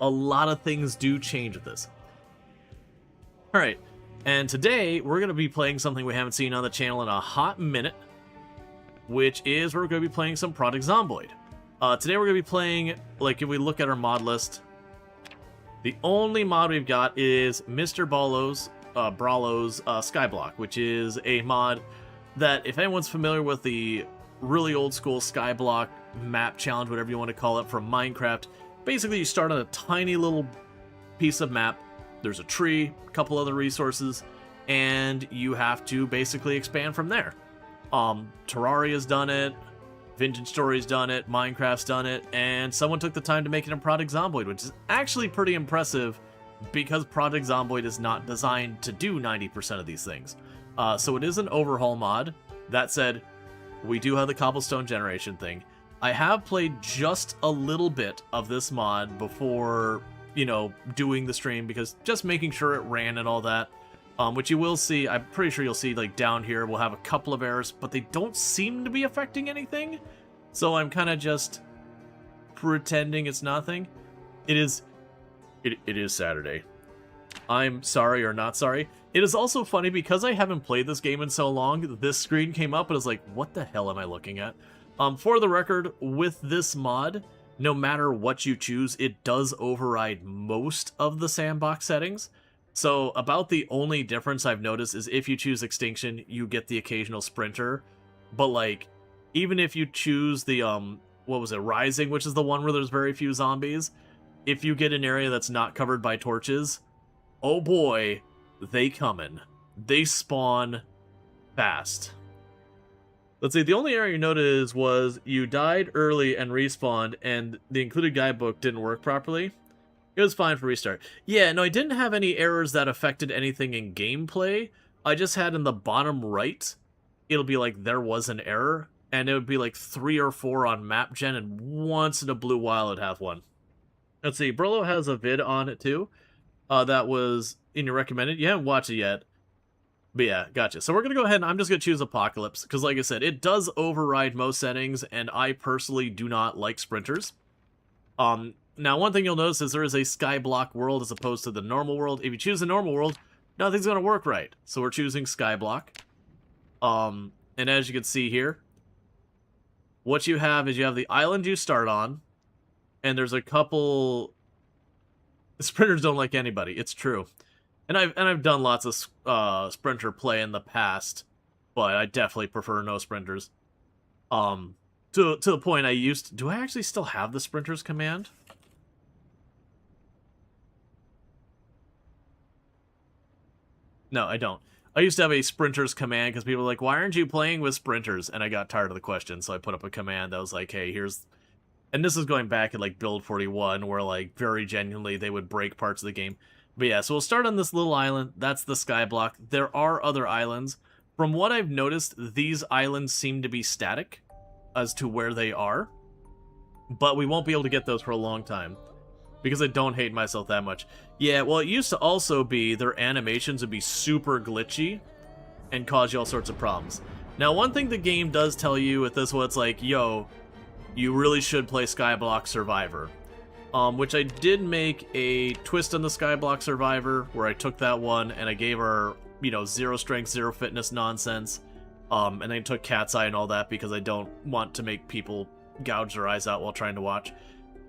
a lot of things do change with this. Alright, and today we're going to be playing something we haven't seen on the channel in a hot minute, which is we're going to be playing some Project Zomboid. Today we're going to be playing, like if we look at our mod list, the only mod we've got is Mr. Brawlo's Skyblock, which is a mod that, if anyone's familiar with the really old school Skyblock map challenge, whatever you want to call it, from Minecraft, basically you start on a tiny little piece of map, there's a tree, a couple other resources, and you have to basically expand from there. Terraria's done it, Vintage Story's done it, Minecraft's done it, and someone took the time to make it in Project Zomboid, which is actually pretty impressive because Project Zomboid is not designed to do 90% of these things. So it is an overhaul mod. That said, we do have the cobblestone generation thing. I have played just a little bit of this mod before, you know, doing the stream, because just making sure it ran and all that. Which you will see, I'm pretty sure you'll see, like, down here, we'll have a couple of errors, but they don't seem to be affecting anything. So I'm kind of just pretending it's nothing. It is Saturday. I'm sorry or not sorry. It is also funny, because I haven't played this game in so long, this screen came up and I was like, what the hell am I looking at? For the record, with this mod, no matter what you choose, it does override most of the sandbox settings. So about the only difference I've noticed is if you choose Extinction, you get the occasional sprinter. But like, even if you choose the, what was it, Rising, which is the one where there's very few zombies, if you get an area that's not covered by torches, oh boy, they coming. They spawn fast. Let's see, the only error you noticed was you died early and respawned, and the included guidebook didn't work properly. It was fine for restart. Yeah, no, I didn't have any errors that affected anything in gameplay. I just had in the bottom right, it'll be like there was an error, and it would be like 3 or 4 on map gen, and once in a blue while it'd have one. Let's see, Brolo has a vid on it too. That was in your recommended. You haven't watched it yet. But yeah, gotcha. So we're going to go ahead and I'm just going to choose Apocalypse, because like I said, it does override most settings, and I personally do not like sprinters. Now, one thing you'll notice is there is a Skyblock world as opposed to the normal world. If you choose the normal world, nothing's going to work right. So we're choosing Skyblock. And as you can see here, what you have is you have the island you start on, and there's a couple... Sprinters don't like anybody, it's true. And I've done lots of sprinter play in the past, but I definitely prefer no sprinters. To the point I used to... Do I actually still have the sprinters command? No, I don't. I used to have a sprinters command because people were like, why aren't you playing with sprinters? And I got tired of the question, so I put up a command that was like, hey, here's... And this is going back at like build 41, where like very genuinely they would break parts of the game. But yeah, so we'll start on this little island. That's the Skyblock. There are other islands. From what I've noticed, these islands seem to be static as to where they are. But we won't be able to get those for a long time, because I don't hate myself that much. Yeah, well, it used to also be their animations would be super glitchy and cause you all sorts of problems. Now, one thing the game does tell you with this one, it's like, yo, you really should play Skyblock Survivor. Which I did make a twist on the Skyblock Survivor, where I took that one and I gave her, you know, 0 strength, 0 fitness nonsense. And I took Cat's Eye and all that because I don't want to make people gouge their eyes out while trying to watch.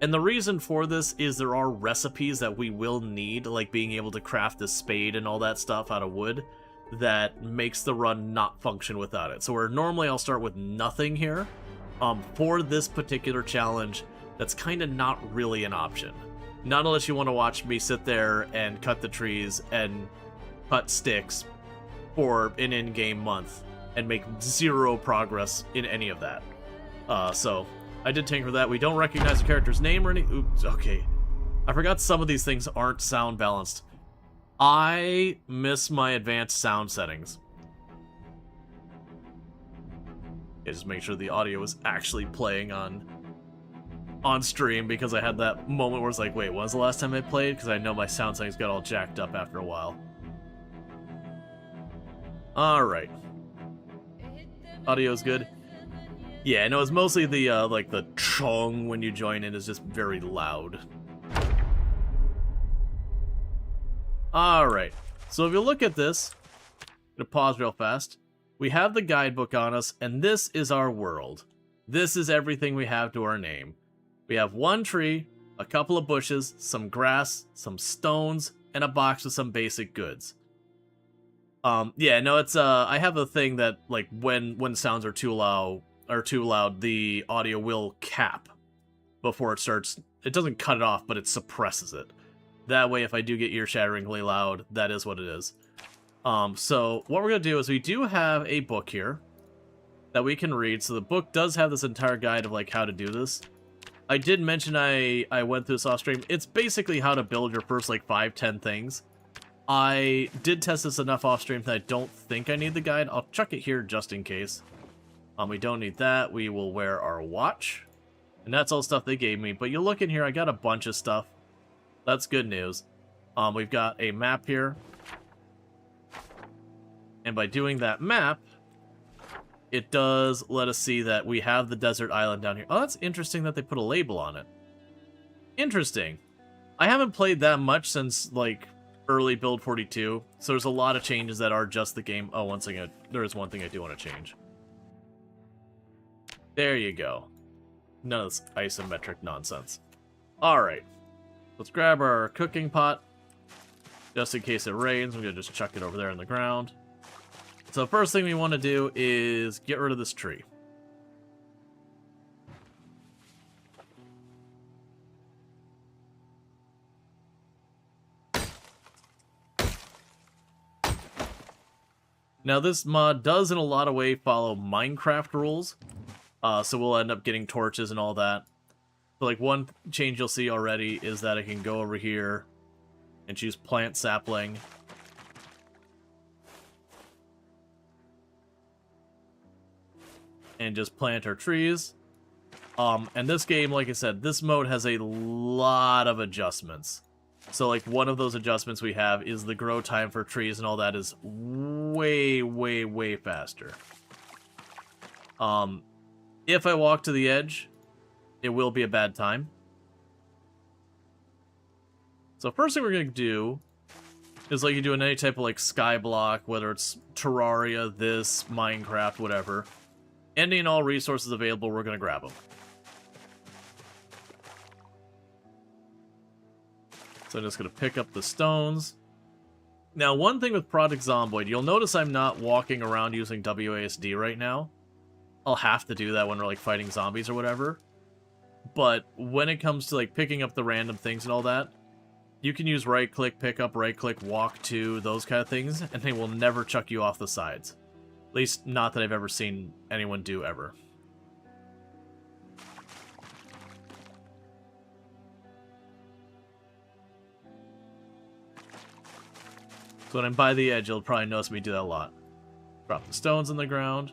And the reason for this is there are recipes that we will need, like being able to craft a spade and all that stuff out of wood, that makes the run not function without it. So where normally I'll start with nothing here, for this particular challenge, that's kind of not really an option. Not unless you want to watch me sit there and cut the trees and cut sticks for an in-game month and make 0 progress in any of that. So I did tinker that. We don't recognize the character's name or any... Oops, okay. I forgot some of these things aren't sound balanced. I miss my advanced sound settings. Yeah, just make sure the audio is actually playing on stream, because I had that moment where it's like, wait, when was the last time I played? Because I know my sound settings got all jacked up after a while. Alright. Audio's good. Yeah, no, it's mostly the, like, the chong when you join in is just very loud. Alright, so if you look at this, I'm gonna pause real fast. We have the guidebook on us, and this is our world. This is everything we have to our name. We have one tree, a couple of bushes, some grass, some stones, and a box with some basic goods. Yeah, no, it's I have a thing that like when sounds are too loud, the audio will cap before it starts. It doesn't cut it off, but it suppresses it. That way, if I do get ear-shatteringly loud, that is what it is. So what we're gonna do is we do have a book here that we can read. So the book does have this entire guide of like how to do this. I did mention I went through this off stream. It's basically how to build your first like 5-10 things. I did test this enough off stream that I don't think I need the guide. I'll chuck it here just in case. We don't need that. We will wear our watch. And that's all stuff they gave me. But you look in here, I got a bunch of stuff. That's good news. We've got a map here. And by doing that map, it does let us see that we have the desert island down here. Oh, that's interesting that they put a label on it. Interesting. I haven't played that much since, like, early build 42, so there's a lot of changes that are just the game. Oh, one second. There is one thing I do want to change. There you go. None of this isometric nonsense. Alright. Let's grab our cooking pot. Just in case it rains, I'm going to just chuck it over there in the ground. So the first thing we want to do is get rid of this tree. Now this mod does in a lot of ways follow Minecraft rules. So we'll end up getting torches and all that. But like one change you'll see already is that I can go over here and choose plant sapling. And just plant our trees. And this game, like I said, this mode has a lot of adjustments. So like one of those adjustments we have is the grow time for trees and all that is way, way, way faster. If I walk to the edge, it will be a bad time. So first thing we're going to do is like you do in any type of like Skyblock, whether it's Terraria, this, Minecraft, whatever. Any and all resources available, we're going to grab them. So I'm just going to pick up the stones. Now, one thing with Project Zomboid, you'll notice I'm not walking around using WASD right now. I'll have to do that when we're like fighting zombies or whatever. But when it comes to like picking up the random things and all that, you can use right-click, pick up, right-click, walk to, those kind of things, and they will never chuck you off the sides. At least, not that I've ever seen anyone do ever. So when I'm by the edge, you'll probably notice me do that a lot. Drop the stones on the ground.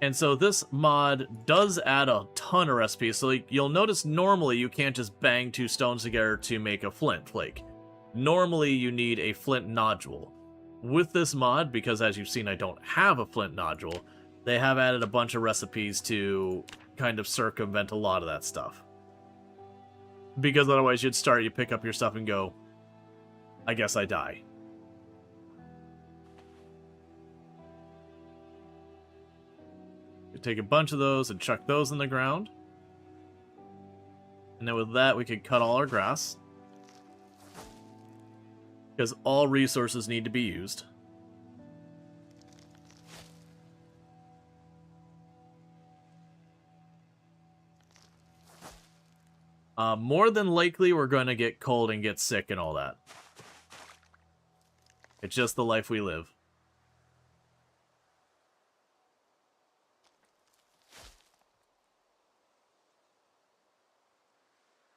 And so this mod does add a ton of recipes. So like, you'll notice normally you can't just bang 2 stones together to make a flint flake. Normally you need a flint nodule. With this mod, because as you've seen I don't have a flint nodule, they have added a bunch of recipes to kind of circumvent a lot of that stuff. Because otherwise you'd start, you pick up your stuff and go, I guess I die. You take a bunch of those and chuck those in the ground. And then with that we can cut all our grass. Because all resources need to be used. More than likely, we're going to get cold and get sick and all that. It's just the life we live.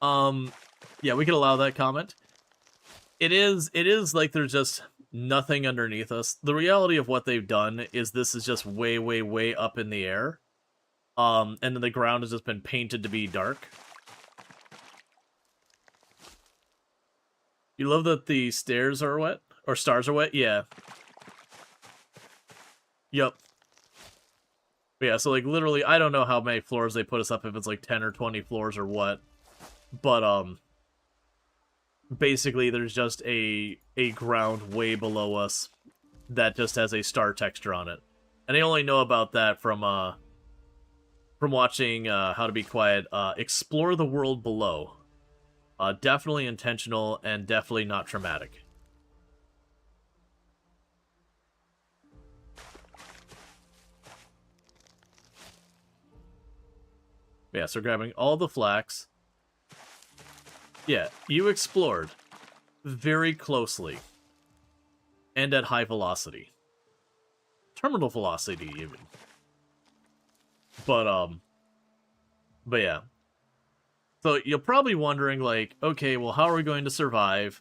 Yeah, we could allow that comment. It is like there's just nothing underneath us. The reality of what they've done is this is just way, way, way up in the air. And then the ground has just been painted to be dark. You love that the stairs are wet? Or stars are wet? Yeah. Yup. Yeah, so like literally, I don't know how many floors they put us up, if it's like 10 or 20 floors or what. But, basically there's just a ground way below us that just has a star texture on it. And I only know about that from watching How to Be Quiet, Explore the World Below. Definitely intentional and definitely not traumatic. Yeah, so grabbing all the flax. Yeah, you explored very closely and at high velocity. Terminal velocity, even. But yeah. So you're probably wondering, like, okay, well, how are we going to survive?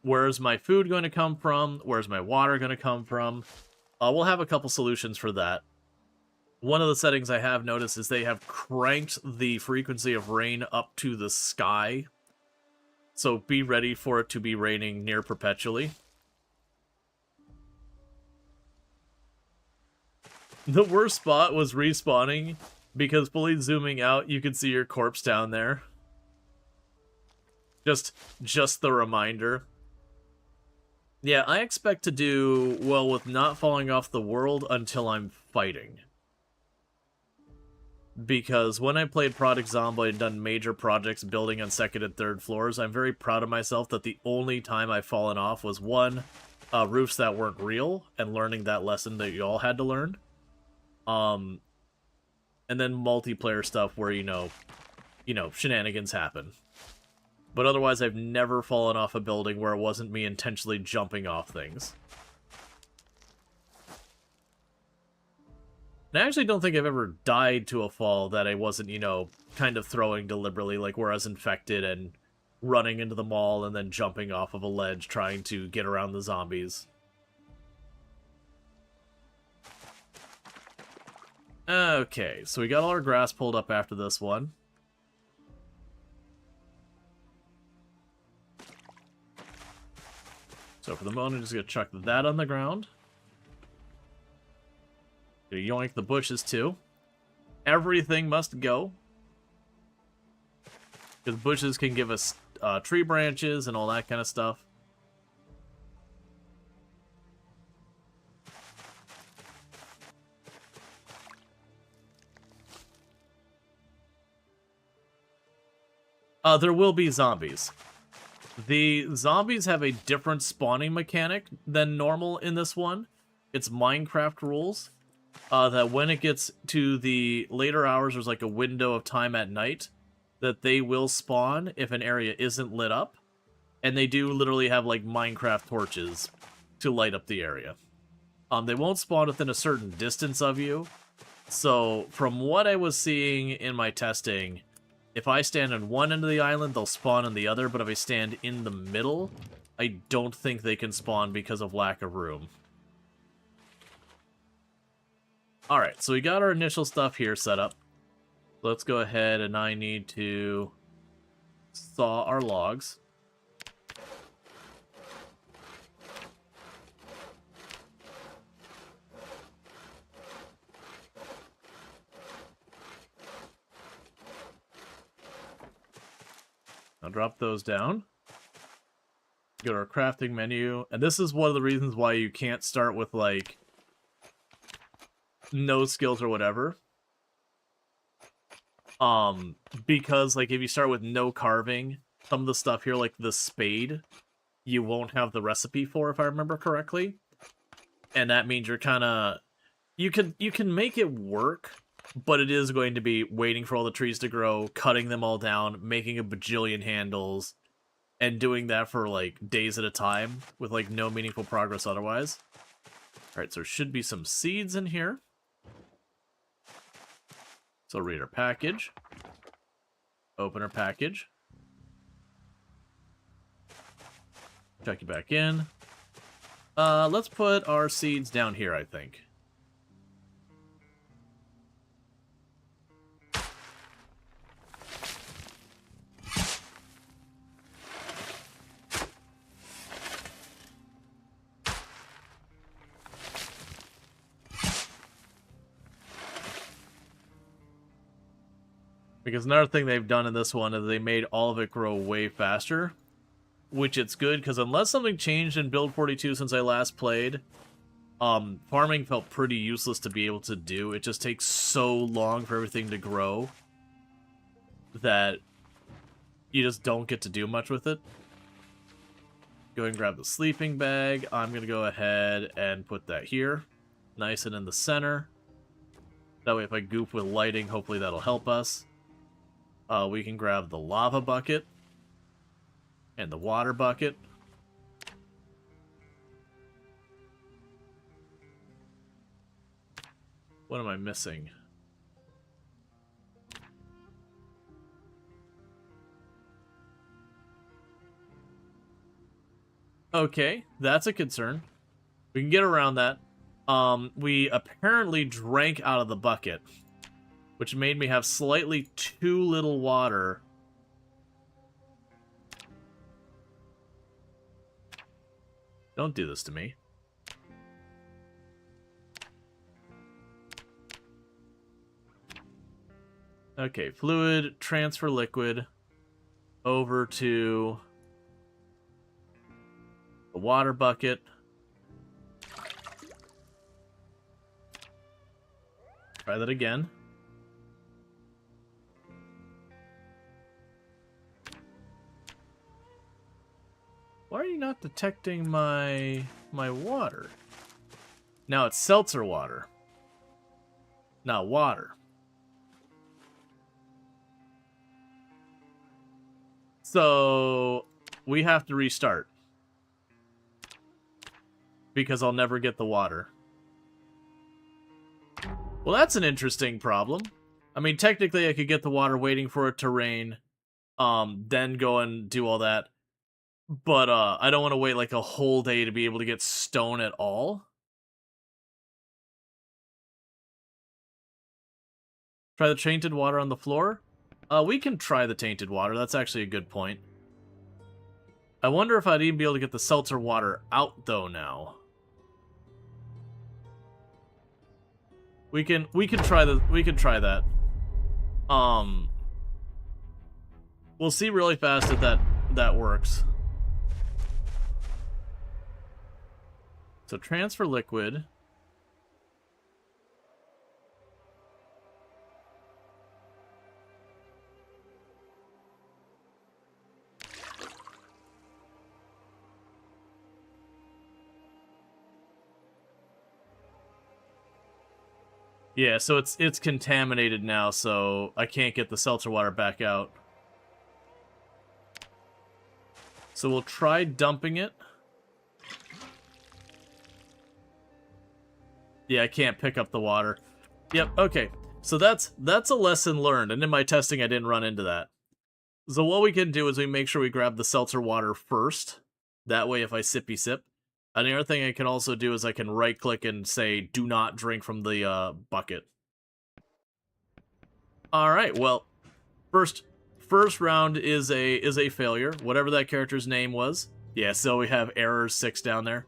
Where's my food going to come from? Where's my water going to come from? We'll have a couple solutions for that. One of the settings I have noticed is they have cranked the frequency of rain up to the sky. So be ready for it to be raining near perpetually. The worst spot was respawning, because fully zooming out, you can see your corpse down there. Just the reminder. Yeah, I expect to do well with not falling off the world until I'm fighting. Because when I played Project Zomboid and done major projects building on 2nd and 3rd floors, I'm very proud of myself that the only time I've fallen off was, one, roofs that weren't real, and learning that lesson that you all had to learn. And then multiplayer stuff where, you know, shenanigans happen. But otherwise, I've never fallen off a building where it wasn't me intentionally jumping off things. And I actually don't think I've ever died to a fall that I wasn't, you know, kind of throwing deliberately, like where I was infected and running into the mall and then jumping off of a ledge trying to get around the zombies. Okay, so we got all our grass pulled up after this one. So for the moment, I'm just going to chuck that on the ground. Gonna yoink the bushes too. Everything must go. Because bushes can give us tree branches and all that kind of stuff. There will be zombies. The zombies have a different spawning mechanic than normal in this one. It's Minecraft rules. That when it gets to the later hours, there's like a window of time at night that they will spawn if an area isn't lit up. And they do literally have like Minecraft torches to light up the area. They won't spawn within a certain distance of you. So from what I was seeing in my testing, if I stand on one end of the island, they'll spawn on the other, but if I stand in the middle, I don't think they can spawn because of lack of room. Alright, so we got our initial stuff here set up. Let's go ahead and I need to saw our logs. I'll drop those down. Go to our crafting menu, and this is one of the reasons why you can't start with, like, no skills or whatever. Because, like, if you start with no carving, some of the stuff here, like the spade, you won't have the recipe for, if I remember correctly. And that means you're kind of... You can make it work, but it is going to be waiting for all the trees to grow, cutting them all down, making a bajillion handles, and doing that for, like, days at a time, with, like, no meaningful progress otherwise. Alright, so there should be some seeds in here. So read our package. Open our package. Check it back in. Let's put our seeds down here, I think. Because another thing they've done in this one is they made all of it grow way faster. which it's good, because unless something changed in Build 42 since I last played, farming felt pretty useless to be able to do. It just takes so long for everything to grow that you just don't get to do much with it. Go ahead and grab the sleeping bag. I'm going to go ahead and put that here, nice and in the center. That way if I goof with lighting, hopefully that'll help us. We can grab the lava bucket and the water bucket. What am I missing? Okay, that's a concern. We can get around that. We apparently drank out of the bucket, which made me have slightly too little water. Don't do this to me. Okay, fluid, transfer liquid over to the water bucket. Try that again. Why are you not detecting my water? Now it's seltzer water, not water. So we have to restart because I'll never get the water. Well, that's an interesting problem. I mean, technically I could get the water waiting for it to rain, then go and do all that. But I don't want to wait like a whole day to be able to get stone at all. Try the tainted water on the floor? We can try the tainted water. That's actually a good point. I wonder if I'd even be able to get the seltzer water out though now. We can try that. We'll see really fast if that works. So transfer liquid. Yeah, so it's contaminated now, so I can't get the seltzer water back out. So we'll try dumping it. Yeah, I can't pick up the water. Yep, okay. So that's a lesson learned, and in my testing I didn't run into that. So what we can do is we make sure we grab the seltzer water first. That way if I sippy sip. And the other thing I can also do is I can right-click and say, do not drink from the bucket. Alright, well, first round is a failure, whatever that character's name was. Yeah, so we have error 6 down there.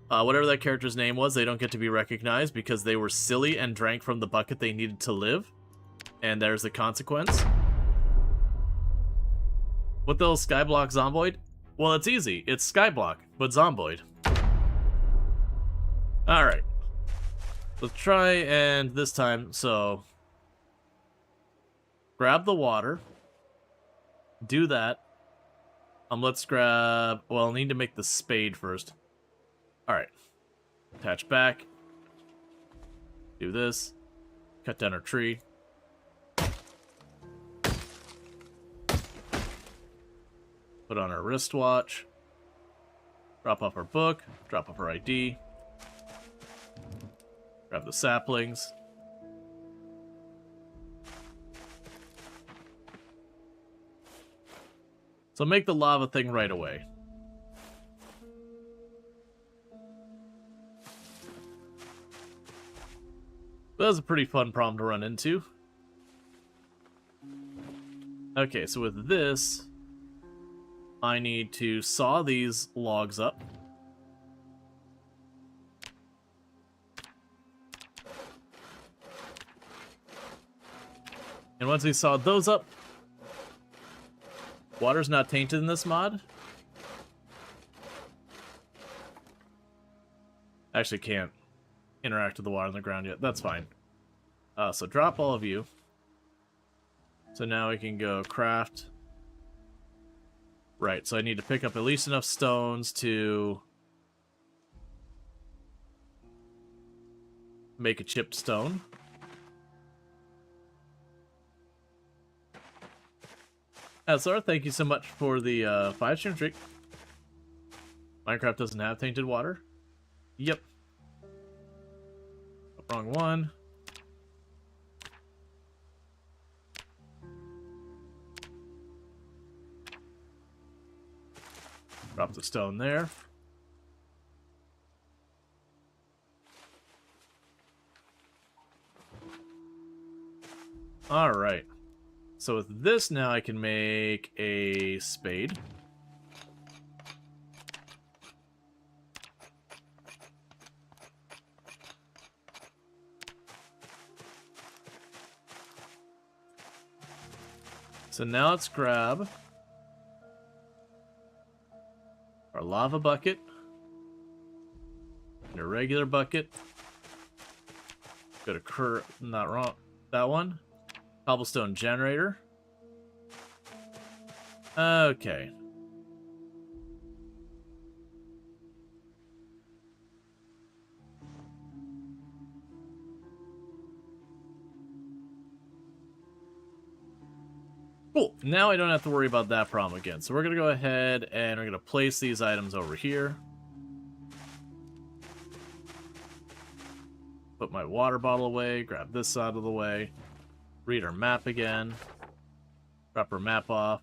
Whatever that character's name was, they don't get to be recognized because they were silly and drank from the bucket they needed to live. And there's the consequence. What the hell, Skyblock Zomboid? Well, it's easy. It's Skyblock, but Zomboid. Alright. Let's try, and this time, so... grab the water. Do that. Let's grab... well, I'll need to make the spade first. Alright. Attach back. Do this. Cut down our tree. Put on our wristwatch. Drop off our book. Drop off our ID. Grab the saplings. So make the lava thing right away. That was a pretty fun problem to run into. Okay, so with this, I need to saw these logs up. And once we saw those up, water's not tainted in this mod. Actually can't interact with the water on the ground yet. That's fine. So drop all of you. So now we can go craft. Right, so I need to pick up at least enough stones to make a chipped stone. Azar, thank you so much for the 5-stream streak. Minecraft doesn't have tainted water? Yep. Wrong one. Drop the stone there. Alright. So with this now I can make a spade. So now let's grab our lava bucket and a regular bucket. Go to not wrong. That one. Cobblestone generator. Okay. Cool. Now I don't have to worry about that problem again. So we're going to go ahead and we're going to place these items over here. Put my water bottle away. Grab this out of the way. Read our map again. Drop our map off.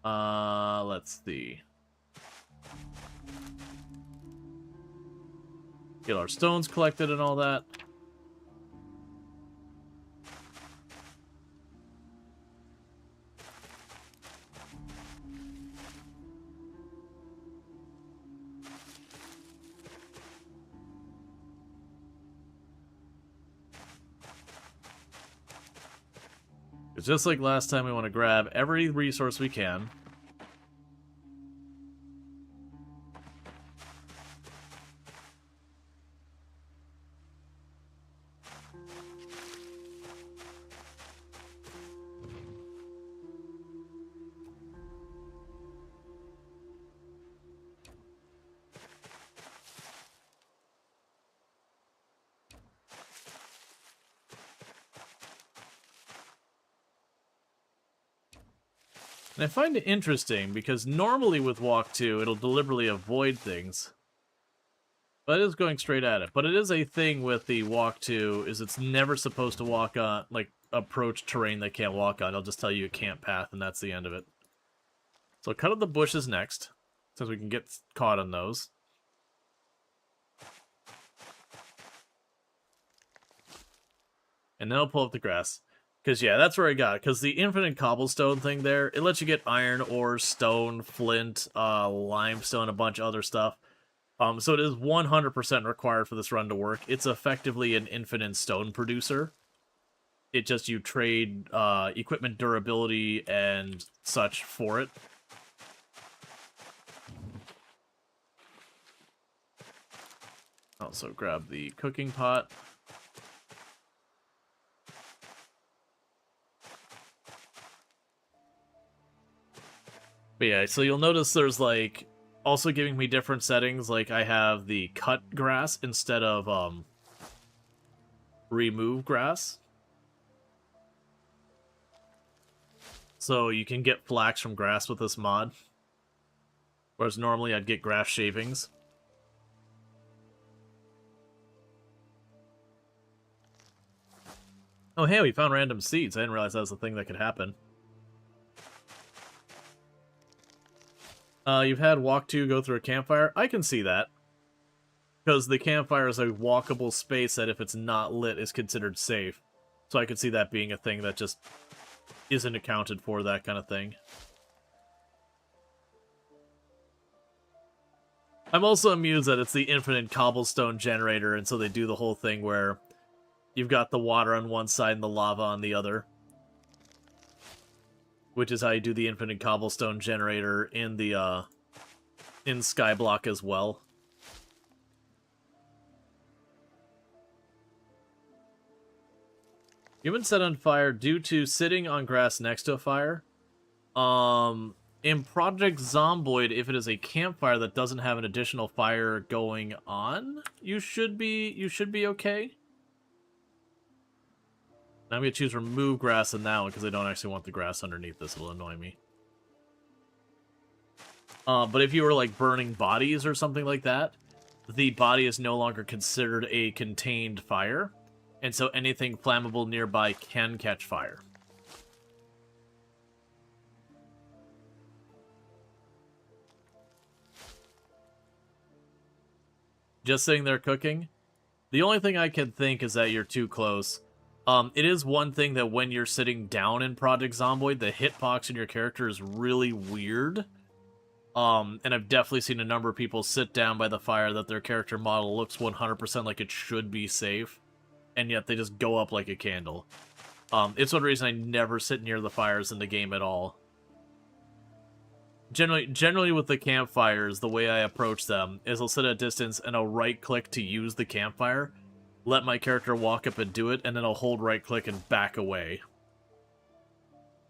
Let's see. Get our stones collected and all that. It's just like last time, we want to grab every resource we can. And I find it interesting because normally with Walk 2, it'll deliberately avoid things. But it is going straight at it. But it is a thing with the Walk 2, is it's never supposed to walk on, like, approach terrain they can't walk on. It'll just tell you can't path, and that's the end of it. So cut out the bushes next, since we can get caught on those. And then I'll pull up the grass. Because, yeah, that's where I got it. Because the infinite cobblestone thing there, it lets you get iron ore, stone, flint, limestone, a bunch of other stuff. So it is 100% required for this run to work. It's effectively an infinite stone producer. It just, you trade equipment durability and such for it. Also grab the cooking pot. But yeah, so you'll notice there's, like, also giving me different settings. Like, I have the cut grass instead of, remove grass. So you can get flax from grass with this mod. Whereas normally I'd get grass shavings. Oh, hey, we found random seeds. I didn't realize that was a thing that could happen. You've had Walk 2 go through a campfire? I can see that. Because the campfire is a walkable space that if it's not lit is considered safe. So I could see that being a thing that just isn't accounted for, that kind of thing. I'm also amused that it's the infinite cobblestone generator, and so they do the whole thing where you've got the water on one side and the lava on the other. Which is how you do the infinite cobblestone generator in the, in Skyblock as well. Human set on fire due to sitting on grass next to a fire. In Project Zomboid, if it is a campfire that doesn't have an additional fire going on, you should be okay. Now I'm gonna choose remove grass in that one because I don't actually want the grass underneath this. It'll annoy me. But if you were like burning bodies or something like that, the body is no longer considered a contained fire, and so anything flammable nearby can catch fire. Just sitting there cooking. The only thing I can think is that you're too close. It is one thing that when you're sitting down in Project Zomboid, the hitbox in your character is really weird. And I've definitely seen a number of people sit down by the fire that their character model looks 100% like it should be safe, and yet they just go up like a candle. It's one reason I never sit near the fires in the game at all. Generally with the campfires, the way I approach them is I'll sit at a distance and I'll right-click to use the campfire, let my character walk up and do it, and then I'll hold right-click and back away.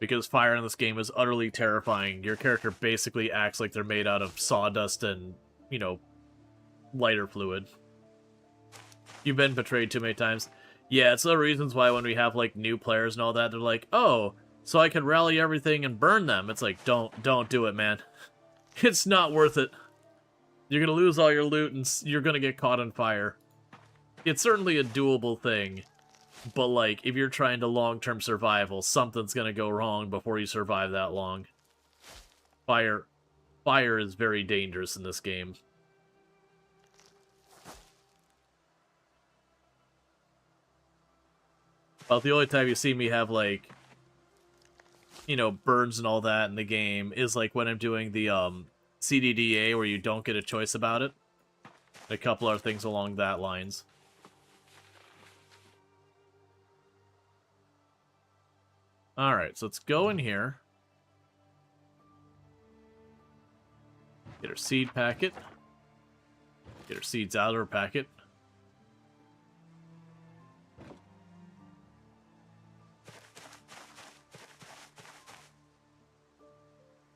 Because fire in this game is utterly terrifying. Your character basically acts like they're made out of sawdust and, you know, lighter fluid. You've been betrayed too many times. Yeah, it's the reasons why when we have, like, new players and all that, they're like, oh, so I can rally everything and burn them. It's like, don't do it, man. It's not worth it. You're gonna lose all your loot and you're gonna get caught on fire. It's certainly a doable thing, but, like, if you're trying to long-term survival, something's gonna go wrong before you survive that long. Fire is very dangerous in this game. About the only time you see me have, like, you know, burns and all that in the game is, like, when I'm doing the, CDDA, where you don't get a choice about it. A couple other things along that lines. Alright, so let's go in here. Get our seed packet. Get our seeds out of our packet.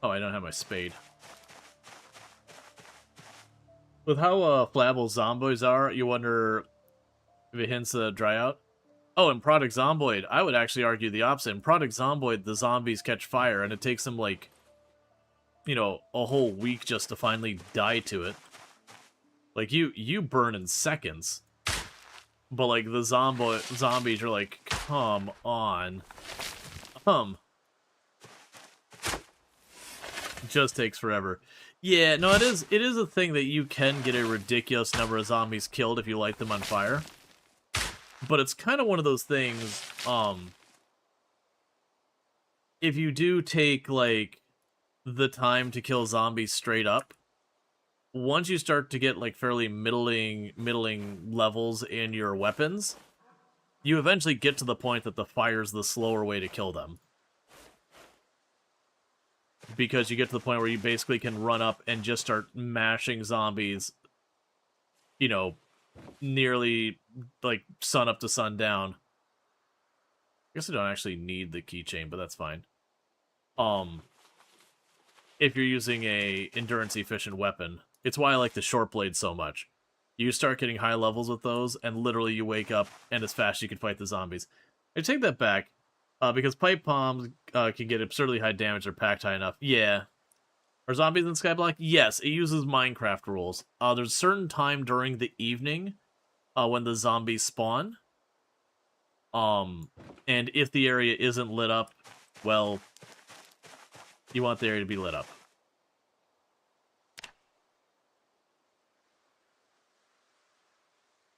Oh, I don't have my spade. With how flammable zomboids are, you wonder if it hints at dry out? Oh, in Project Zomboid, I would actually argue the opposite. In Project Zomboid, the zombies catch fire, and it takes them, like, you know, a whole week just to finally die to it. Like, you burn in seconds. But, like, the zombies are like, come on. It just takes forever. Yeah, no, it is a thing that you can get a ridiculous number of zombies killed if you light them on fire. But it's kind of one of those things, if you do take, like, the time to kill zombies straight up, once you start to get, like, fairly middling levels in your weapons, you eventually get to the point that the fire's the slower way to kill them. Because you get to the point where you basically can run up and just start mashing zombies, you know, nearly, like, sun up to sundown. I guess I don't actually need the keychain, but that's fine. If you're using a endurance-efficient weapon. It's why I like the short blade so much. You start getting high levels with those, and literally you wake up, and as fast as you can fight the zombies. I take that back, because pipe bombs can get absurdly high damage if they're packed high enough. Yeah. Are zombies in Skyblock? Yes, it uses Minecraft rules. There's a certain time during the evening when the zombies spawn. And if the area isn't lit up, well, you want the area to be lit up.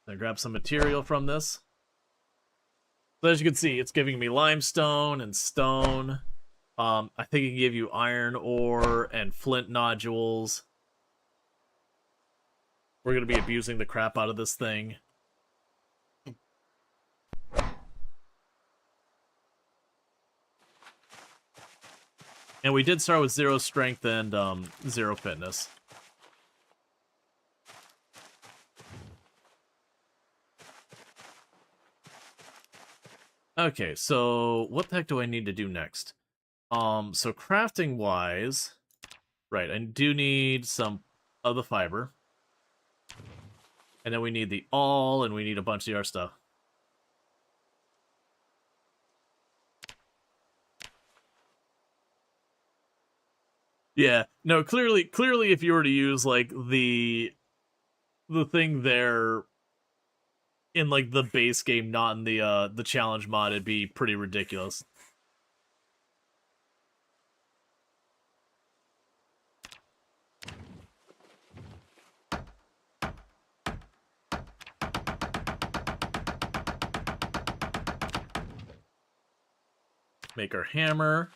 Then grab some material from this. So as you can see, it's giving me limestone and stone. I think it can give you iron ore and flint nodules. We're going to be abusing the crap out of this thing. And we did start with 0 strength and 0 fitness. Okay, so what the heck do I need to do next? So crafting-wise, right, I do need some of the fiber. And then we need the all, and we need a bunch of our stuff. Yeah, no, clearly, if you were to use, like, the thing there in, like, the base game, not in the challenge mod, it'd be pretty ridiculous. Make our hammer.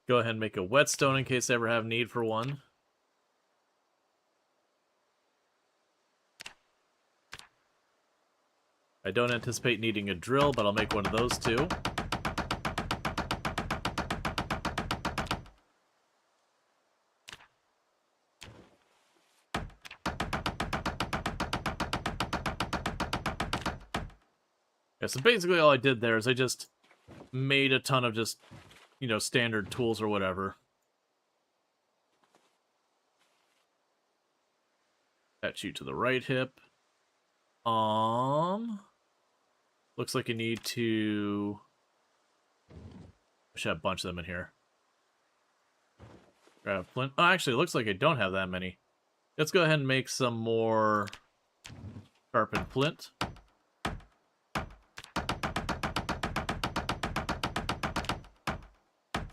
Go ahead and make a whetstone in case I ever have need for one. I don't anticipate needing a drill, but I'll make one of those too. Yeah, so basically all I did there is I just made a ton of just, you know, standard tools or whatever. Attach you to the right hip. Looks like you need to... I should have a bunch of them in here. Grab flint. Oh, actually, it looks like I don't have that many. Let's go ahead and make some more sharpened flint.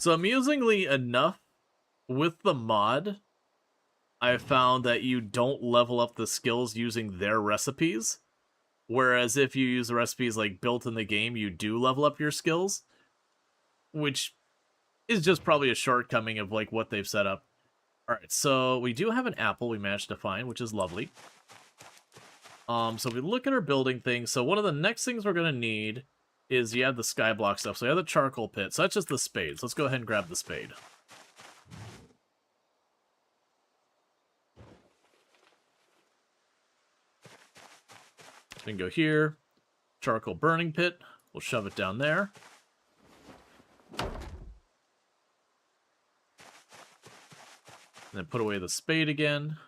So amusingly enough, with the mod, I've found that you don't level up the skills using their recipes. Whereas if you use the recipes like built in the game, you do level up your skills. Which is just probably a shortcoming of like what they've set up. Alright, so we do have an apple we managed to find, which is lovely. So we look at our building things. So one of the next things we're going to need is you have the skyblock stuff. So you have the charcoal pit. So that's just the spades. Let's go ahead and grab the spade. Then go here. Charcoal burning pit. We'll shove it down there. And then put away the spade again.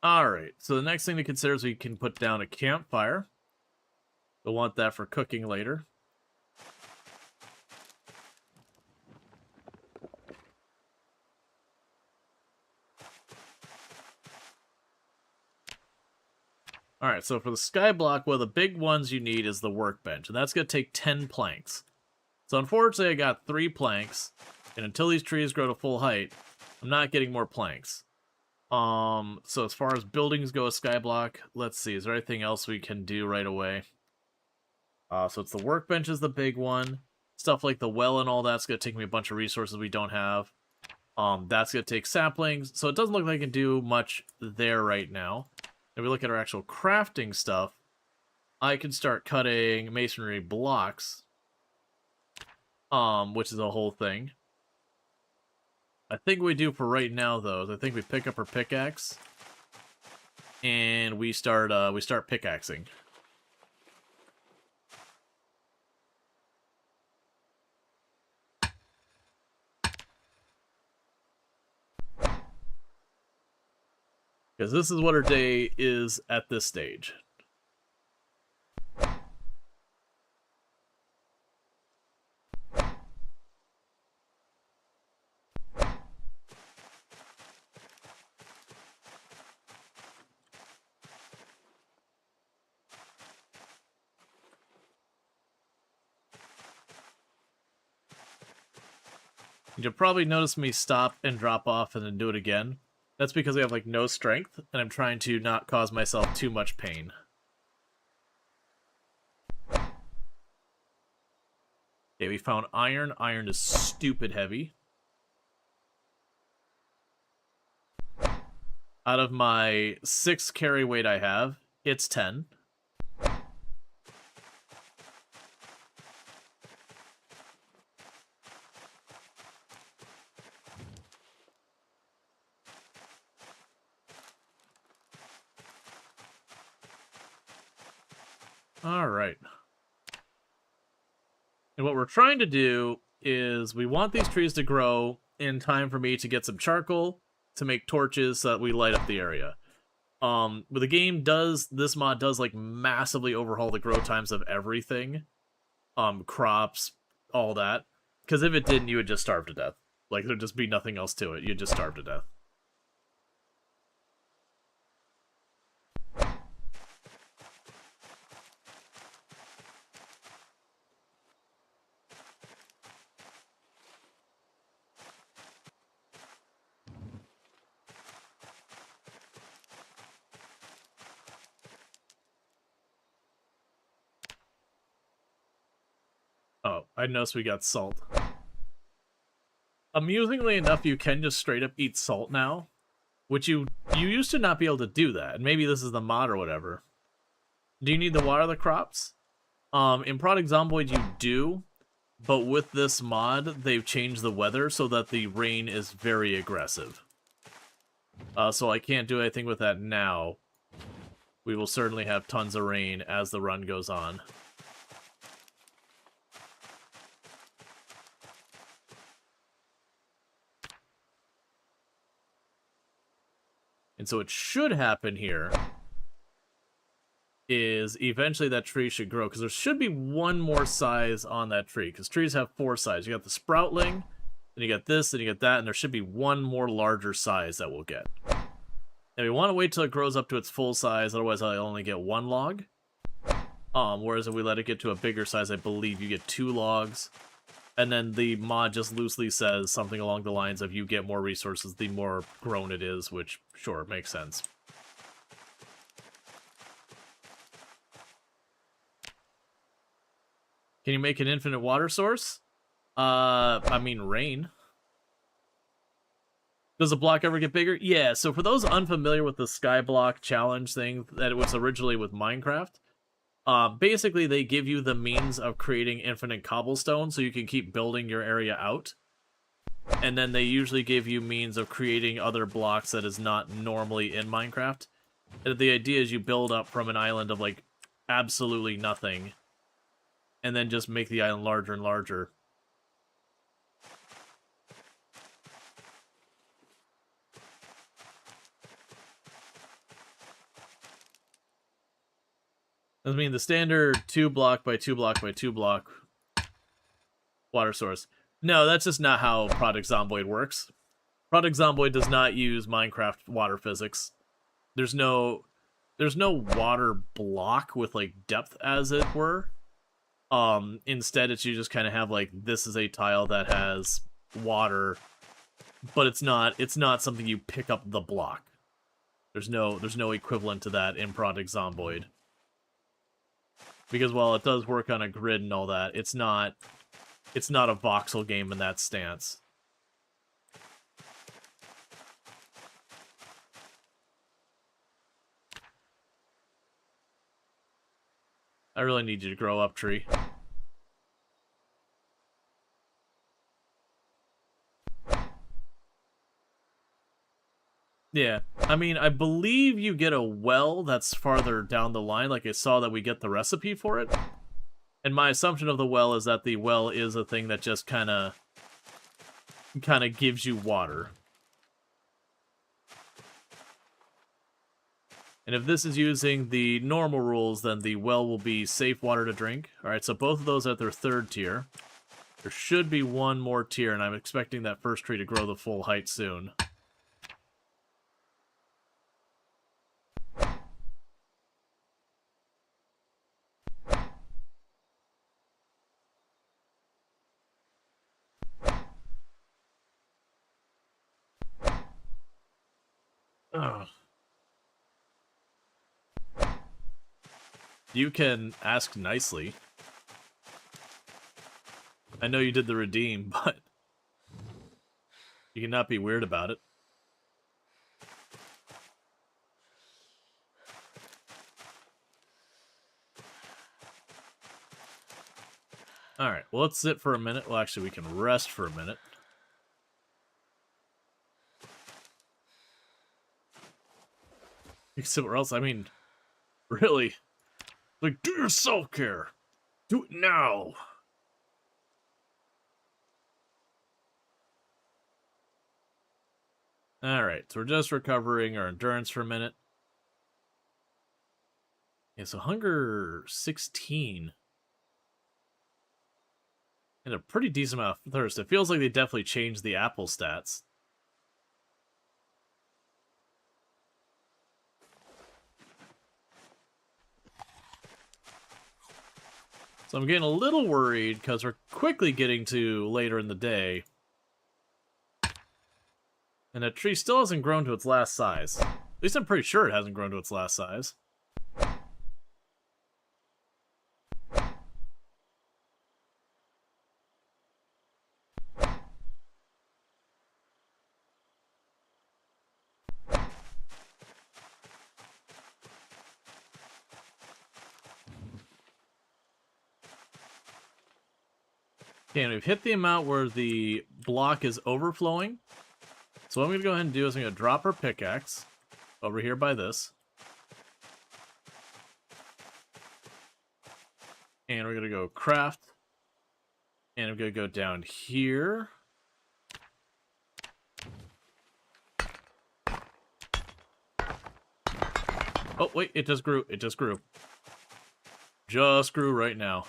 Alright, so the next thing to consider is we can put down a campfire. We'll want that for cooking later. Alright, so for the skyblock, one of the big ones you need is the workbench, and that's going to take 10 planks. So unfortunately, I got 3 planks, and until these trees grow to full height, I'm not getting more planks. So as far as buildings go with skyblock, let's see, is there anything else we can do right away? So it's the workbench is the big one. Stuff like the well and all that's going to take me a bunch of resources we don't have. That's going to take saplings, so it doesn't look like I can do much there right now. If we look at our actual crafting stuff, I can start cutting masonry blocks, which is a whole thing. I think what we do for right now, though, is I think we pick up our pickaxe, and we start pickaxing. Because this is what our day is at this stage. You'll probably notice me stop and drop off and then do it again. That's because I have, like, no strength, and I'm trying to not cause myself too much pain. Okay, we found iron. Iron is stupid heavy. Out of my 6 carry weight I have, it's 10. Alright. And what we're trying to do is we want these trees to grow in time for me to get some charcoal to make torches so that we light up the area. But the game does, this mod does like massively overhaul the grow times of everything. Crops, all that. Because if it didn't, you would just starve to death. Like, there'd just be nothing else to it. You'd just starve to death. Oh, I noticed we got salt. Amusingly enough, you can just straight up eat salt now, which you used to not be able to do that, and maybe this is the mod or whatever. Do you need to water the crops? In Product Zomboid you do, but with this mod, they've changed the weather so that the rain is very aggressive. So I can't do anything with that now. We will certainly have tons of rain as the run goes on. And so what should happen here is eventually that tree should grow, because there should be one more size on that tree, because trees have 4 sizes. You got the sproutling, then you got this, then you get that, and there should be one more larger size that we'll get. And we want to wait till it grows up to its full size, otherwise I'll only get 1 log. Whereas if we let it get to a bigger size, I believe you get 2 logs. And then the mod just loosely says something along the lines of you get more resources the more grown it is, which, sure, makes sense. Can you make an infinite water source? I mean, rain. Does a block ever get bigger? Yeah, so for those unfamiliar with the Skyblock challenge thing that it was originally with Minecraft, basically, they give you the means of creating infinite cobblestone so you can keep building your area out. And then they usually give you means of creating other blocks that is not normally in Minecraft. And the idea is you build up from an island of, like, absolutely nothing, and then just make the island larger and larger. I mean, the standard 2 block by 2 block by 2 block water source. No, that's just not how Product Zomboid works. Product Zomboid does not use Minecraft water physics. There's no water block with, like, depth, as it were. Instead, it's you just kind of have, like, this is a tile that has water, but it's not something you pick up the block. There's no equivalent to that in Product Zomboid. Because while it does work on a grid and all that, it's not a voxel game in that stance. I really need you to grow up, tree. Yeah, I mean, I believe you get a well that's farther down the line. Like, I saw that we get the recipe for it. And my assumption of the well is that the well is a thing that just kind of gives you water. And if this is using the normal rules, then the well will be safe water to drink. Alright, so both of those at their 3rd tier. There should be one more tier, and I'm expecting that first tree to grow the full height soon. Ugh. You can ask nicely. I know you did the redeem, but you cannot be weird about it. Alright, well, let's sit for a minute. Well, actually, we can rest for a minute. Somewhere else, I mean, really, Like, do your self-care. Do it now. Alright, so we're just recovering our endurance for a minute. Yeah, so hunger 16. And a pretty decent amount of thirst. It feels like they definitely changed the apple stats. So I'm getting a little worried because we're quickly getting to later in the day. And that tree still hasn't grown to its last size. At least I'm pretty sure it hasn't grown to its last size. Okay, and we've hit the amount where the block is overflowing. So what I'm going to go ahead and do is I'm going to drop our pickaxe over here by this. And we're going to go craft. And I'm going to go down here. Oh, wait, it just grew. It just grew. Just grew right now.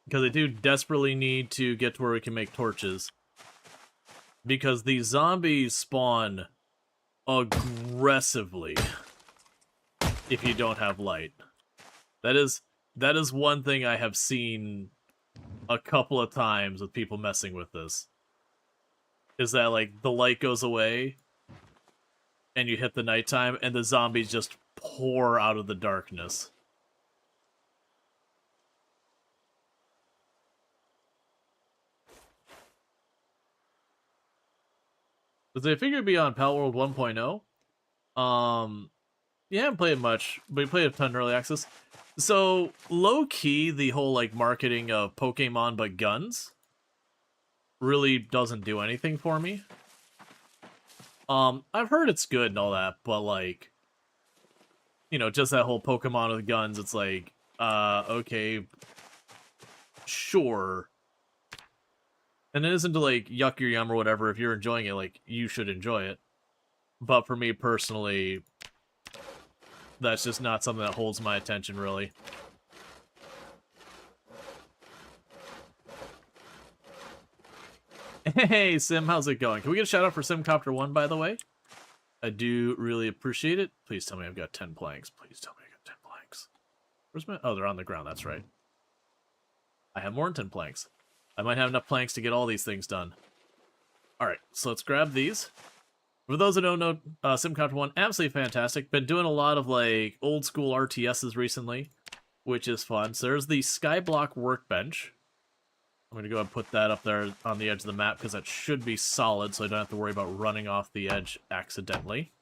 Because I do desperately need to get to where we can make torches. Because these zombies spawn aggressively if you don't have light. That is one thing I have seen a couple of times with people messing with this. Is that, like, the light goes away, and you hit the nighttime, and the zombies just pour out of the darkness. Because I figured it'd be on Pal World 1.0. You haven't played much, but you played a ton in early access. So, low-key, the whole, like, marketing of Pokemon but guns really doesn't do anything for me. I've heard it's good and all that, but, like, you know, just that whole Pokemon with guns, it's like, okay, sure. And it isn't to, like, yuck your yum or whatever. If you're enjoying it, like, you should enjoy it. But for me personally, that's just not something that holds my attention, really. Hey, Sim, how's it going? Can we get a shout-out for Simcopter1, by the way? I do really appreciate it. Please tell me I've got 10 planks. Please tell me I got 10 planks. Where's my... Oh, they're on the ground, that's right. I have more than 10 planks. I might have enough planks to get all these things done. Alright, so let's grab these. For those that don't know, Simcopter1, absolutely fantastic. Been doing a lot of, like, old-school RTSs recently, which is fun. So there's the Skyblock workbench. I'm going to go ahead and put that up there on the edge of the map, because that should be solid, so I don't have to worry about running off the edge accidentally.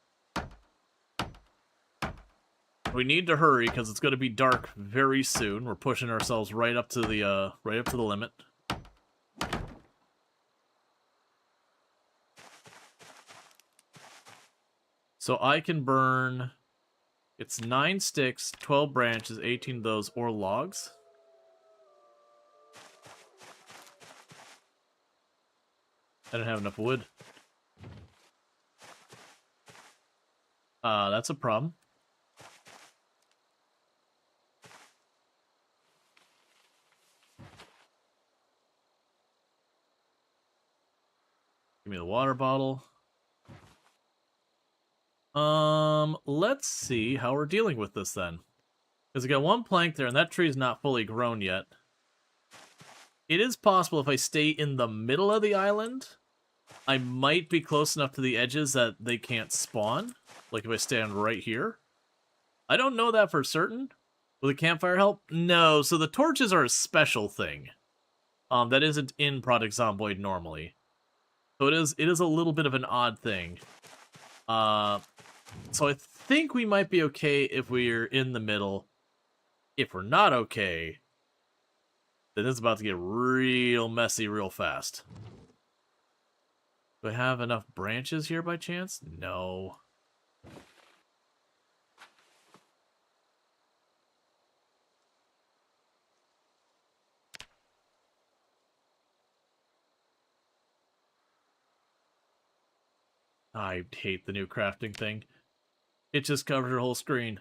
We need to hurry, because it's going to be dark very soon. We're pushing ourselves right up to the limit. So I can burn... It's 9 sticks, 12 branches, 18 of those, or logs. I don't have enough wood. That's a problem. Give me the water bottle. Let's see how we're dealing with this then. Because I got one plank there, and that tree's not fully grown yet. It is possible if I stay in the middle of the island, I might be close enough to the edges that they can't spawn. Like if I stand right here. I don't know that for certain. Will the campfire help? No, so the torches are a special thing. That isn't in Project Zomboid normally. So it is a little bit of an odd thing. So I think we might be okay if we're in the middle. If we're not okay, then it's about to get real messy real fast. Do I have enough branches here by chance? No. I hate the new crafting thing. It just covered her whole screen.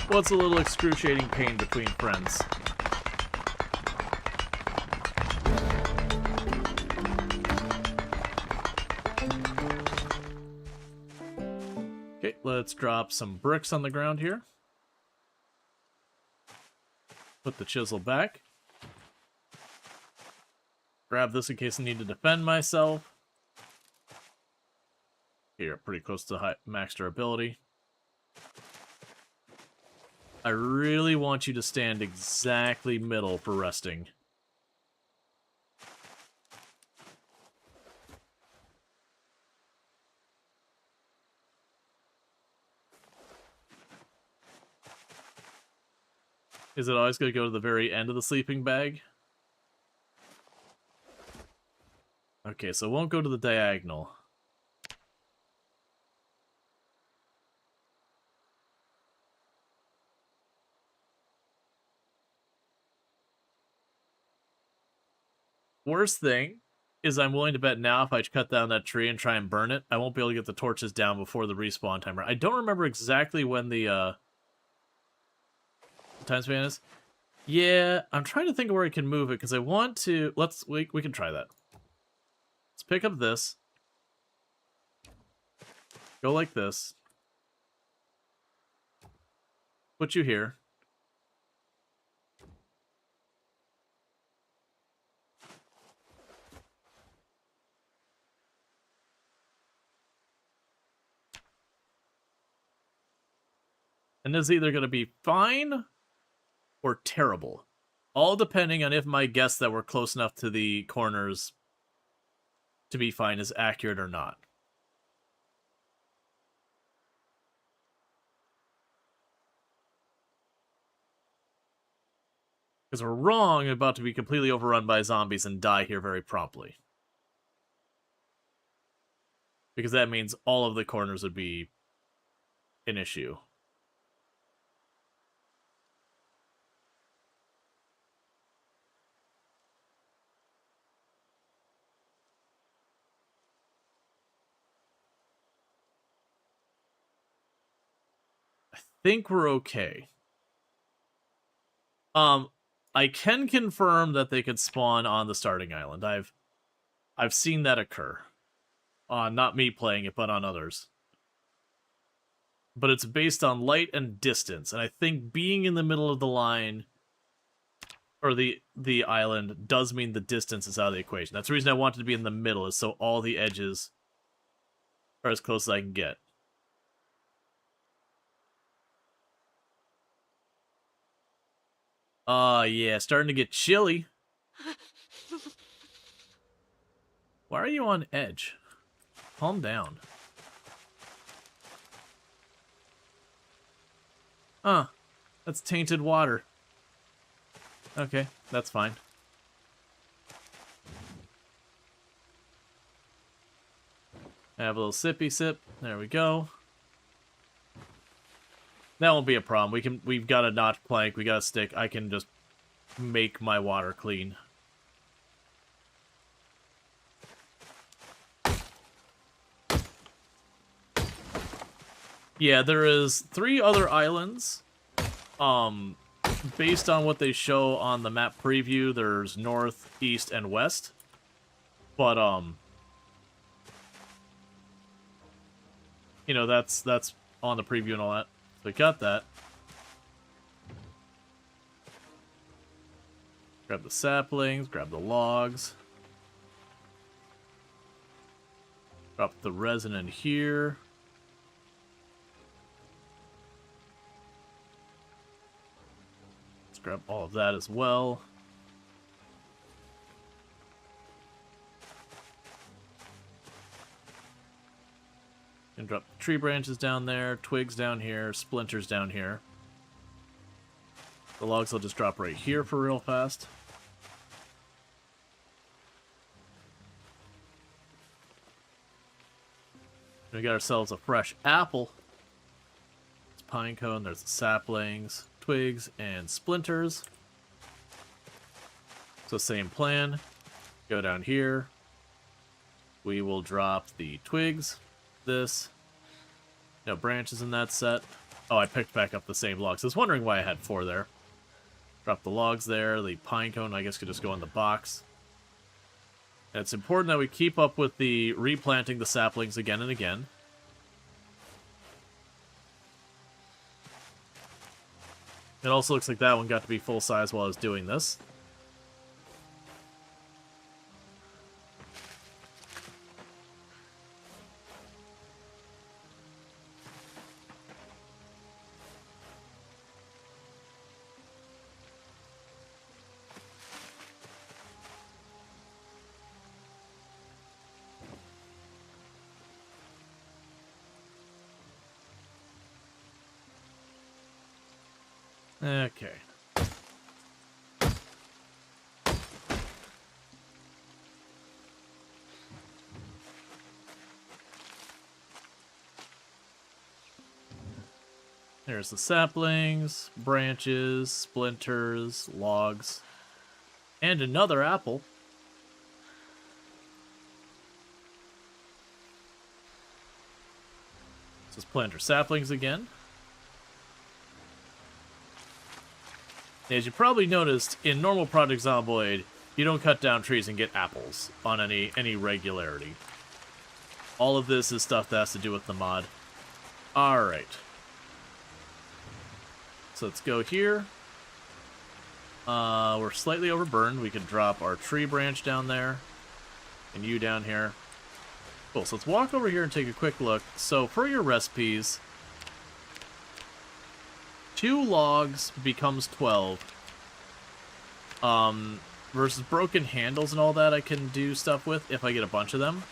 What's a little excruciating pain between friends? Okay, let's drop some bricks on the ground here. Put the chisel back. Grab this in case I need to defend myself. Here, pretty close to max durability. I really want you to stand exactly middle for resting. Is it always going to go to the very end of the sleeping bag? Okay, so it won't go to the diagonal. Worst thing is I'm willing to bet now if I cut down that tree and try and burn it, I won't be able to get the torches down before the respawn timer. I don't remember exactly when the time span is. Yeah, I'm trying to think of where I can move it because I want to. We can try that. Let's pick up this. Go like this. Put you here. And this is either going to be fine or terrible. All depending on if my guess that we're close enough to the corners to be fine is accurate or not. Because we're wrong, I'm about to be completely overrun by zombies and die here very promptly. Because that means all of the corners would be an issue. I think we're okay. I can confirm that they could spawn on the starting island. I've seen that occur. Not me playing it, but on others. But it's based on light and distance, and I think being in the middle of the line or the island does mean the distance is out of the equation. That's the reason I wanted to be in the middle, is so all the edges are as close as I can get. Yeah, starting to get chilly. Why are you on edge? Calm down. That's tainted water. Okay, that's fine. Have a little sippy sip. There we go. That won't be a problem. We've got a notch plank, we got a stick. I can just make my water clean. Yeah, there is 3 other islands. Based on what they show on the map preview, there's north, east, and west. But you know, that's on the preview and all that. So we got that. Grab the saplings, grab the logs. Drop the resin in here. Let's grab all of that as well. And drop tree branches down there, twigs down here, splinters down here. The logs will just drop right here for real fast. We got ourselves a fresh apple. It's pine cone, there's the saplings, twigs, and splinters. So same plan. Go down here. We will drop the twigs. This. No branches in that set. Oh, I picked back up the same logs. I was wondering why I had 4 there. Drop the logs there. The pine cone, I guess, could just go in the box. And it's important that we keep up with the replanting the saplings again and again. It also looks like that one got to be full size while I was doing this. Okay. There's the saplings, branches, splinters, logs, and another apple. This is planter saplings again. As you probably noticed, in normal Project Zomboid, you don't cut down trees and get apples on any regularity. All of this is stuff that has to do with the mod. Alright. So let's go here. We're slightly overburned. We can drop our tree branch down there. And you down here. Cool, so let's walk over here and take a quick look. So for your recipes, 2 logs becomes 12. Versus broken handles and all that I can do stuff with if I get a bunch of them.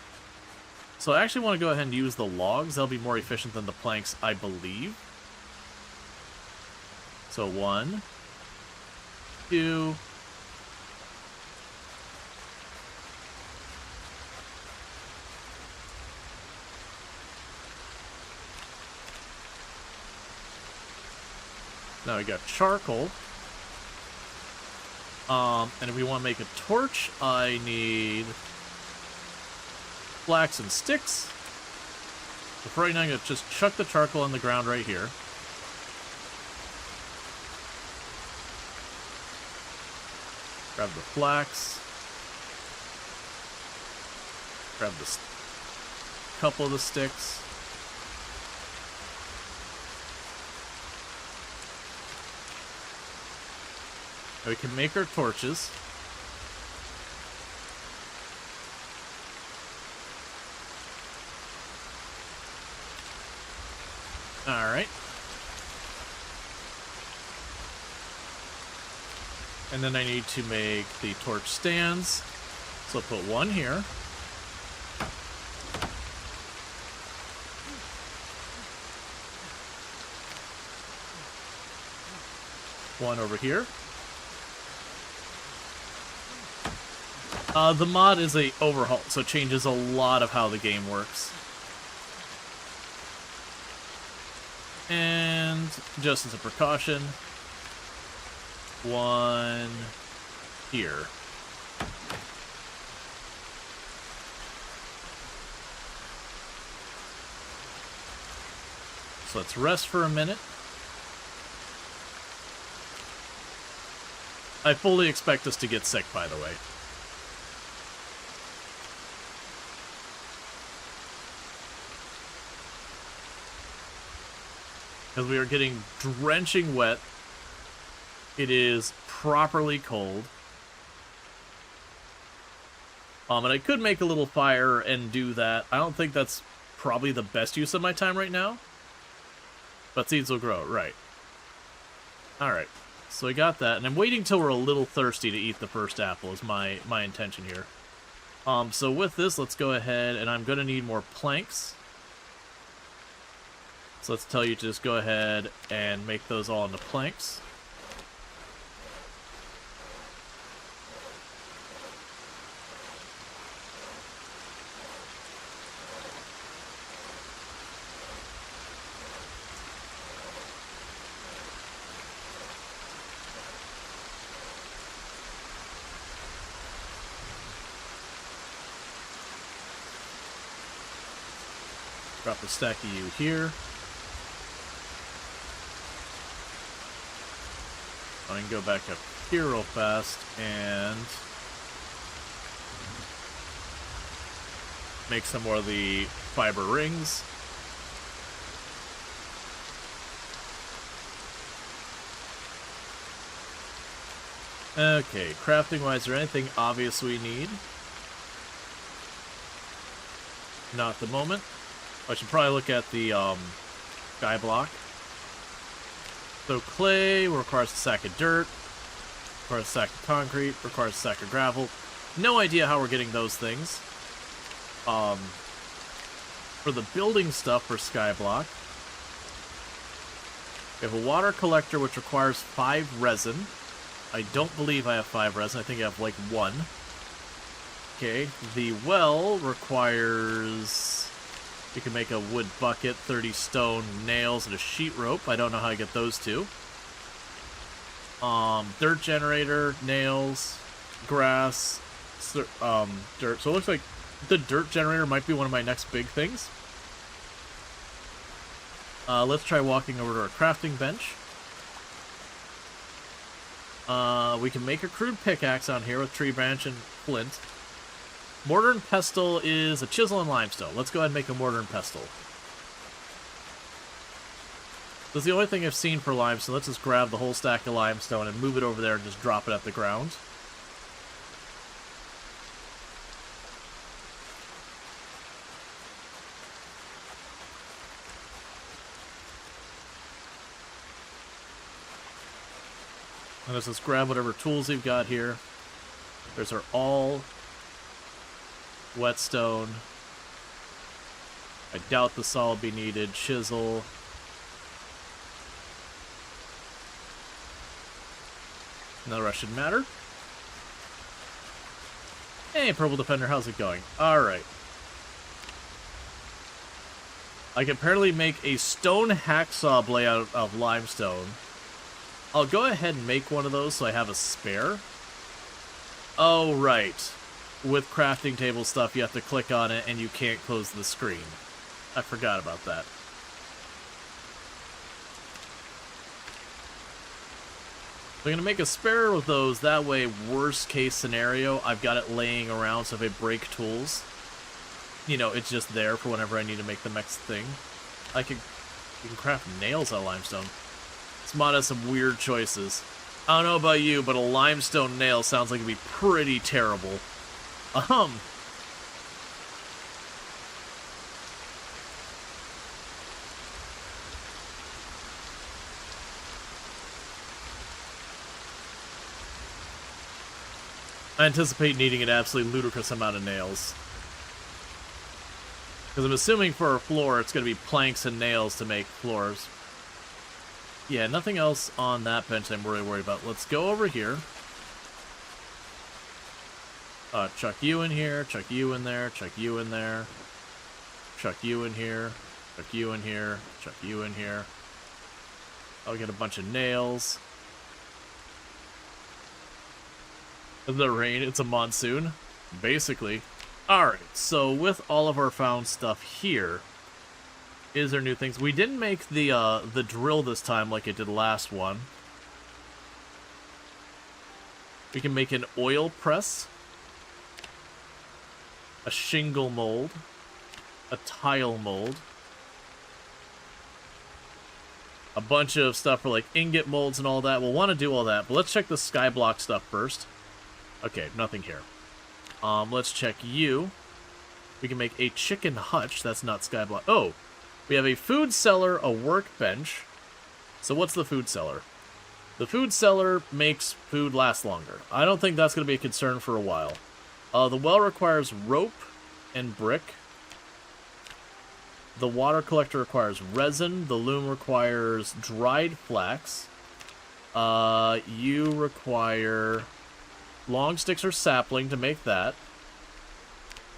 So I actually want to go ahead and use the logs. They'll be more efficient than the planks, I believe. So 1, 2... Now we got charcoal. And if we want to make a torch, I need flax and sticks. So for right now, I'm going to just chuck the charcoal on the ground right here. Grab the flax. Grab this couple of the sticks. We can make our torches. Alright. And then I need to make the torch stands. So I'll put 1 here. One over here. The mod is a overhaul, so it changes a lot of how the game works. And just as a precaution, 1 here. So let's rest for a minute. I fully expect us to get sick, by the way. Because we are getting drenching wet. It is properly cold. And I could make a little fire and do that. I don't think that's probably the best use of my time right now. But seeds will grow, right. Alright, so I got that. And I'm waiting till we're a little thirsty to eat the first apple is my intention here. So with this, let's go ahead, and I'm going to need more planks. So let's tell you to just go ahead and make those all into planks. Drop a stack of you here. I can go back up here real fast and make some more of the fiber rings. Okay, crafting-wise, is there anything obvious we need? Not at the moment. I should probably look at the Skyblock. So clay requires a sack of dirt, requires a sack of concrete, requires a sack of gravel. No idea how we're getting those things. For the building stuff for Skyblock, we have a water collector which requires 5 resin. I don't believe I have 5 resin. I think I have like 1. Okay, the well requires... You can make a wood bucket, 30 stone, nails, and a sheet rope. I don't know how I get those two. Dirt generator, nails, grass, dirt. So it looks like the dirt generator might be one of my next big things. Let's try walking over to our crafting bench. We can make a crude pickaxe on here with tree branch and flint. Mortar and pestle is a chisel and limestone. Let's go ahead and make a mortar and pestle. That's the only thing I've seen for limestone. Let's just grab the whole stack of limestone and move it over there and just drop it at the ground. And let's just grab whatever tools we've got here. There's our all whetstone. I doubt the saw will be needed. Chisel. None of the rest shouldn't matter. Hey, Purple Defender, how's it going? Alright. I can apparently make a stone hacksaw blade out of limestone. I'll go ahead and make one of those so I have a spare. Oh, right. With crafting table stuff, you have to click on it and you can't close the screen. I forgot about that. So I'm going to make a spare with those. That way, worst case scenario, I've got it laying around, so if I break tools, you know, it's just there for whenever I need to make the next thing. You can craft nails out of limestone. This mod has some weird choices. I don't know about you, but a limestone nail sounds like it'd be pretty terrible. I anticipate needing an absolutely ludicrous amount of nails. Because I'm assuming for a floor, it's going to be planks and nails to make floors. Yeah, nothing else on that bench I'm really worried about. Let's go over here. Chuck you in here, chuck you in there, chuck you in there, chuck you in here, chuck you in here, chuck you in here. I'll get a bunch of nails. The rain, it's a monsoon, basically. Alright, so with all of our found stuff here, is there new things? We didn't make the drill this time like it did last one. We can make an oil press, a shingle mold, a tile mold, a bunch of stuff for like ingot molds and all that. We'll want to do all that, but let's check the Skyblock stuff first. Okay, nothing here. Let's check you. We can make a chicken hutch. That's not Skyblock. Oh, we have a food cellar, a workbench. So what's the food cellar? The food cellar makes food last longer. I don't think that's going to be a concern for a while. The well requires rope and brick. The water collector requires resin. The loom requires dried flax. You require long sticks or sapling to make that.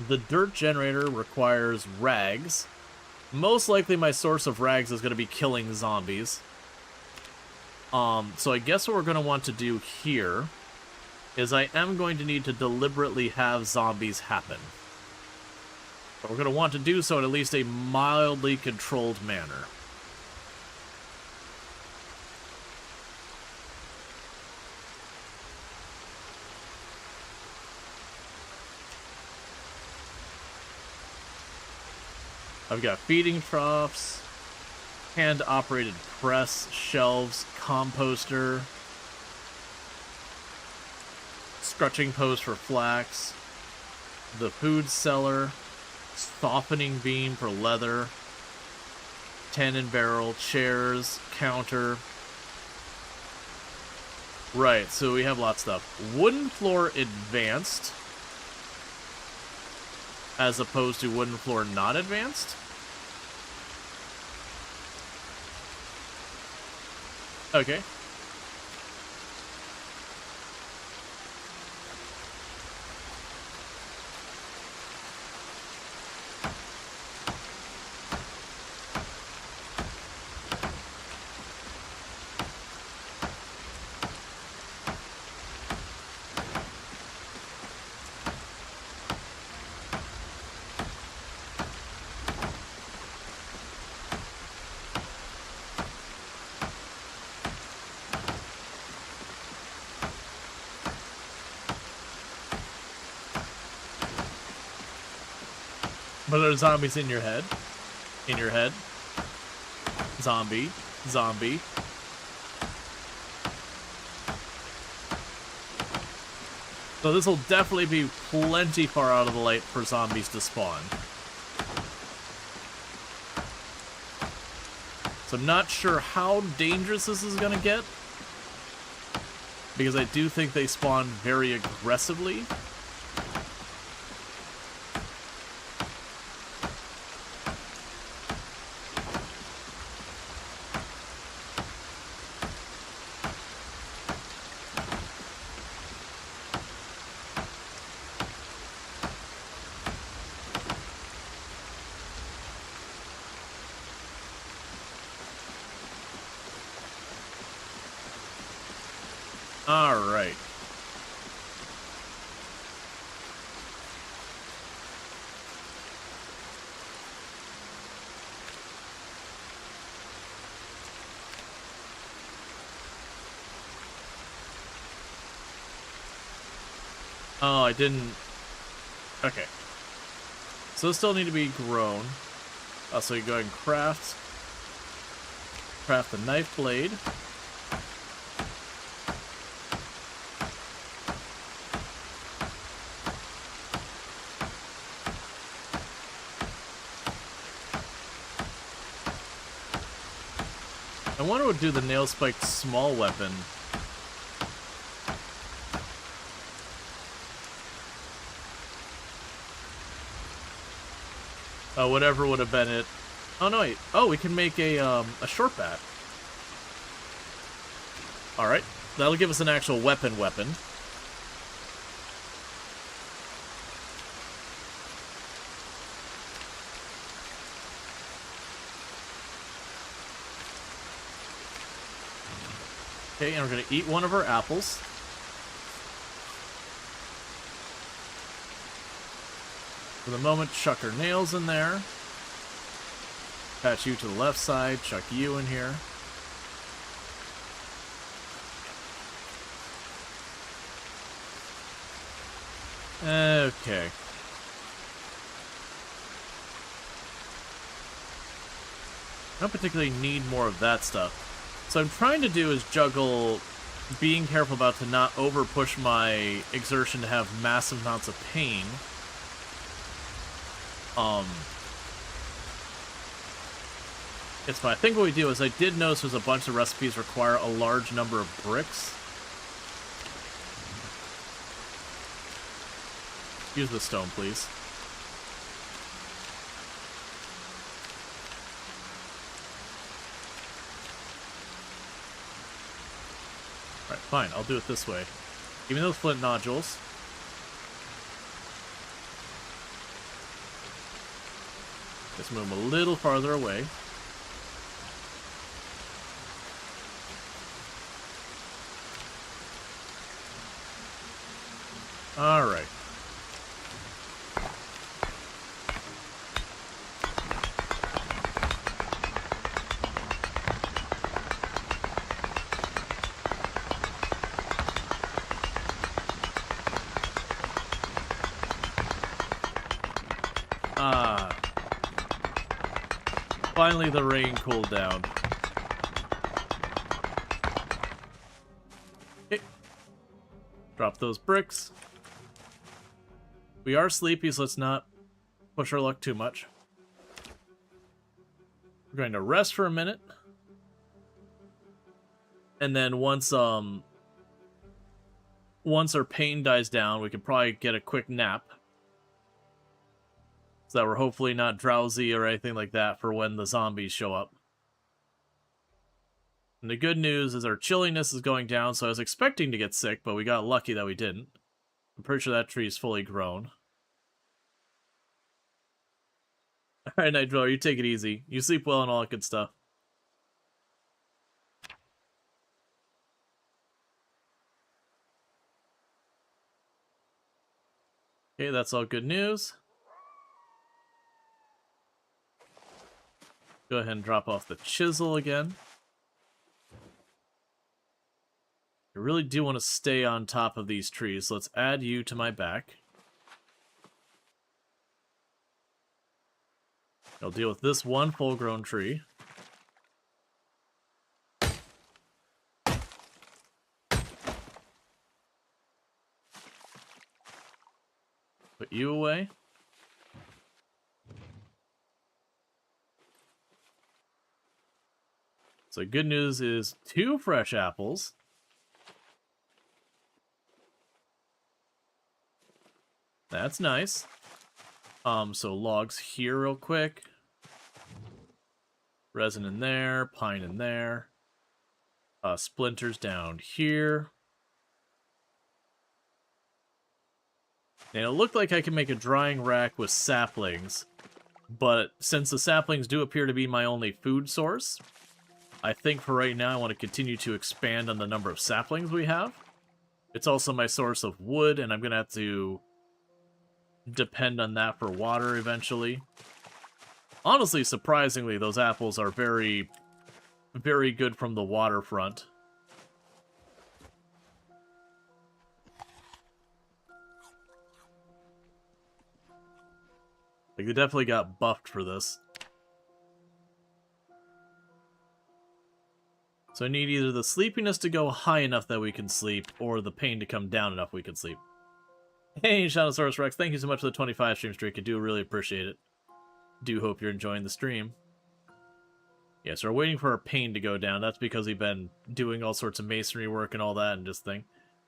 The dirt generator requires rags. Most likely my source of rags is going to be killing zombies. So I guess what we're going to want to do here is I am going to need to deliberately have zombies happen. But we're going to want to do so in at least a mildly controlled manner. I've got feeding troughs, hand-operated press, shelves, composter, scrutching post for flax, the food cellar, softening beam for leather, tannin barrel, chairs, counter. Right, so we have lots of stuff. Wooden floor advanced, as opposed to wooden floor not advanced. Okay. But there are zombies in your head. In your head. Zombie. Zombie. So this will definitely be plenty far out of the light for zombies to spawn. So I'm not sure how dangerous this is going to get. Because I do think they spawn very aggressively. Alright. Oh, I didn't... Okay. So those still need to be grown. So you go ahead and craft the knife blade. I wonder what would do the nail-spiked small weapon. Oh, whatever would have been it. Oh, no, wait. Oh, we can make a short bat. Alright. That'll give us an actual weapon. Okay, and we're going to eat one of our apples. For the moment, chuck our nails in there. Patch you to the left side, chuck you in here. Okay. I don't particularly need more of that stuff. So what I'm trying to do is juggle being careful about to not over push my exertion to have massive amounts of pain. It's fine. I think what we do is I did notice there's a bunch of recipes require a large number of bricks. Use the stone, please. Alright, fine. I'll do it this way. Give me those flint nodules. Just move them a little farther away. Alright. Finally, the rain cooled down. Okay. Drop those bricks. We are sleepy, so let's not push our luck too much. We're going to rest for a minute. And then once our pain dies down, we can probably get a quick nap. So that we're hopefully not drowsy or anything like that for when the zombies show up. And the good news is our chilliness is going down, so I was expecting to get sick, but we got lucky that we didn't. I'm pretty sure that tree is fully grown. Alright, Night Dweller, you take it easy. You sleep well and all that good stuff. Okay, that's all good news. Go ahead and drop off the chisel again. I really do want to stay on top of these trees, so let's add you to my back. I'll deal with this one full-grown tree. Put you away. So good news is 2 fresh apples. That's nice. So logs here real quick. Resin in there, pine in there. Splinters down here. And it looked like I can make a drying rack with saplings, but since the saplings do appear to be my only food source, I think for right now I want to continue to expand on the number of saplings we have. It's also my source of wood, and I'm going to have to depend on that for water eventually. Honestly, surprisingly, those apples are very, very good from the waterfront. Like, they definitely got buffed for this. So I need either the sleepiness to go high enough that we can sleep, or the pain to come down enough we can sleep. Hey, Shadowsaurus Rex, thank you so much for the 25 stream streak. I do really appreciate it. Do hope you're enjoying the stream. Yeah, so we're waiting for our pain to go down. That's because we've been doing all sorts of masonry work and all that and just thing.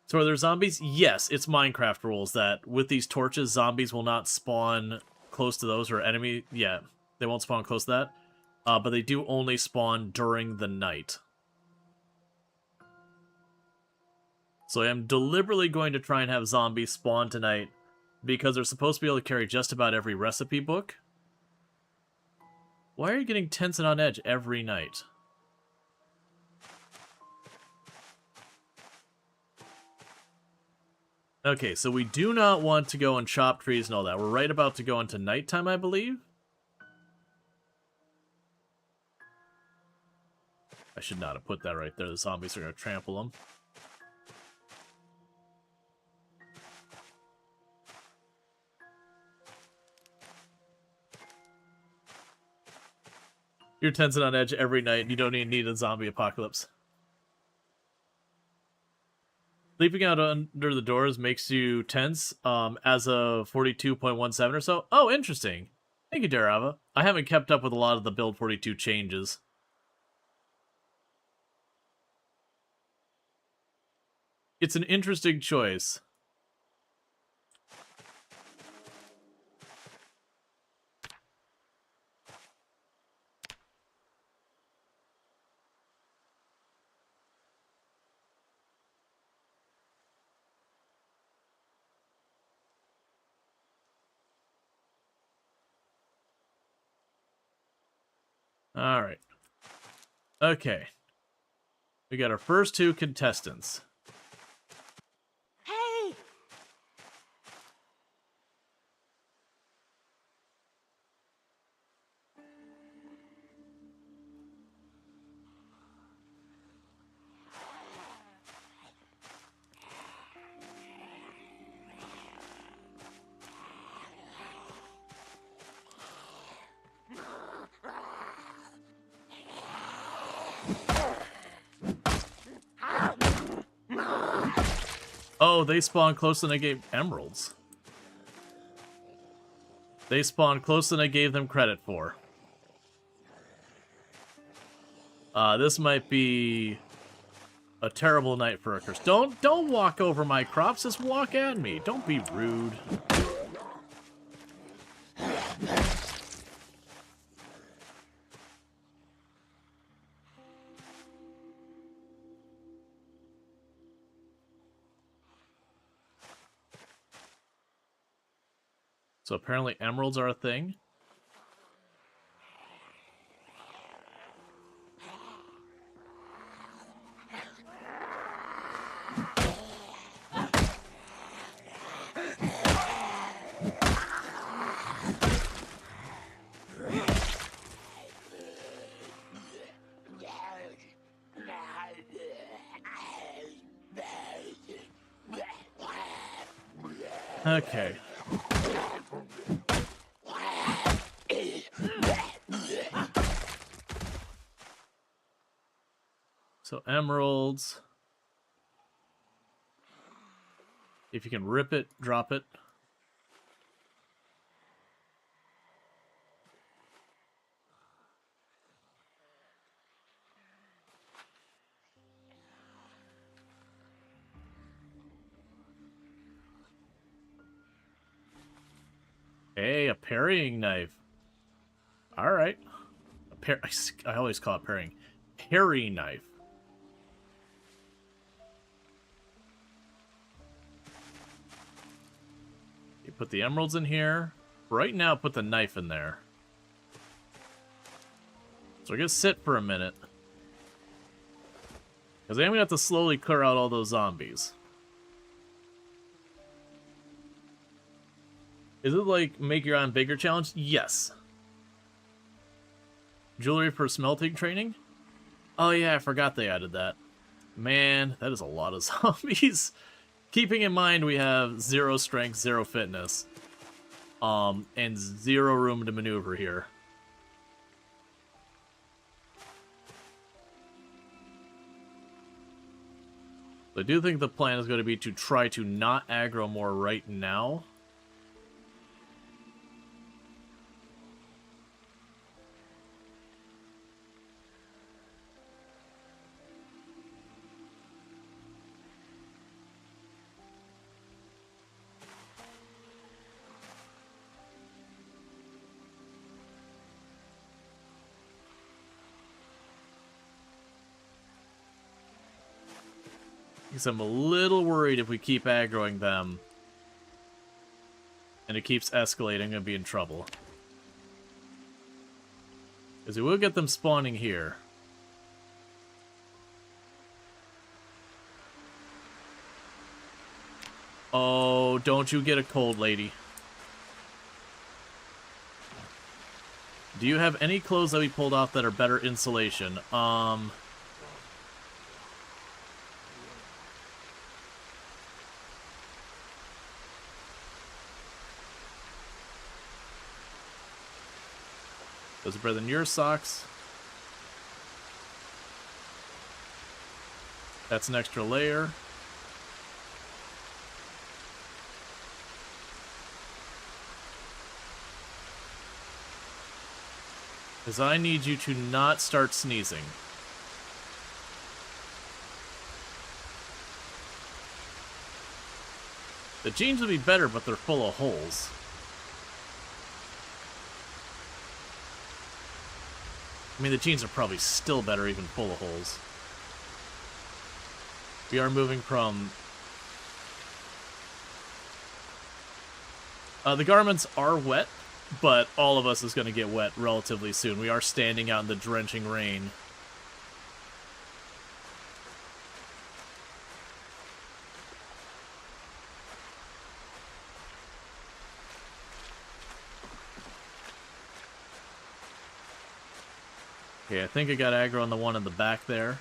So are there zombies? Yes, it's Minecraft rules that with these torches, zombies will not spawn close to those, or enemy. Yeah, they won't spawn close to that. But they do only spawn during the night. So I am deliberately going to try and have zombies spawn tonight because they're supposed to be able to carry just about every recipe book. Why are you getting tense and on edge every night? Okay, so we do not want to go and chop trees and all that. We're right about to go into nighttime, I believe. I should not have put that right there. The zombies are going to trample them. You're tense and on edge every night, and you don't even need a zombie apocalypse. Sleeping out under the doors makes you tense as of 42.17 or so. Oh, interesting. Thank you, Darava. I haven't kept up with a lot of the Build 42 changes. It's an interesting choice. Alright. Okay. We got our first 2 contestants. Hey! no, they spawned closer than I gave emeralds. They spawned closer than I gave them credit for. This might be a terrible night for a curse. Don't walk over my crops, just walk at me. Don't be rude. So apparently emeralds are a thing. Okay. So emeralds. If you can rip it, drop it. Hey, a parrying knife. Alright. I always call it parrying. Parry knife. You put the emeralds in here. Right now, put the knife in there. So we're gonna sit for a minute. Because I'm gonna have to slowly clear out all those zombies. Is it like make your own bigger challenge? Yes. Jewelry for smelting training? Oh yeah, I forgot they added that. Man, that is a lot of zombies. Keeping in mind we have 0 strength, 0 fitness. And 0 room to maneuver here. I do think the plan is going to be to try to not aggro more right now. Because I'm a little worried if we keep aggroing them and it keeps escalating, I'm going to be in trouble. Because we will get them spawning here. Oh, don't you get a cold, lady. Do you have any clothes that we pulled off that are better insulation? Those are better than your socks. That's an extra layer. Because I need you to not start sneezing. The jeans would be better, but they're full of holes. I mean, the jeans are probably still better, even full of holes. We are moving from... the garments are wet, but all of us is going to get wet relatively soon. We are standing out in the drenching rain. Okay, I think I got aggro on the one in the back there.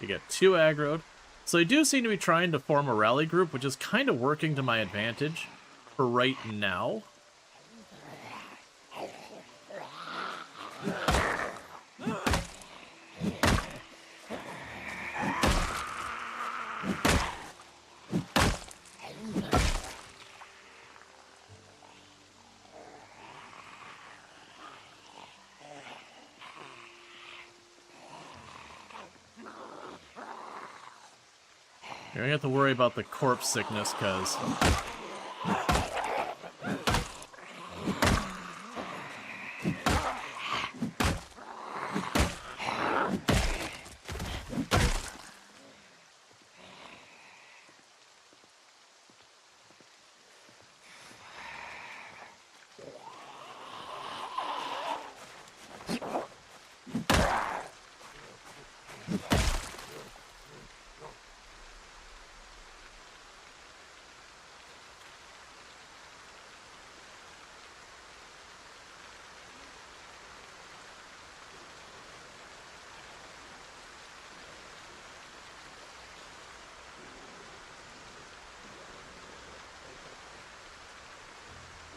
You get 2 aggroed. So they do seem to be trying to form a rally group, which is kind of working to my advantage for right now. You're gonna have to worry about the corpse sickness, because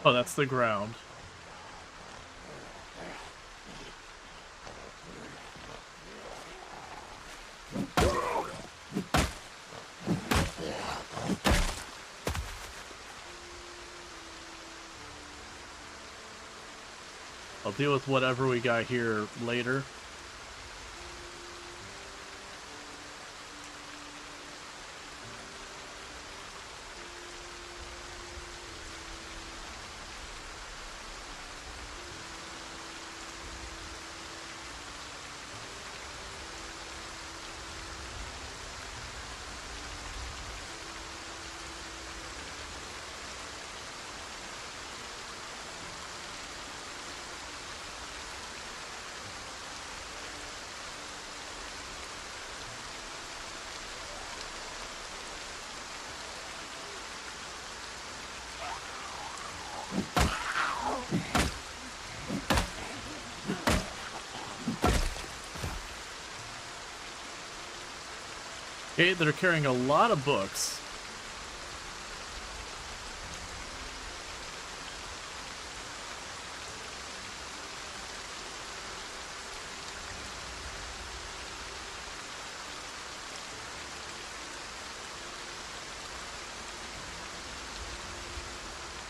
oh, that's the ground. I'll deal with whatever we got here later. Okay, they're carrying a lot of books.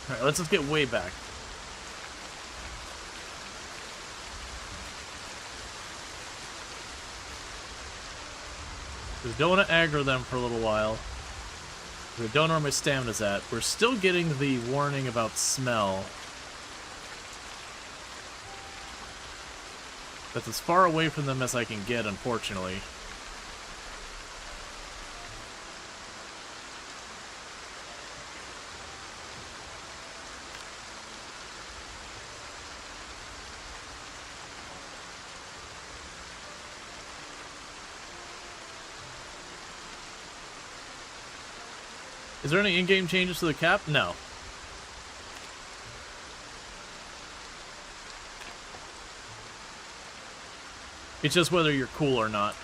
Alright, let's just get way back. We don't want to aggro them for a little while. We don't know where my stamina's at. We're still getting the warning about smell. That's as far away from them as I can get, unfortunately. Is there any in-game changes to the cap? No. It's just whether you're cool or not.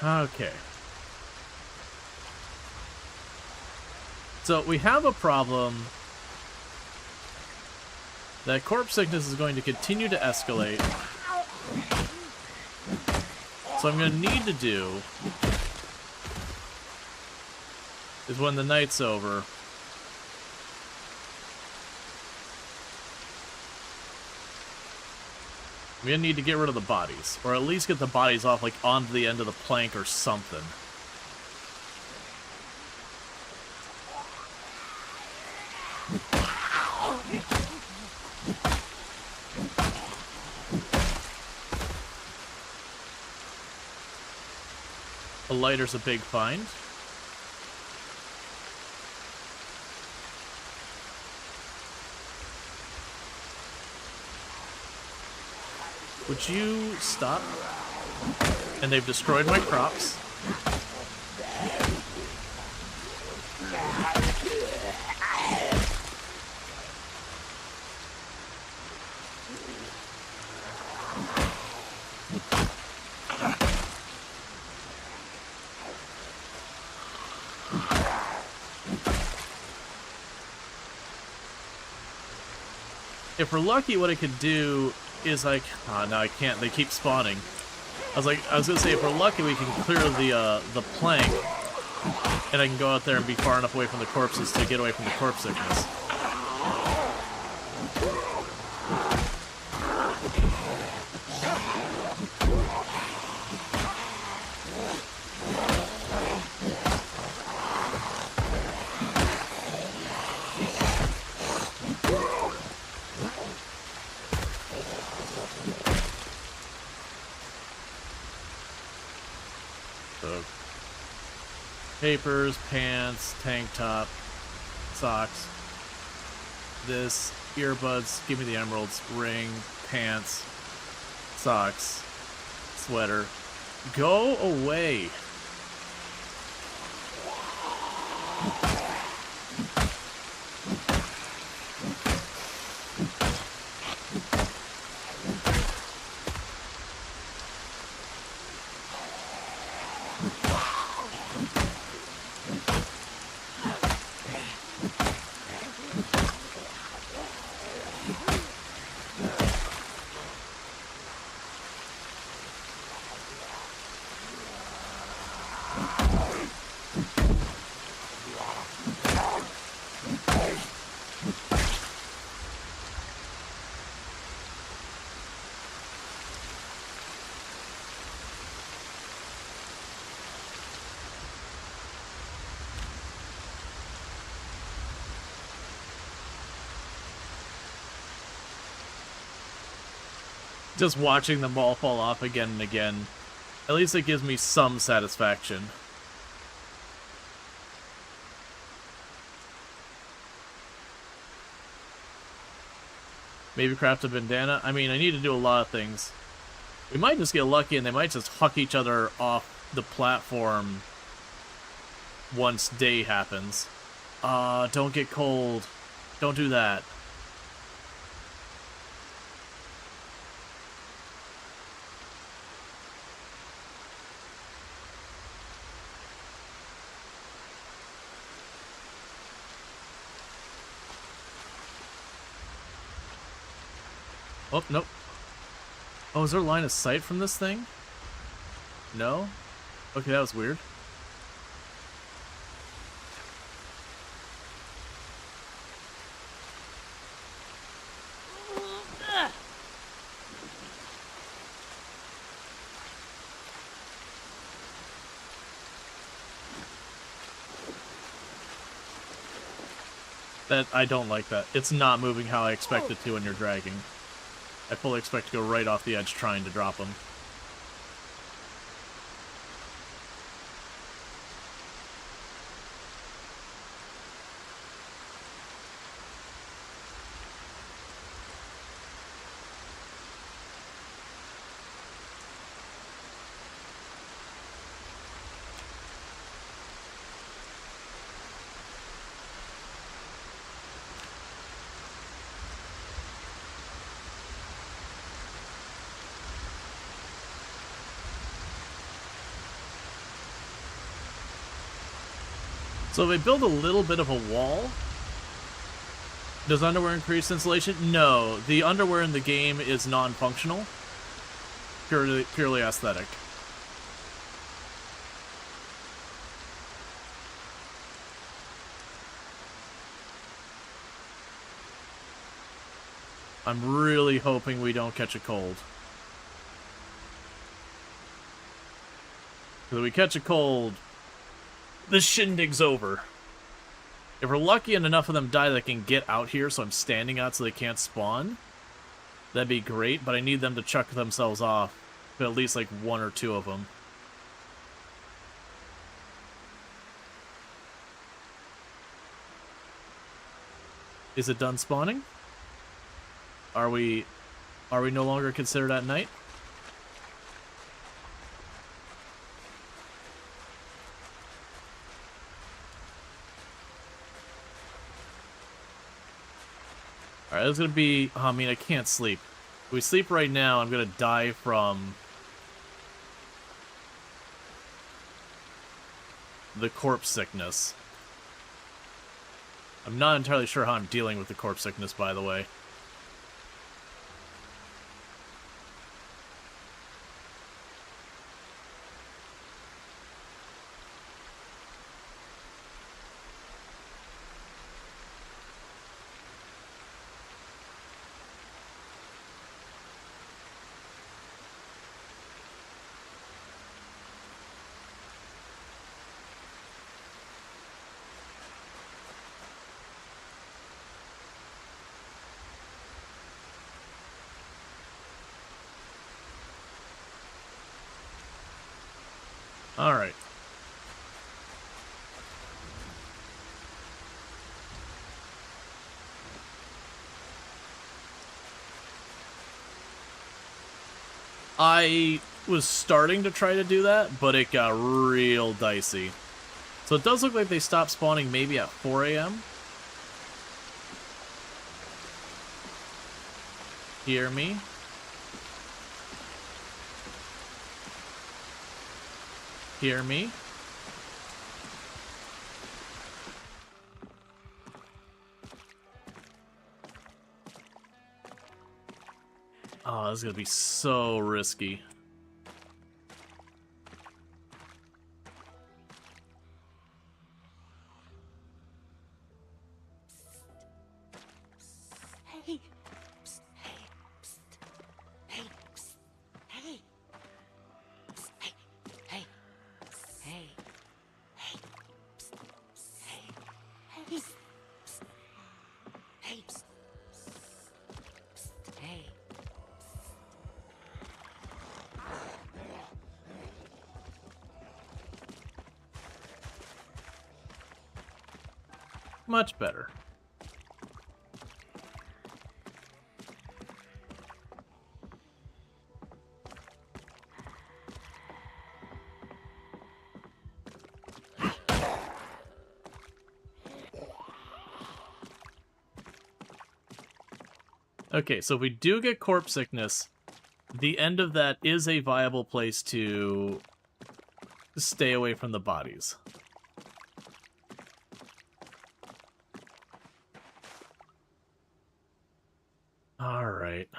Okay. So we have a problem. That corpse sickness is going to continue to escalate. So I'm going to need to do is when the night's over, I'm going to need to get rid of the bodies, or at least get the bodies off, like, onto the end of the plank or something. A lighter's a big find. Would you stop? And they've destroyed my crops. if we're lucky, what I could do is like, oh, no, I can't. They keep spawning. I was gonna say, if we're lucky, we can clear the plank, and I can go out there and be far enough away from the corpses to get away from the corpse sickness. Papers, pants, tank top, socks. This, earbuds, give me the emeralds, ring, pants, socks, sweater. Go away. Just watching them all fall off again and again, at least it gives me some satisfaction. Maybe craft a bandana. I mean, I need to do a lot of things. We might just get lucky and they might just huck each other off the platform once day happens. Don't get cold. Don't do that. Oh, nope. Oh, is there line of sight from this thing? No? Okay, that was weird. That, I don't like that. It's not moving how I expect it to when you're dragging. I fully expect to go right off the edge trying to drop them. So if I build a little bit of a wall, does underwear increase insulation? No, the underwear in the game is non-functional, purely aesthetic. I'm really hoping we don't catch a cold. Because if we catch a cold, the shindig's over. If we're lucky and enough of them die that can get out here, so I'm standing out so they can't spawn, that'd be great, but I need them to chuck themselves off. But at least like one or two of them. Is it done spawning? Are we no longer considered at night? Alright, that's gonna be... I mean, I can't sleep. If we sleep right now, I'm gonna die from... the corpse sickness. I'm not entirely sure how I'm dealing with the corpse sickness, by the way. Alright. I was starting to try to do that, but it got real dicey. So it does look like they stopped spawning maybe at 4 a.m. Hear me? Hear me? Oh, this is gonna be so risky. Hey. Hey. Hey. Hey. Hey. Hey. Hey. Hey. Hey. Hey. Much better. Okay, so if we do get corpse sickness, the end of that is a viable place to stay away from the bodies. All right.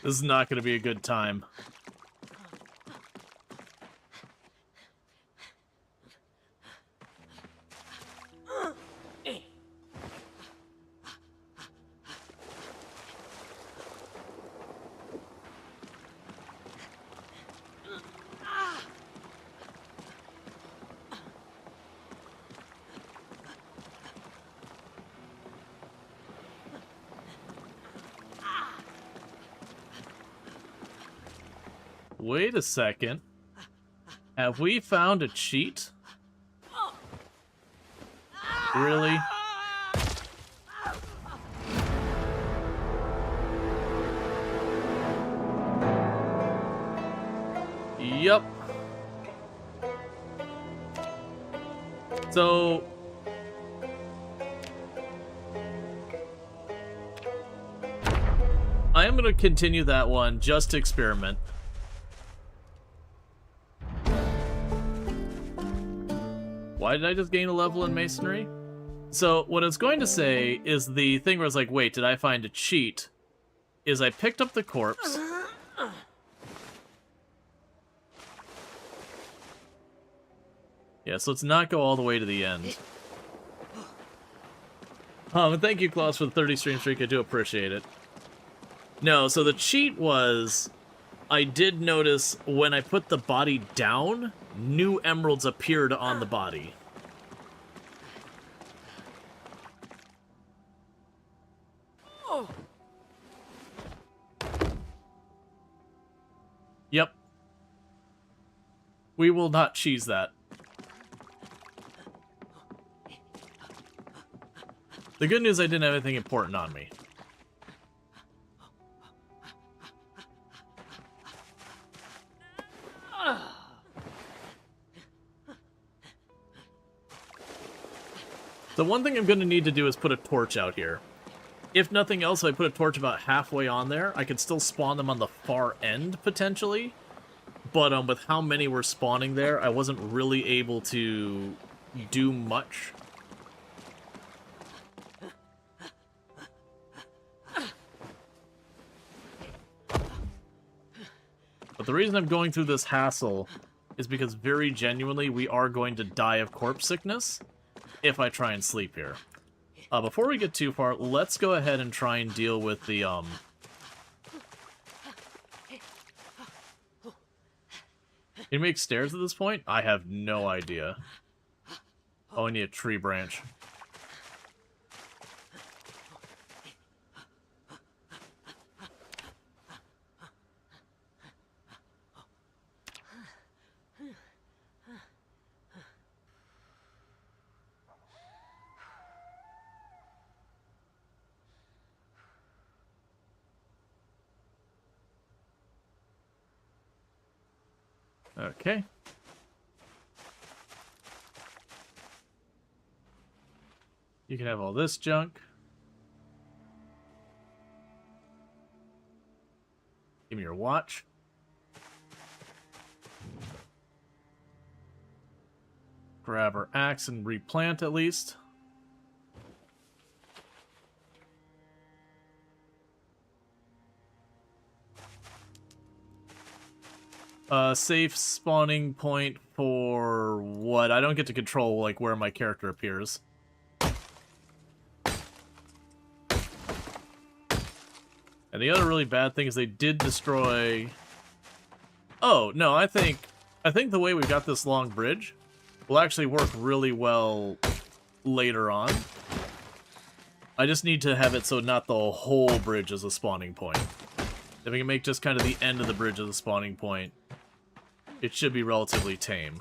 This is not going to be a good time. Wait a second. Have we found a cheat? Really? Yup. So... I am going to continue that one just to experiment. Why did I just gain a level in masonry? So what I was going to say is the thing where I was like, wait, did I find a cheat? Is I picked up the corpse. Yeah, so let's not go all the way to the end. And thank you, Klaus, for the 30 stream streak. I do appreciate it. No, so the cheat was... I did notice when I put the body down, new emeralds appeared on the body. Yep. We will not cheese that. The good news, I didn't have anything important on me. The one thing I'm going to need to do is put a torch out here. If nothing else, if I put a torch about halfway on there, I could still spawn them on the far end, potentially. But with how many were spawning there, I wasn't really able to do much. But the reason I'm going through this hassle is because very genuinely we are going to die of corpse sickness if I try and sleep here. Before we get too far, let's go ahead and try and deal with the, Can you make stairs at this point? I have no idea. Oh, I need a tree branch. Okay. You can have all this junk. Give me your watch. Grab our axe and replant at least. Safe spawning point for what? I don't get to control, like, where my character appears. And the other really bad thing is they did destroy... Oh, no, I think the way we've got this long bridge will actually work really well later on. I just need to have it so not the whole bridge is a spawning point. If we can make just kind of the end of the bridge as a spawning point, it should be relatively tame.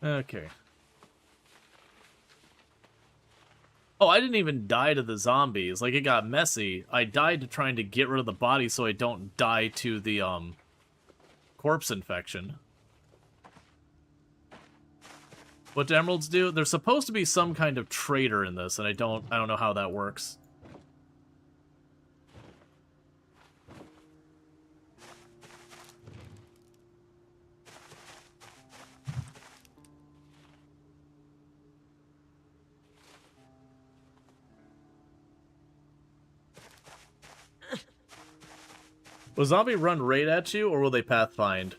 Okay. Oh, I didn't even die to the zombies. Like, it got messy. I died to trying to get rid of the body so I don't die to the, corpse infection. What do emeralds do? There's supposed to be some kind of trader in this, and I don't know how that works. Will zombie run right at you, or will they pathfind?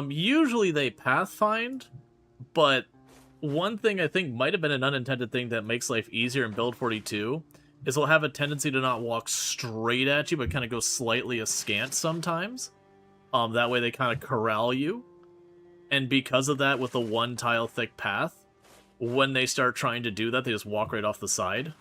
Usually they pathfind, but one thing I think might have been an unintended thing that makes life easier in Build 42 is they'll have a tendency to not walk straight at you, but kind of go slightly askant sometimes. That way they kind of corral you. And because of that, with a one tile thick path, when they start trying to do that, they just walk right off the side.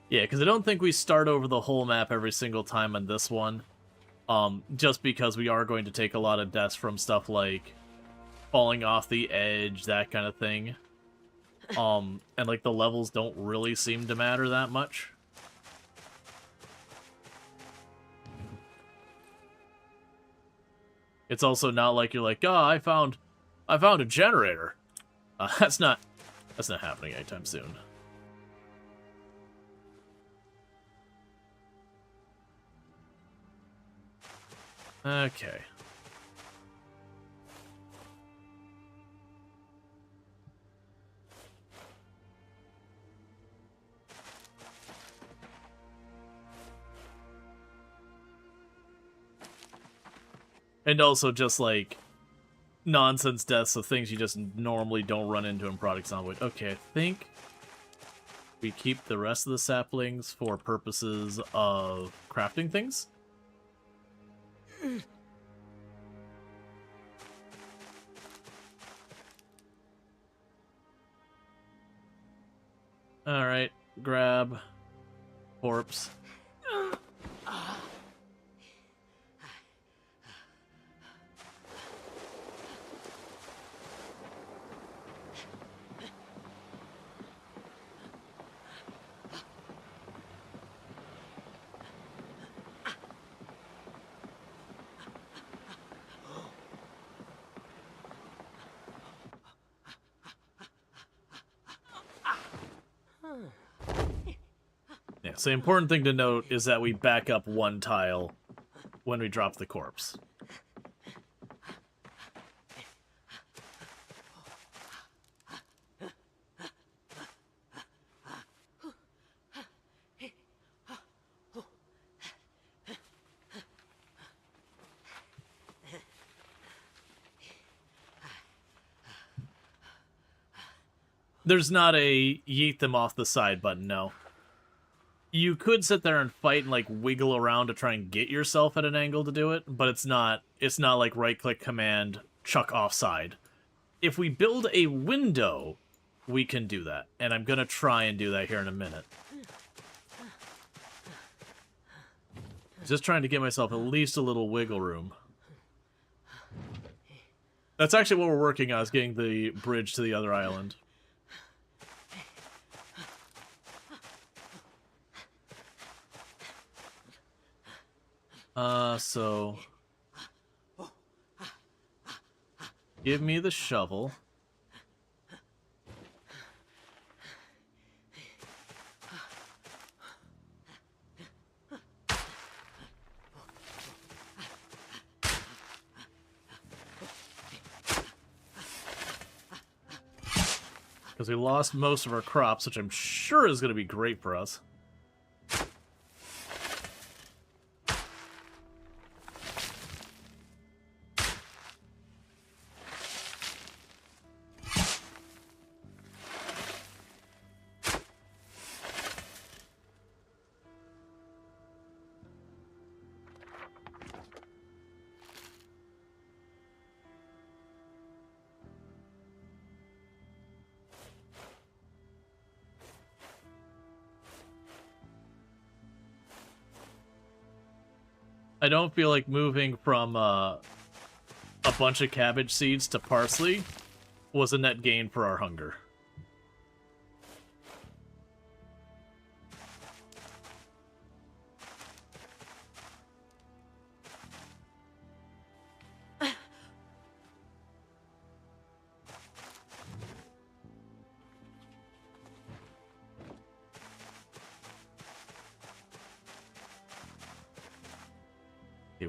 Yeah, because I don't think we start over the whole map every single time on this one. Just because we are going to take a lot of deaths from stuff like falling off the edge, that kind of thing. And like the levels don't really seem to matter that much. It's also not like you're like, oh, I found a generator. That's not happening anytime soon. Okay. And also just like nonsense deaths of things you just normally don't run into in Product Zomboid. Okay, I think we keep the rest of the saplings for purposes of crafting things. Alright, grab corpse. Yeah, so the important thing to note is that we back up one tile when we drop the corpse. There's not a yeet them off the side button, no. You could sit there and fight and like wiggle around to try and get yourself at an angle to do it, but it's not like right-click command chuck offside. If we build a window, we can do that, and I'm gonna try and do that here in a minute. Just trying to give myself at least a little wiggle room. That's actually what we're working on, is getting the bridge to the other island. So... give me the shovel. Because we lost most of our crops, which I'm sure is going to be great for us. I don't feel like moving from a bunch of cabbage seeds to parsley was a net gain for our hunger.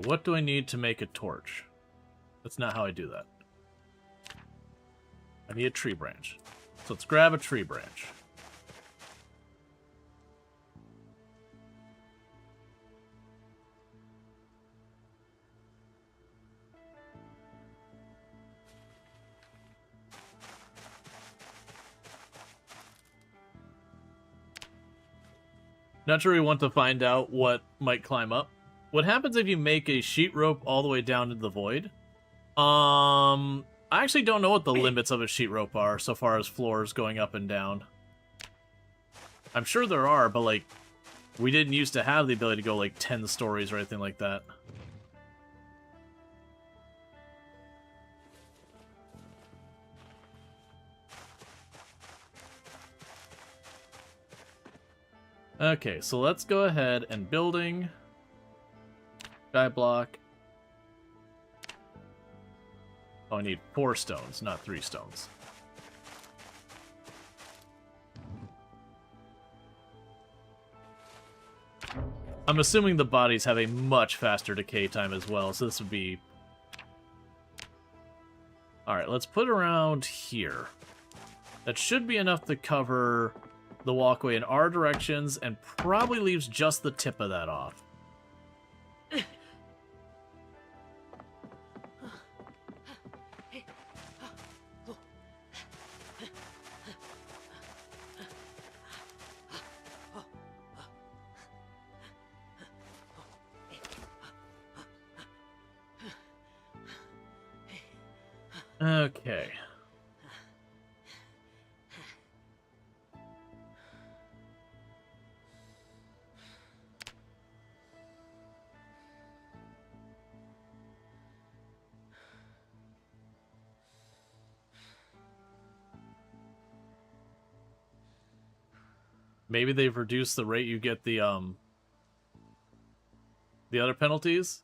What do I need to make a torch? That's not how I do that. I need a tree branch. So let's grab a tree branch. Not sure we want to find out what might climb up. What happens if you make a sheet rope all the way down into the void? I actually don't know what the limits of a sheet rope are so far as floors going up and down. I'm sure there are, but like, we didn't used to have the ability to go like 10 stories or anything like that. Okay, so let's go ahead and building... Skyblock. Oh, I need 4 stones, not 3 stones. I'm assuming the bodies have a much faster decay time as well, so this would be... Alright, let's put around here. That should be enough to cover the walkway in our directions, and probably leaves just the tip of that off. Okay. Maybe they've reduced the rate you get the other penalties?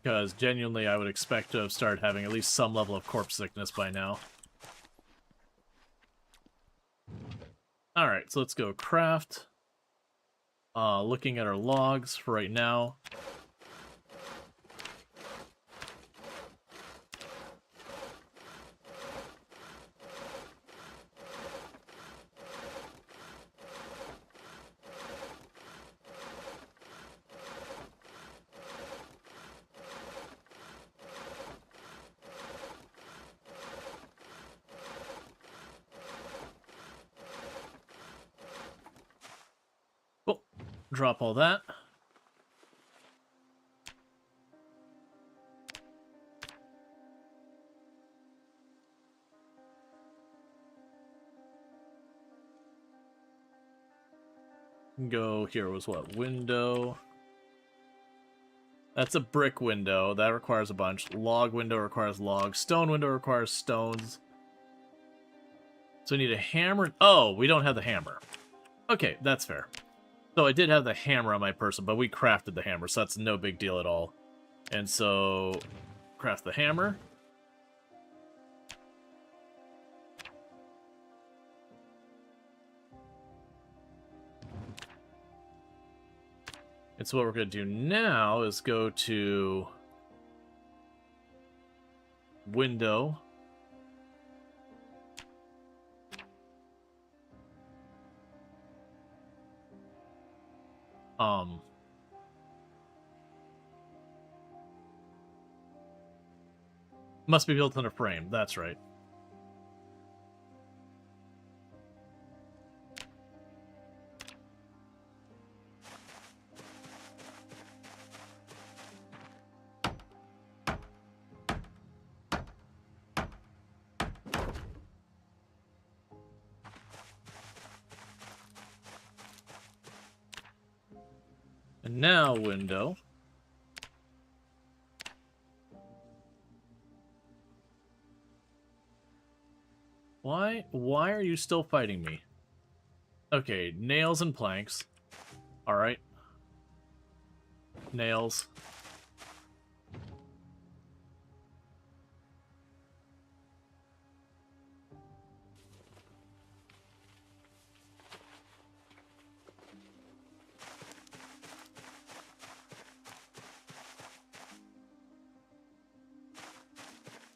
Because genuinely, I would expect to have started having at least some level of corpse sickness by now. Alright, so let's go craft. Looking at our logs for right now. Oh, drop all that. Go here was what? Window. That's a brick window. That requires a bunch. Log window requires logs. Stone window requires stones. So we need a hammer. Oh, we don't have the hammer. Okay, that's fair. So I did have the hammer on my person, but we crafted the hammer, so that's no big deal at all. And so, craft the hammer. And so what we're going to do now is go to window. Must be built in a frame. That's right. And now window. Why are you still fighting me? Okay, nails and planks. Alright. Nails.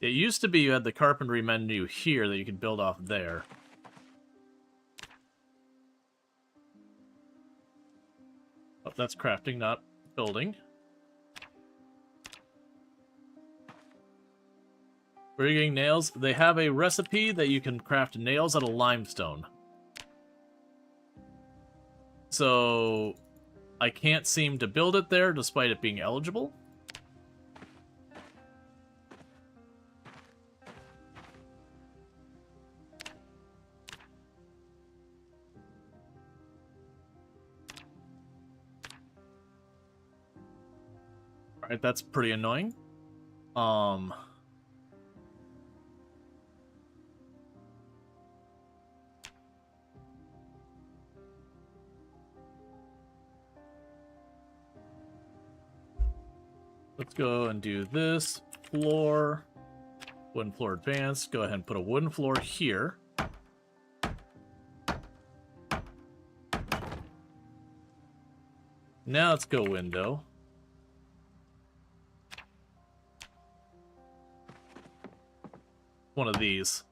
It used to be you had the carpentry menu here that you could build off there. Oh, that's crafting, not building. Where are you getting nails? They have a recipe that you can craft nails out of limestone. So, I can't seem to build it there despite it being eligible. Alright, that's pretty annoying. Let's go and do this. Floor. Wooden floor advanced. Go ahead and put a wooden floor here. Now let's go window. One of these.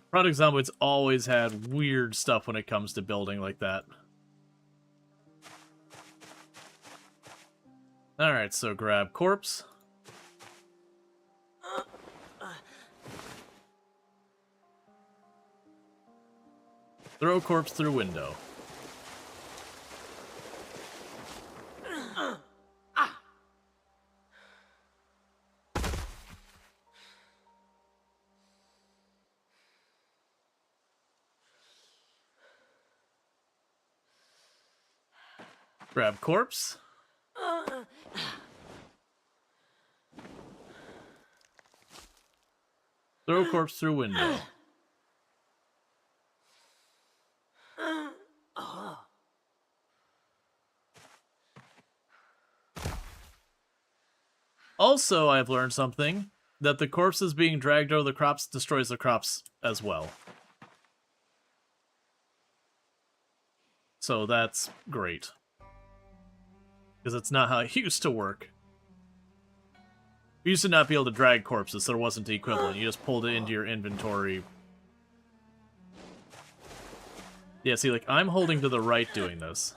Project Zomboid's always had weird stuff when it comes to building like that. Alright, so grab corpse. Throw corpse through window. Grab corpse. Throw corpse through window. Also, I've learned something, that the corpses being dragged over the crops destroys the crops as well. So that's great. Because it's not how it used to work. We used to not be able to drag corpses, so there wasn't the equivalent. You just pulled it into your inventory. Yeah, see, like, I'm holding to the right doing this.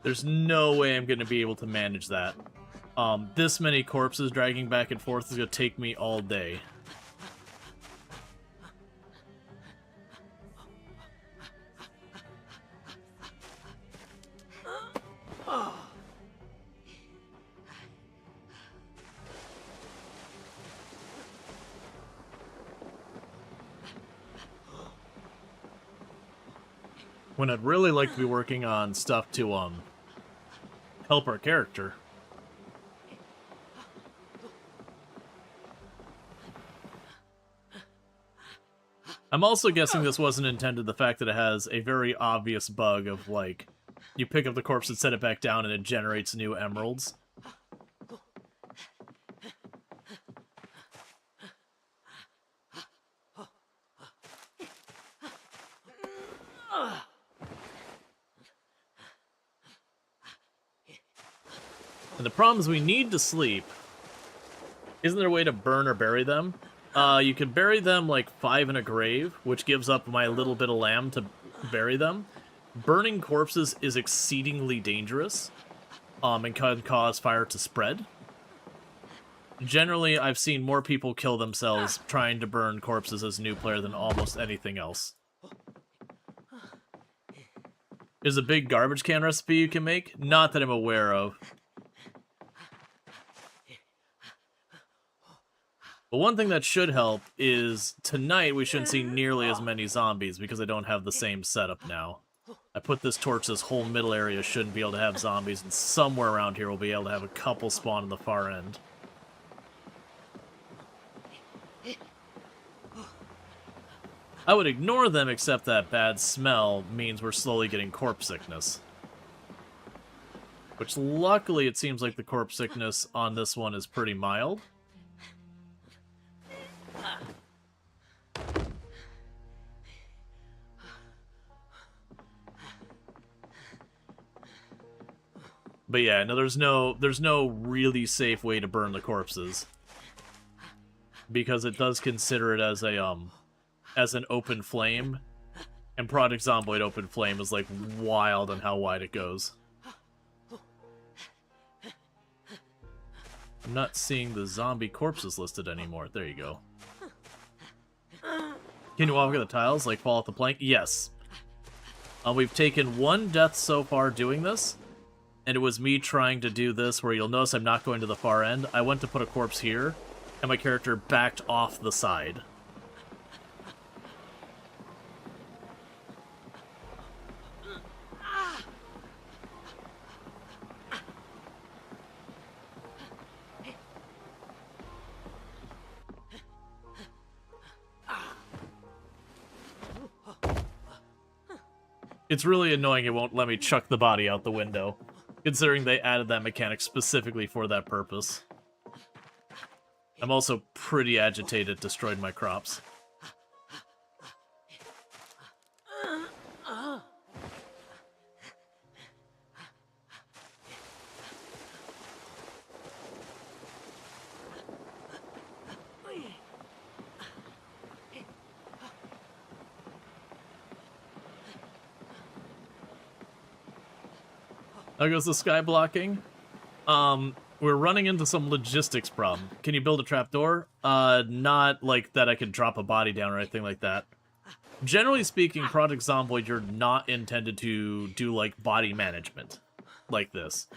There's no way I'm going to be able to manage that. This many corpses dragging back and forth is going to take me all day. When I'd really like to be working on stuff to, help our character. I'm also guessing this wasn't intended, the fact that it has a very obvious bug of, like, you pick up the corpse and set it back down and it generates new emeralds. And the problem is we need to sleep. Isn't there a way to burn or bury them? You could bury them like 5 in a grave, which gives up my little bit of lamb to bury them. Burning corpses is exceedingly dangerous, and can cause fire to spread. Generally, I've seen more people kill themselves trying to burn corpses as a new player than almost anything else. There's a big garbage can recipe you can make? Not that I'm aware of. But one thing that should help is tonight we shouldn't see nearly as many zombies because I don't have the same setup now. I put this torch, this whole middle area shouldn't be able to have zombies, and somewhere around here we'll be able to have a couple spawn on the far end. I would ignore them, except that bad smell means we're slowly getting corpse sickness. Which luckily it seems like the corpse sickness on this one is pretty mild. But yeah, no, there's no really safe way to burn the corpses, because it does consider it as a as an open flame, and Project Zomboid open flame is like wild on how wide it goes. I'm not seeing the zombie corpses listed anymore. There you go. Can you walk on the tiles, like fall off the plank? Yes. We've taken 1 death so far doing this. And it was me trying to do this, where you'll notice I'm not going to the far end. I went to put a corpse here, and my character backed off the side. It's really annoying it won't let me chuck the body out the window, considering they added that mechanic specifically for that purpose. I'm also pretty agitated it destroyed my crops. There goes the sky blocking. We're running into some logistics problem. Can you build a trapdoor? Not like that I could drop a body down or anything like that. Generally speaking, Project Zomboid, you're not intended to do, like, body management like this.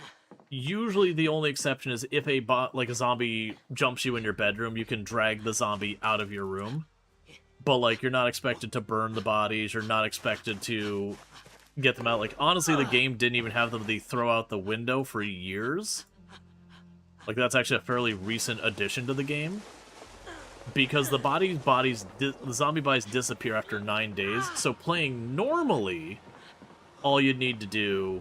Usually the only exception is if like a zombie jumps you in your bedroom, you can drag the zombie out of your room. But, like, you're not expected to burn the bodies, you're not expected to get them out. Like, honestly, the game didn't even have them throw out the window for years. Like, that's actually a fairly recent addition to the game. Because the zombie bodies disappear after 9 days, so playing normally, all you'd need to do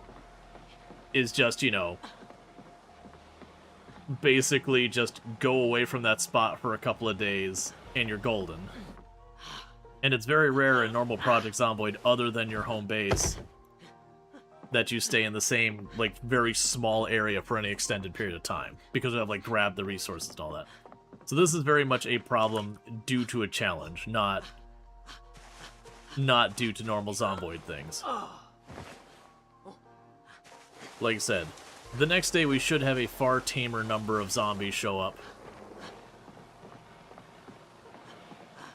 is just, you know, basically just go away from that spot for a couple of days, and you're golden. And it's very rare in normal Project Zomboid, other than your home base, that you stay in the same, like, very small area for any extended period of time, because you have, like, grabbed the resources and all that. So this is very much a problem due to a challenge, not due to normal Zomboid things. Like I said, the next day we should have a far tamer number of zombies show up.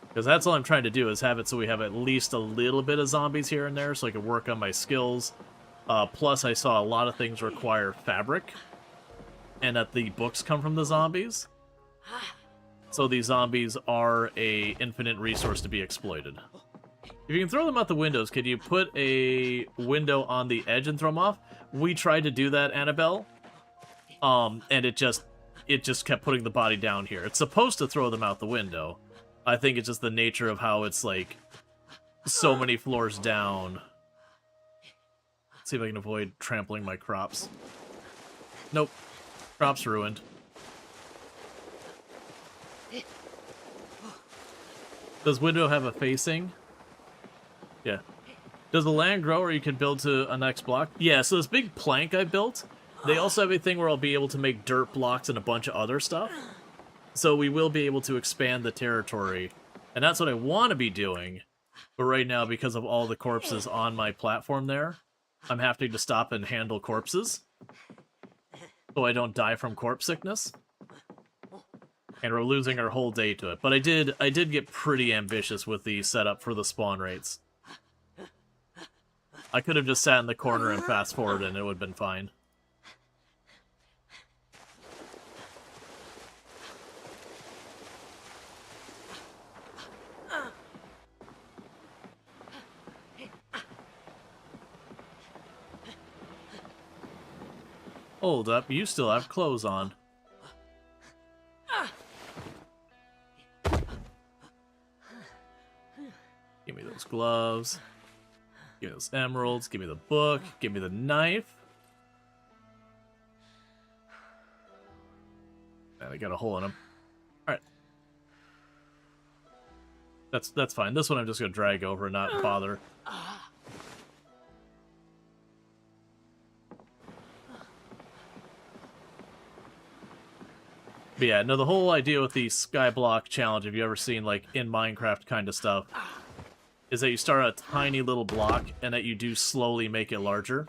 Because that's all I'm trying to do, is have it so we have at least a little bit of zombies here and there, so I can work on my skills. Plus, I saw a lot of things require fabric, and that the books come from the zombies. So these zombies are a infinite resource to be exploited. If you can throw them out the windows, could you put a window on the edge and throw them off? We tried to do that, Annabelle, and it just kept putting the body down here. It's supposed to throw them out the window. I think it's just the nature of how it's, like, so many floors down. Let's see if I can avoid trampling my crops. Nope. Crops ruined. Does window have a facing? Yeah. Does the land grow or you can build to a next block? Yeah, so this big plank I built, they also have a thing where I'll be able to make dirt blocks and a bunch of other stuff. So we will be able to expand the territory. And that's what I want to be doing. But right now, because of all the corpses on my platform there, I'm having to stop and handle corpses, so I don't die from corpse sickness. And we're losing our whole day to it. But I did get pretty ambitious with the setup for the spawn rates. I could have just sat in the corner and fast forward and it would have been fine. Hold up, you still have clothes on. Give me those gloves. Give me those emeralds. Give me the book. Give me the knife. And I got a hole in them. Alright. That's fine. This one I'm just gonna drag over and not bother. But yeah, no, the whole idea with the Skyblock challenge, if you've ever seen, like, in Minecraft kind of stuff, is that you start a tiny little block, and that you do slowly make it larger.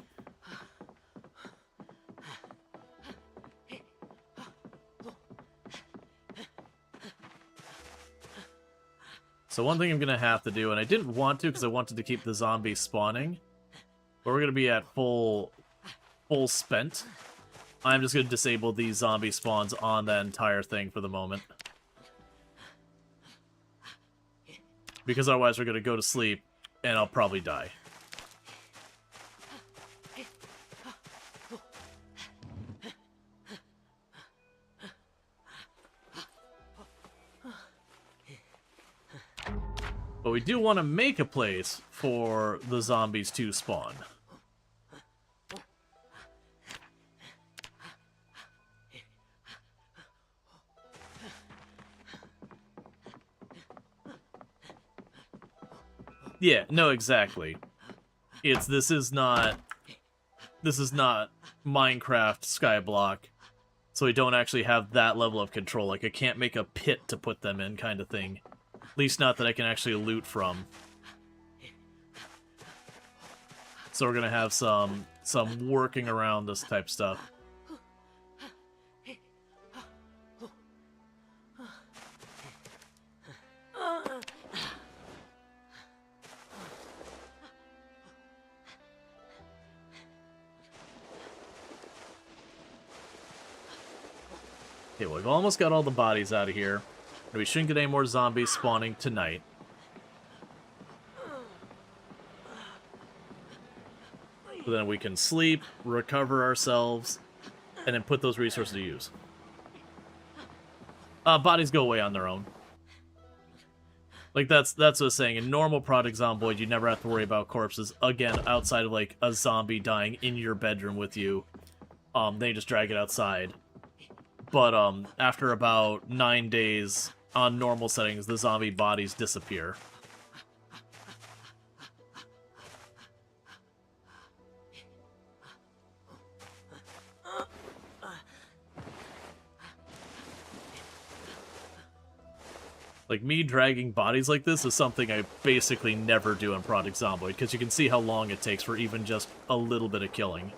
So one thing I'm going to have to do, and I didn't want to because I wanted to keep the zombies spawning, but we're going to be at full spent. I'm just going to disable these zombie spawns on that entire thing for the moment. Because otherwise we're going to go to sleep, and I'll probably die. But we do want to make a place for the zombies to spawn. Yeah, no, exactly. This is not Minecraft Skyblock, so we don't actually have that level of control. Like, I can't make a pit to put them in, kind of thing. At least not that I can actually loot from. So we're gonna have some working around this type stuff. Okay, well, we've almost got all the bodies out of here. We shouldn't get any more zombies spawning tonight. So then we can sleep, recover ourselves, and then put those resources to use. Bodies go away on their own. Like, that's what I was saying. In normal Project Zomboid, you never have to worry about corpses, again, outside of, like, a zombie dying in your bedroom with you. Then you just drag it outside. But, after about 9 days, on normal settings, the zombie bodies disappear. Like, me dragging bodies like this is something I basically never do in Project Zomboid, because you can see how long it takes for even just a little bit of killing.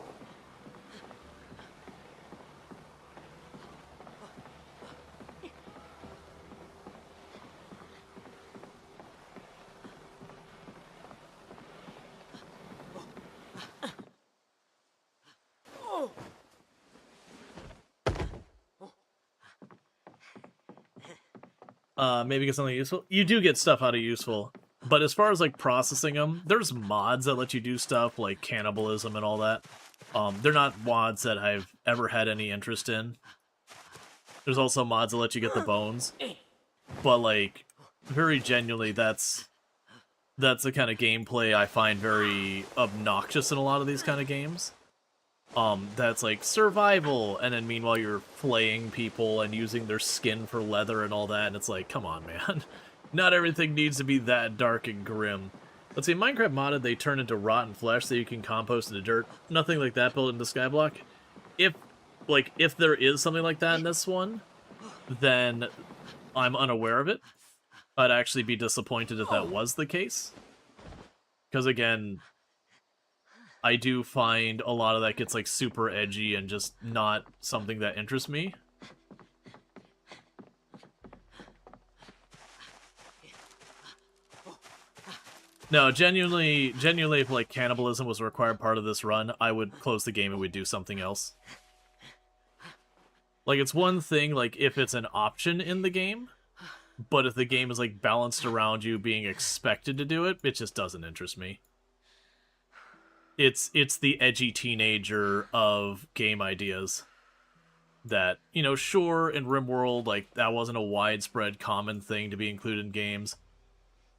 Maybe get something useful. You do get stuff out of useful, but as far as like processing them, there's mods that let you do stuff like cannibalism and all that. They're not mods that I've ever had any interest in. There's also mods that let you get the bones, but like very genuinely, that's the kind of gameplay I find very obnoxious in a lot of these kind of games. That's like survival, and then meanwhile you're flaying people and using their skin for leather and all that, and it's like, come on, man. Not everything needs to be that dark and grim. Let's see, Minecraft modded, they turn into rotten flesh so you can compost in the dirt. Nothing like that built into Skyblock. If there is something like that in this one, then I'm unaware of it. I'd actually be disappointed if that was the case. Because again, I do find a lot of that gets like super edgy and just not something that interests me. No, genuinely, if like cannibalism was a required part of this run, I would close the game and we'd do something else. Like, it's one thing, like, if it's an option in the game, but if the game is, like, balanced around you being expected to do it, it just doesn't interest me. It's the edgy teenager of game ideas. That, you know, sure, in RimWorld, like, that wasn't a widespread common thing to be included in games,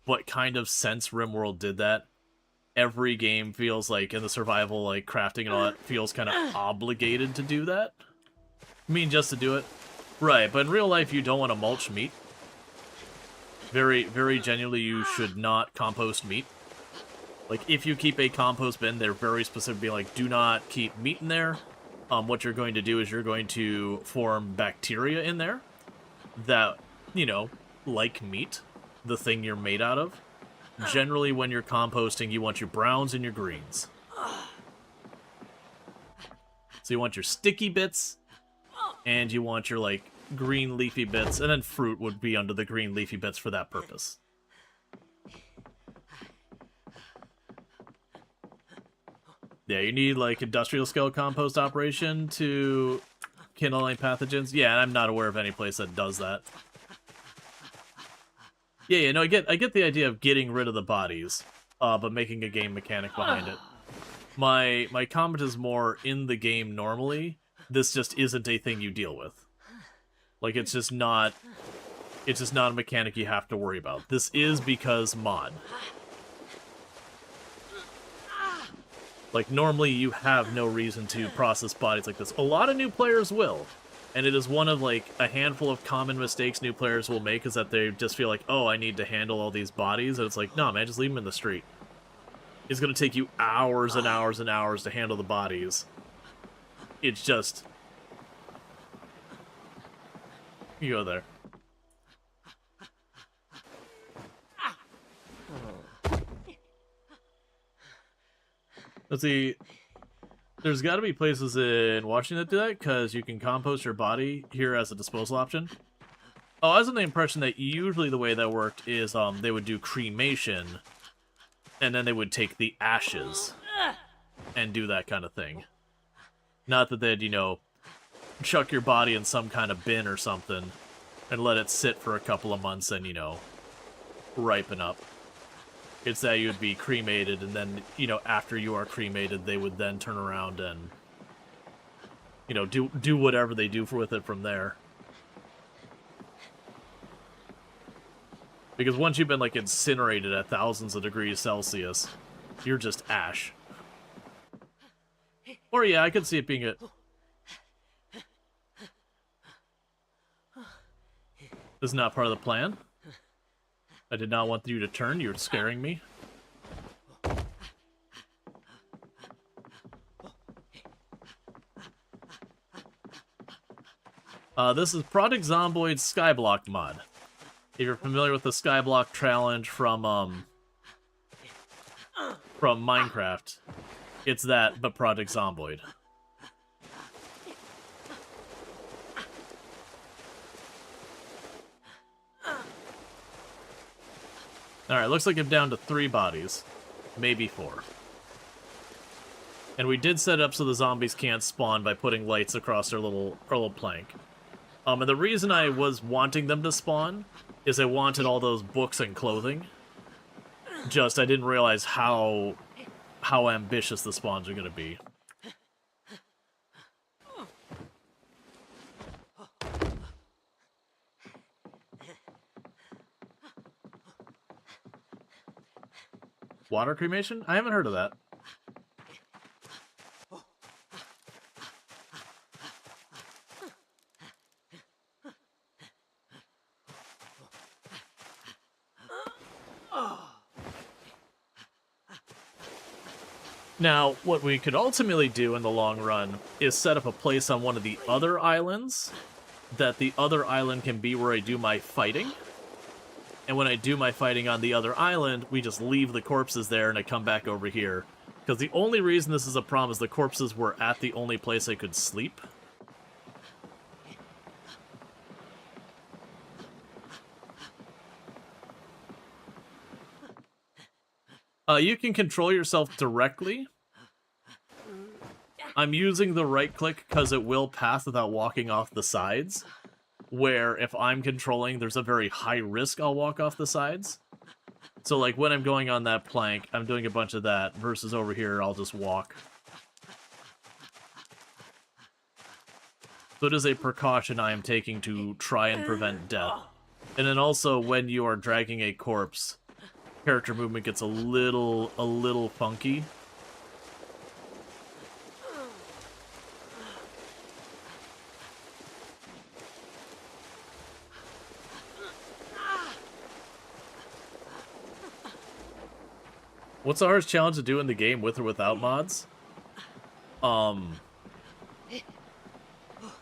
but kind of since RimWorld did that, every game feels like, in the survival, like, crafting and all that, feels kind of obligated to do that. I mean, just to do it. Right, but in real life, you don't want to mulch meat. Very, very genuinely, you should not compost meat. Like, if you keep a compost bin, they're very specific, being like, do not keep meat in there. What you're going to do is you're going to form bacteria in there that, you know, like meat, the thing you're made out of. Generally, when you're composting, you want your browns and your greens. So you want your sticky bits, and you want your, like, green leafy bits, and then fruit would be under the green leafy bits for that purpose. Yeah, you need, like, industrial scale compost operation to kill any pathogens. Yeah, I'm not aware of any place that does that. Yeah, no, I get the idea of getting rid of the bodies, but making a game mechanic behind it. My comment is more in the game normally. This just isn't a thing you deal with. Like, it's just not a mechanic you have to worry about. This is because mod. Like, normally you have no reason to process bodies like this. A lot of new players will. And it is one of, like, a handful of common mistakes new players will make, is that they just feel like, oh, I need to handle all these bodies. And it's like, no, man, just leave them in the street. It's going to take you hours and hours and hours to handle the bodies. It's just... You go there. Let's see. There's got to be places in Washington that do that, because you can compost your body here as a disposal option. Oh, I was under the impression that usually the way that worked is they would do cremation, and then they would take the ashes and do that kind of thing. Not that they'd, you know, chuck your body in some kind of bin or something and let it sit for a couple of months and, you know, ripen up. It's that you'd be cremated, and then, you know, after you are cremated, they would then turn around and, you know, do whatever they do with it from there. Because once you've been, like, incinerated at thousands of degrees Celsius, you're just ash. Or, yeah, I could see it being a... This is not part of the plan. I did not want you to turn. You're scaring me. This is Project Zomboid's Skyblock mod. If you're familiar with the Skyblock challenge from Minecraft, it's that, but Project Zomboid. Alright, looks like I'm down to 3 bodies. Maybe 4. And we did set up so the zombies can't spawn by putting lights across their little plank. And the reason I was wanting them to spawn is I wanted all those books and clothing. Just, I didn't realize how ambitious the spawns are going to be. Water cremation? I haven't heard of that. Now, what we could ultimately do in the long run is set up a place on one of the other islands, that the other island can be where I do my fighting. And when I do my fighting on the other island, we just leave the corpses there and I come back over here. Because the only reason this is a problem is the corpses were at the only place I could sleep. You can control yourself directly. I'm using the right click because it will pass without walking off the sides. Where if I'm controlling, there's a very high risk I'll walk off the sides. So like when I'm going on that plank, I'm doing a bunch of that, versus over here, I'll just walk. So it is a precaution I am taking to try and prevent death. And then also when you are dragging a corpse, character movement gets a little funky. What's the hardest challenge to do in the game, with or without mods? I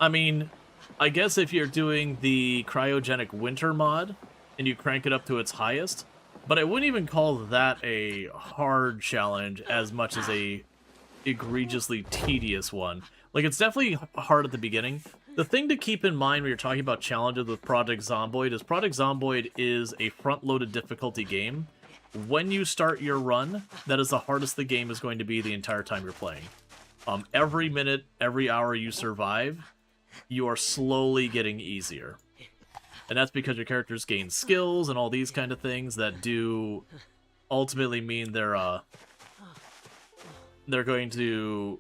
mean, I guess if you're doing the cryogenic winter mod, and you crank it up to its highest, but I wouldn't even call that a hard challenge as much as a egregiously tedious one. Like, it's definitely hard at the beginning. The thing to keep in mind when you're talking about challenges with Project Zomboid is Project Zomboid is a front-loaded difficulty game. When you start your run, that is the hardest the game is going to be the entire time you're playing. Every minute, every hour you survive, you are slowly getting easier. And that's because your characters gain skills and all these kind of things that do ultimately mean they're going to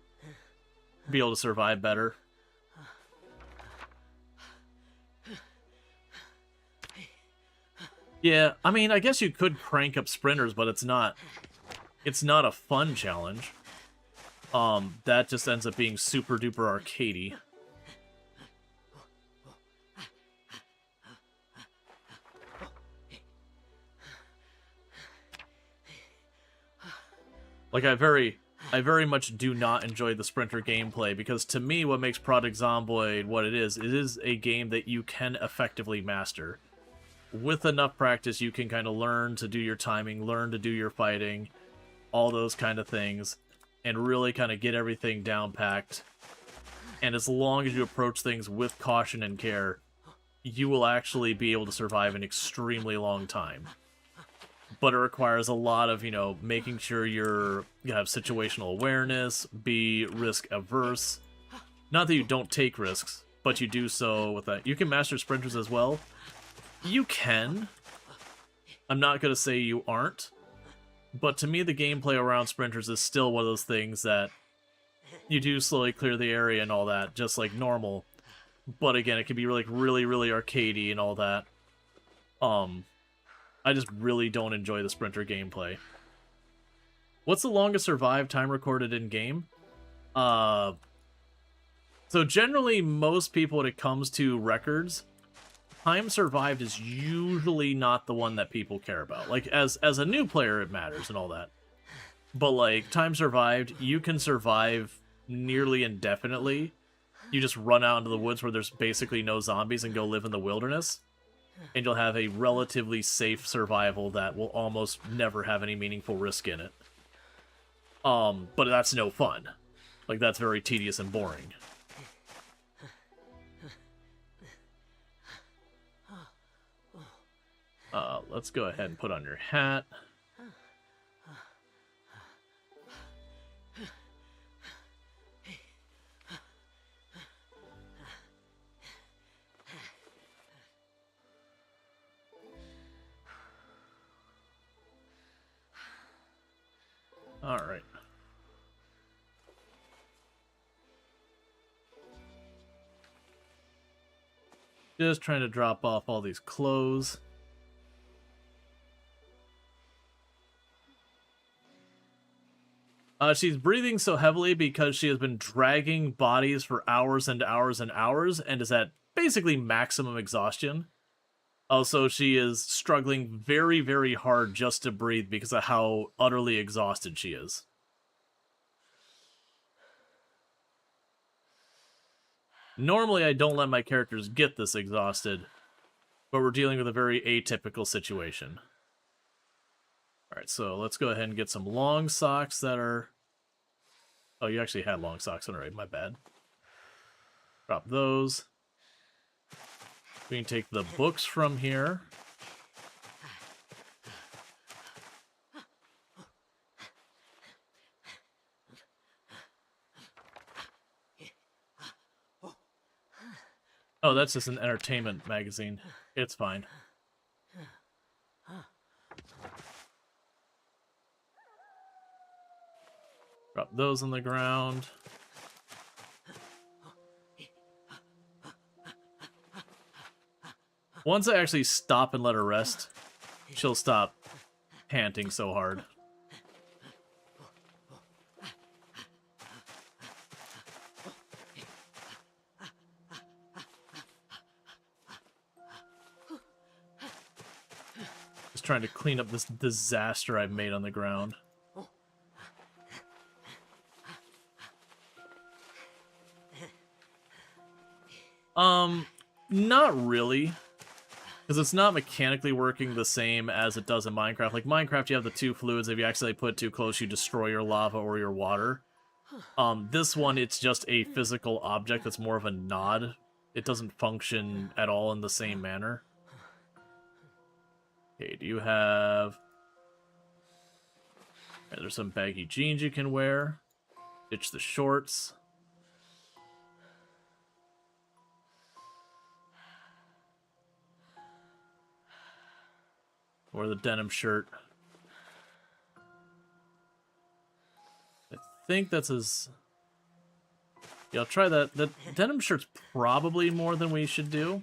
be able to survive better. Yeah, I mean, I guess you could crank up sprinters, but it's not a fun challenge. That just ends up being super duper arcadey. Like, I very much do not enjoy the sprinter gameplay, because to me what makes Project Zomboid what it is a game that you can effectively master. With enough practice, you can kind of learn to do your timing, learn to do your fighting, all those kind of things, and really kind of get everything down packed. And as long as you approach things with caution and care, you will actually be able to survive an extremely long time. But it requires a lot of, you know, making sure you have situational awareness, be risk averse. Not that you don't take risks, but you do so with that. You can master sprinters as well. You can. I'm not going to say you aren't. But to me, the gameplay around sprinters is still one of those things that you do slowly clear the area and all that, just like normal. But again, it can be like really, really arcadey and all that. I just really don't enjoy the sprinter gameplay. What's the longest survive time recorded in game? So generally, most people, when it comes to records, time survived is usually not the one that people care about. Like, as a new player, it matters and all that. But, like, time survived, you can survive nearly indefinitely. You just run out into the woods where there's basically no zombies and go live in the wilderness. And you'll have a relatively safe survival that will almost never have any meaningful risk in it. But that's no fun. Like, that's very tedious and boring. Let's go ahead and put on your hat. All right. Just trying to drop off all these clothes. She's breathing so heavily because she has been dragging bodies for hours and hours and hours and is at basically maximum exhaustion. Also, she is struggling very, very hard just to breathe because of how utterly exhausted she is. Normally, I don't let my characters get this exhausted, but we're dealing with a very atypical situation. Alright, so let's go ahead and get some long socks that are... Oh, you actually had long socks. Alright, my bad. Drop those. We can take the books from here. Oh, that's just an entertainment magazine. It's fine. Drop those on the ground. Once I actually stop and let her rest, she'll stop panting so hard. Just trying to clean up this disaster I've made on the ground. Not really. Because it's not mechanically working the same as it does in Minecraft. Like, Minecraft, you have the two fluids. If you accidentally put it too close, you destroy your lava or your water. This one, it's just a physical object that's more of a nod. It doesn't function at all in the same manner. Okay, do you have... Okay, there's some baggy jeans you can wear. Ditch the shorts. Or the denim shirt. I think that's his... Yeah, I'll try that. The denim shirt's probably more than we should do.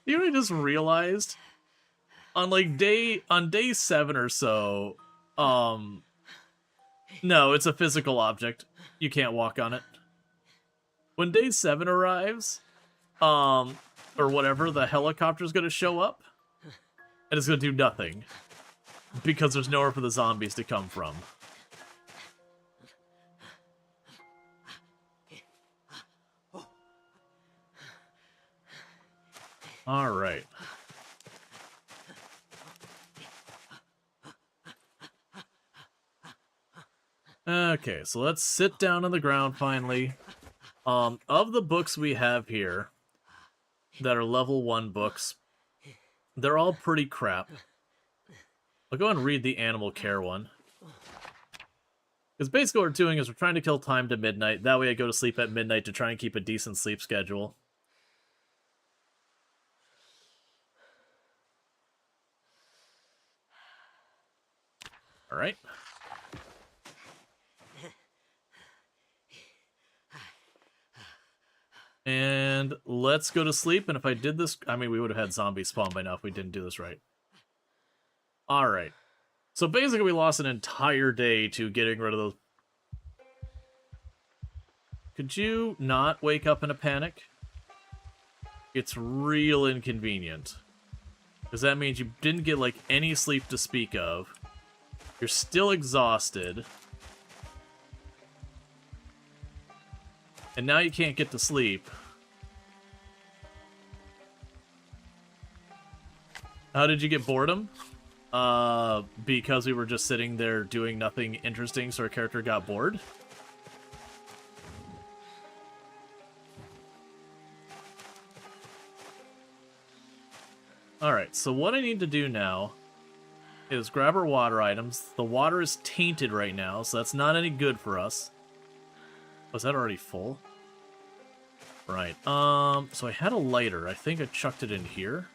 You know what I just realized? On like day 7 or so, no, it's a physical object. You can't walk on it. When day 7 arrives, or whatever, the helicopter's gonna show up, and it's gonna do nothing. Because there's nowhere for the zombies to come from. Alright. Okay, so let's sit down on the ground finally. Of the books we have here, that are level 1 books, they're all pretty crap. I'll go and read the animal care one. Because basically what we're doing is we're trying to kill time to midnight. That way I go to sleep at midnight to try and keep a decent sleep schedule. Alright. And let's go to sleep, and if I did this... I mean, we would have had zombies spawn by now if we didn't do this right. Alright. So basically we lost an entire day to getting rid of those... Could you not wake up in a panic? It's real inconvenient. Because that means you didn't get, like, any sleep to speak of. You're still exhausted. And now you can't get to sleep. How did you get boredom? Because we were just sitting there doing nothing interesting, so our character got bored. Alright, so what I need to do now is grab our water items. The water is tainted right now, so that's not any good for us. Was that already full? Right, so I had a lighter. I think I chucked it in here.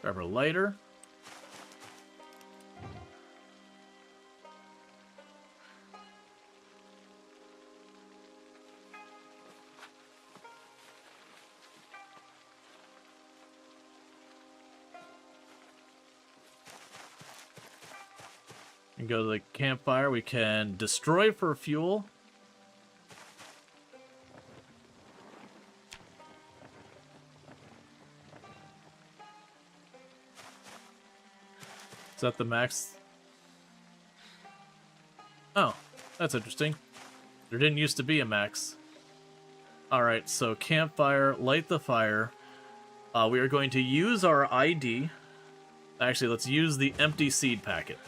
Grab our lighter. And go to the campfire. We can destroy for fuel. Is that the max? Oh, that's interesting. There didn't used to be a max. Alright, so campfire, light the fire. We are going to use our ID. Actually, let's use the empty seed packet.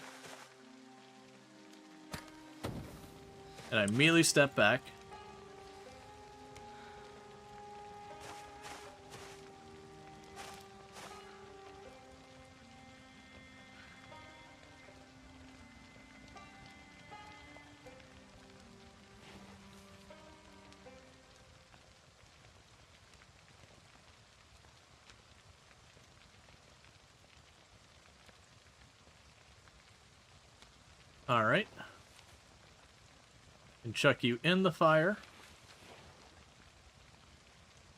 And I immediately step back. Alright. And chuck you in the fire.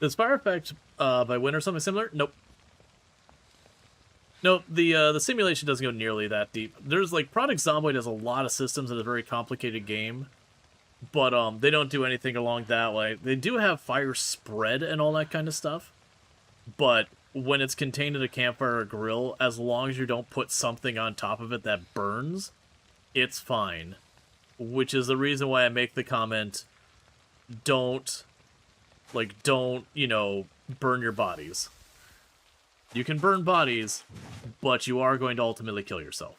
Does fire effect by wind or something similar? Nope. Nope, the simulation doesn't go nearly that deep. There's, like, Project Zomboid has a lot of systems in a very complicated game. But, they don't do anything along that way. They do have fire spread and all that kind of stuff. But when it's contained in a campfire or grill, as long as you don't put something on top of it that burns, it's fine. Which is the reason why I make the comment, don't, you know, burn your bodies. You can burn bodies, but you are going to ultimately kill yourself.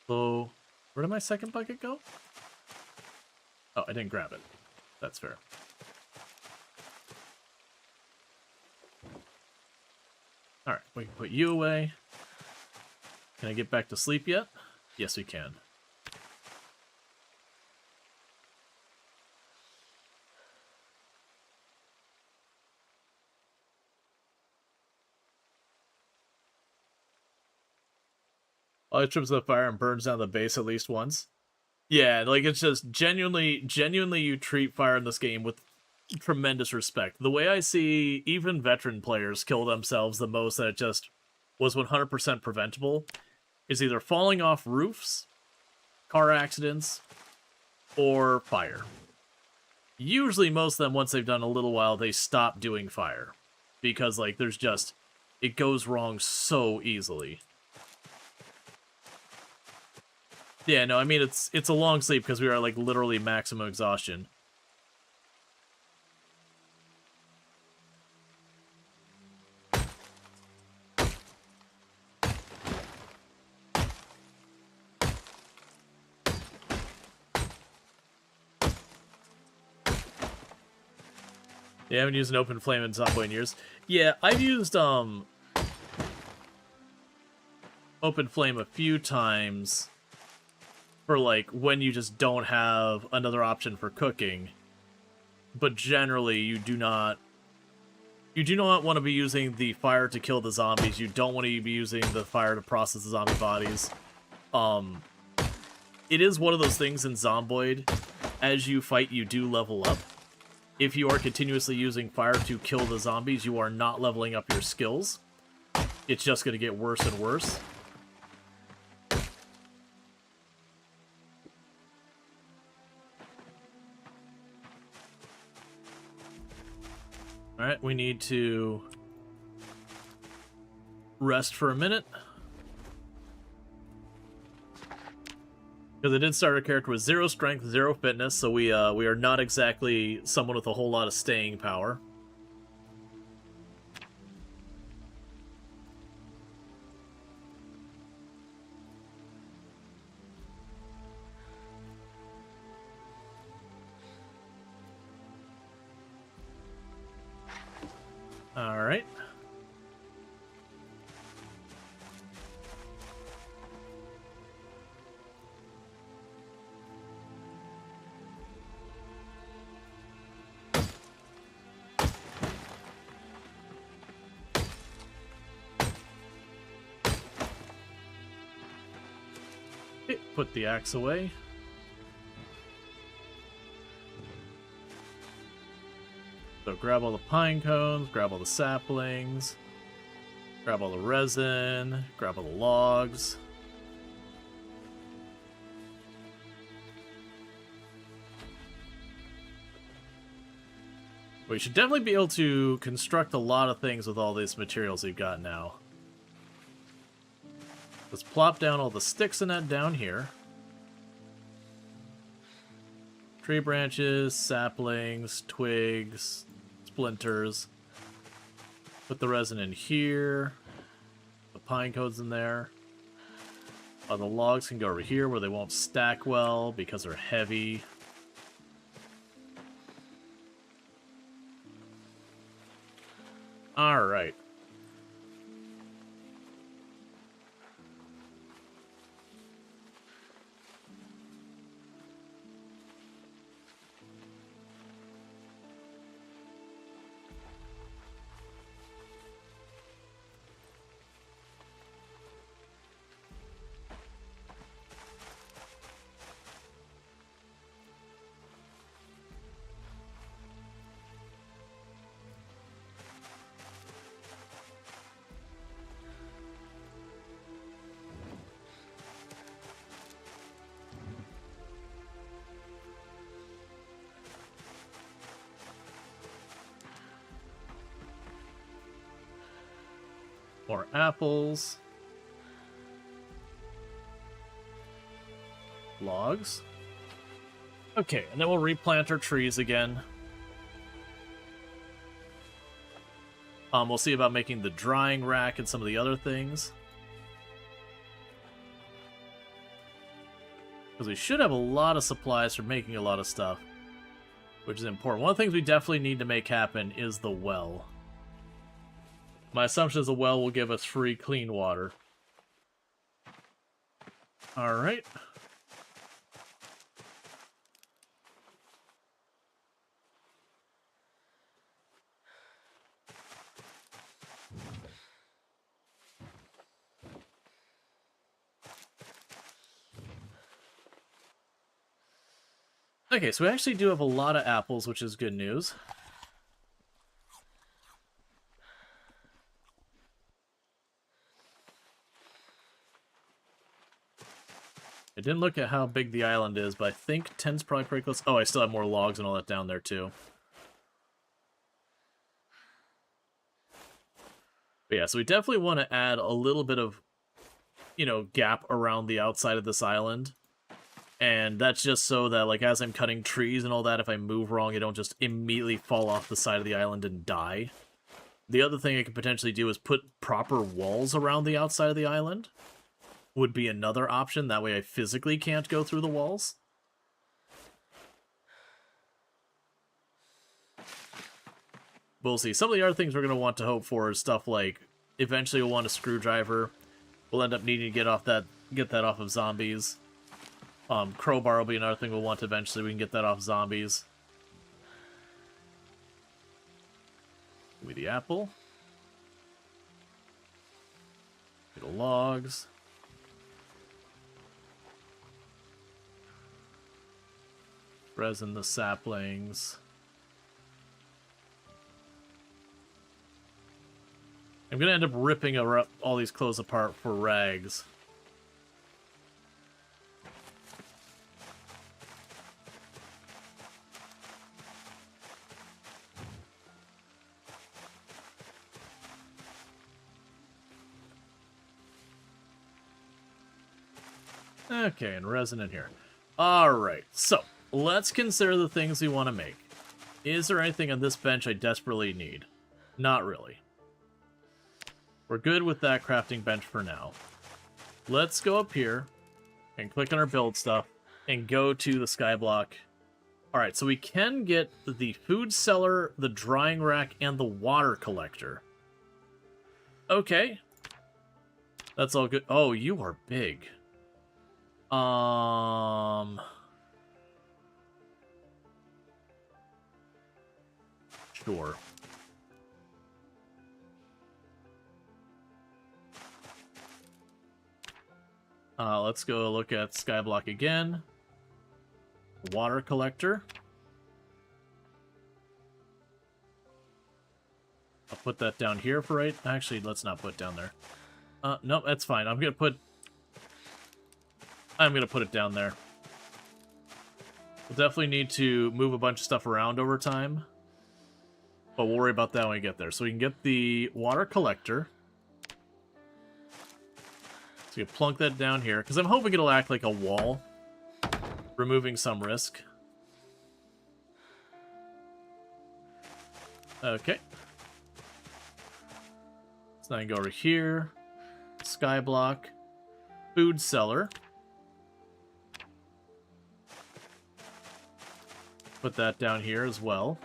So, where did my second bucket go? Oh, I didn't grab it. That's fair. Alright, we can put you away. Can I get back to sleep yet? Yes, we can. It trips the fire and burns down the base at least once. Yeah, like, it's just genuinely you treat fire in this game with tremendous respect. The way I see even veteran players kill themselves the most that it just was 100% preventable is either falling off roofs, car accidents, or fire. Usually most of them, once they've done a little while, they stop doing fire. Because, like, there's just... it goes wrong so easily. Yeah, no, I mean, it's a long sleep because we are, like, literally maximum exhaustion. You haven't used an open flame in Zomboid in years. Yeah, I've used open flame a few times for like when you just don't have another option for cooking. But generally you do not want to be using the fire to kill the zombies. You don't want to be using the fire to process the zombie bodies. It is one of those things in Zomboid, as you fight you do level up. If you are continuously using fire to kill the zombies, you are not leveling up your skills. It's just going to get worse and worse. Alright, we need to rest for a minute. Because I did start our character with 0 strength, 0 fitness, so we are not exactly someone with a whole lot of staying power. Alright. Put the axe away. So grab all the pine cones, grab all the saplings, grab all the resin, grab all the logs. We should definitely be able to construct a lot of things with all these materials we've got now. Let's plop down all the sticks in that down here. Tree branches, saplings, twigs, splinters. Put the resin in here. The pine cones in there. The logs can go over here where they won't stack well because they're heavy. Alright. More apples. Logs. Okay, and then we'll replant our trees again. We'll see about making the drying rack and some of the other things. Because we should have a lot of supplies for making a lot of stuff, which is important. One of the things we definitely need to make happen is the well. My assumption is the well will give us free, clean water. Alright. Okay, so we actually do have a lot of apples, which is good news. I didn't look at how big the island is, but I think 10's probably pretty close. Oh, I still have more logs and all that down there, too. But yeah, so we definitely want to add a little bit of, you know, gap around the outside of this island. And that's just so that, like, as I'm cutting trees and all that, if I move wrong, I don't just immediately fall off the side of the island and die. The other thing I could potentially do is put proper walls around the outside of the island. Would be another option. That way I physically can't go through the walls. we'll see. Some of the other things we're going to want to hope for is stuff like, eventually we'll want a screwdriver. We'll end up needing to get that off of zombies. Crowbar will be another thing we'll want eventually. We can get that off zombies. Give me the apple. Get the logs. Resin the saplings. I'm gonna end up ripping all these clothes apart for rags. Okay, and resin in here. Alright, so let's consider the things we want to make. Is there anything on this bench I desperately need? Not really. We're good with that crafting bench for now. Let's go up here and click on our build stuff and go to the Skyblock. Alright, so we can get the food cellar, the drying rack, and the water collector. Okay. That's all good. Oh, you are big. Sure. Let's go look at Skyblock again. Water collector. I'll put that down here for right. Actually, let's not put it down there. Nope, that's fine. I'm gonna put it down there. We'll definitely need to move a bunch of stuff around over time, but we'll worry about that when we get there. So we can get the water collector. So you plunk that down here, because I'm hoping it'll act like a wall, removing some risk. Okay. So now I can go over here. Skyblock. Food cellar. Put that down here as well.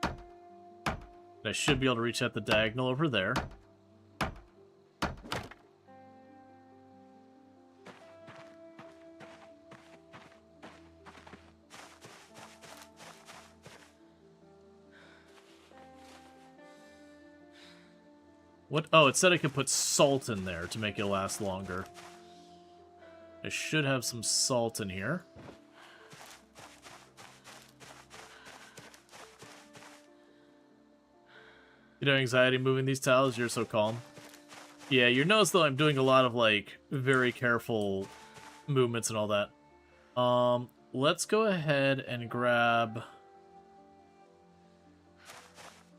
And I should be able to reach at the diagonal over there. What? Oh, it said I could put salt in there to make it last longer. I should have some salt in here. You know, anxiety moving these tiles? You're so calm. Yeah, you notice though I'm doing a lot of, like, very careful movements and all that. Let's go ahead and grab...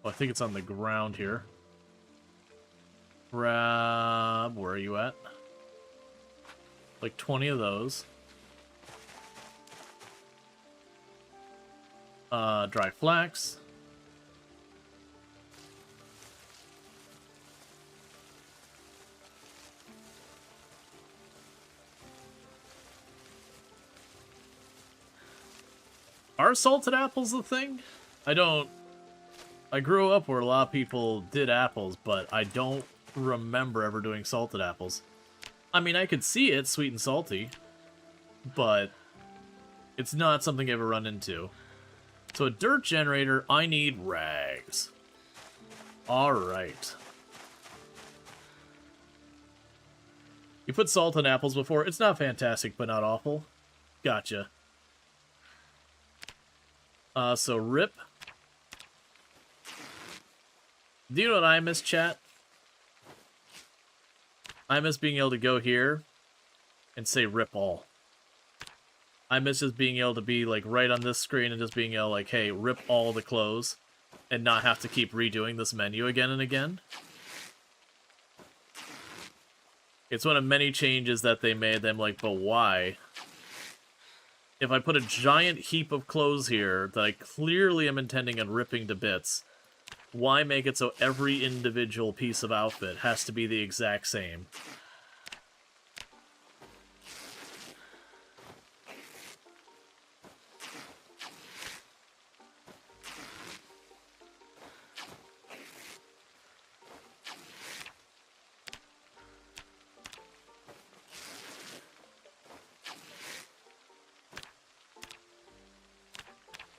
Oh, I think it's on the ground here. Grab... Where are you at? Like 20 of those. Dry flax. Are salted apples a thing? I grew up where a lot of people did apples, but I don't remember ever doing salted apples. I mean, I could see it, sweet and salty, but it's not something I ever run into. So a dirt generator, I need rags. Alright. You put salt on apples before. It's not fantastic, but not awful. Gotcha. So rip. Do you know what I miss, chat? I miss being able to go here and say rip all. I miss just being able to be like right on this screen and just being able to like, hey, rip all the clothes and not have to keep redoing this menu again and again. It's one of many changes that they made. I'm like, but why? If I put a giant heap of clothes here that I clearly am intending on ripping to bits, why make it so every individual piece of outfit has to be the exact same?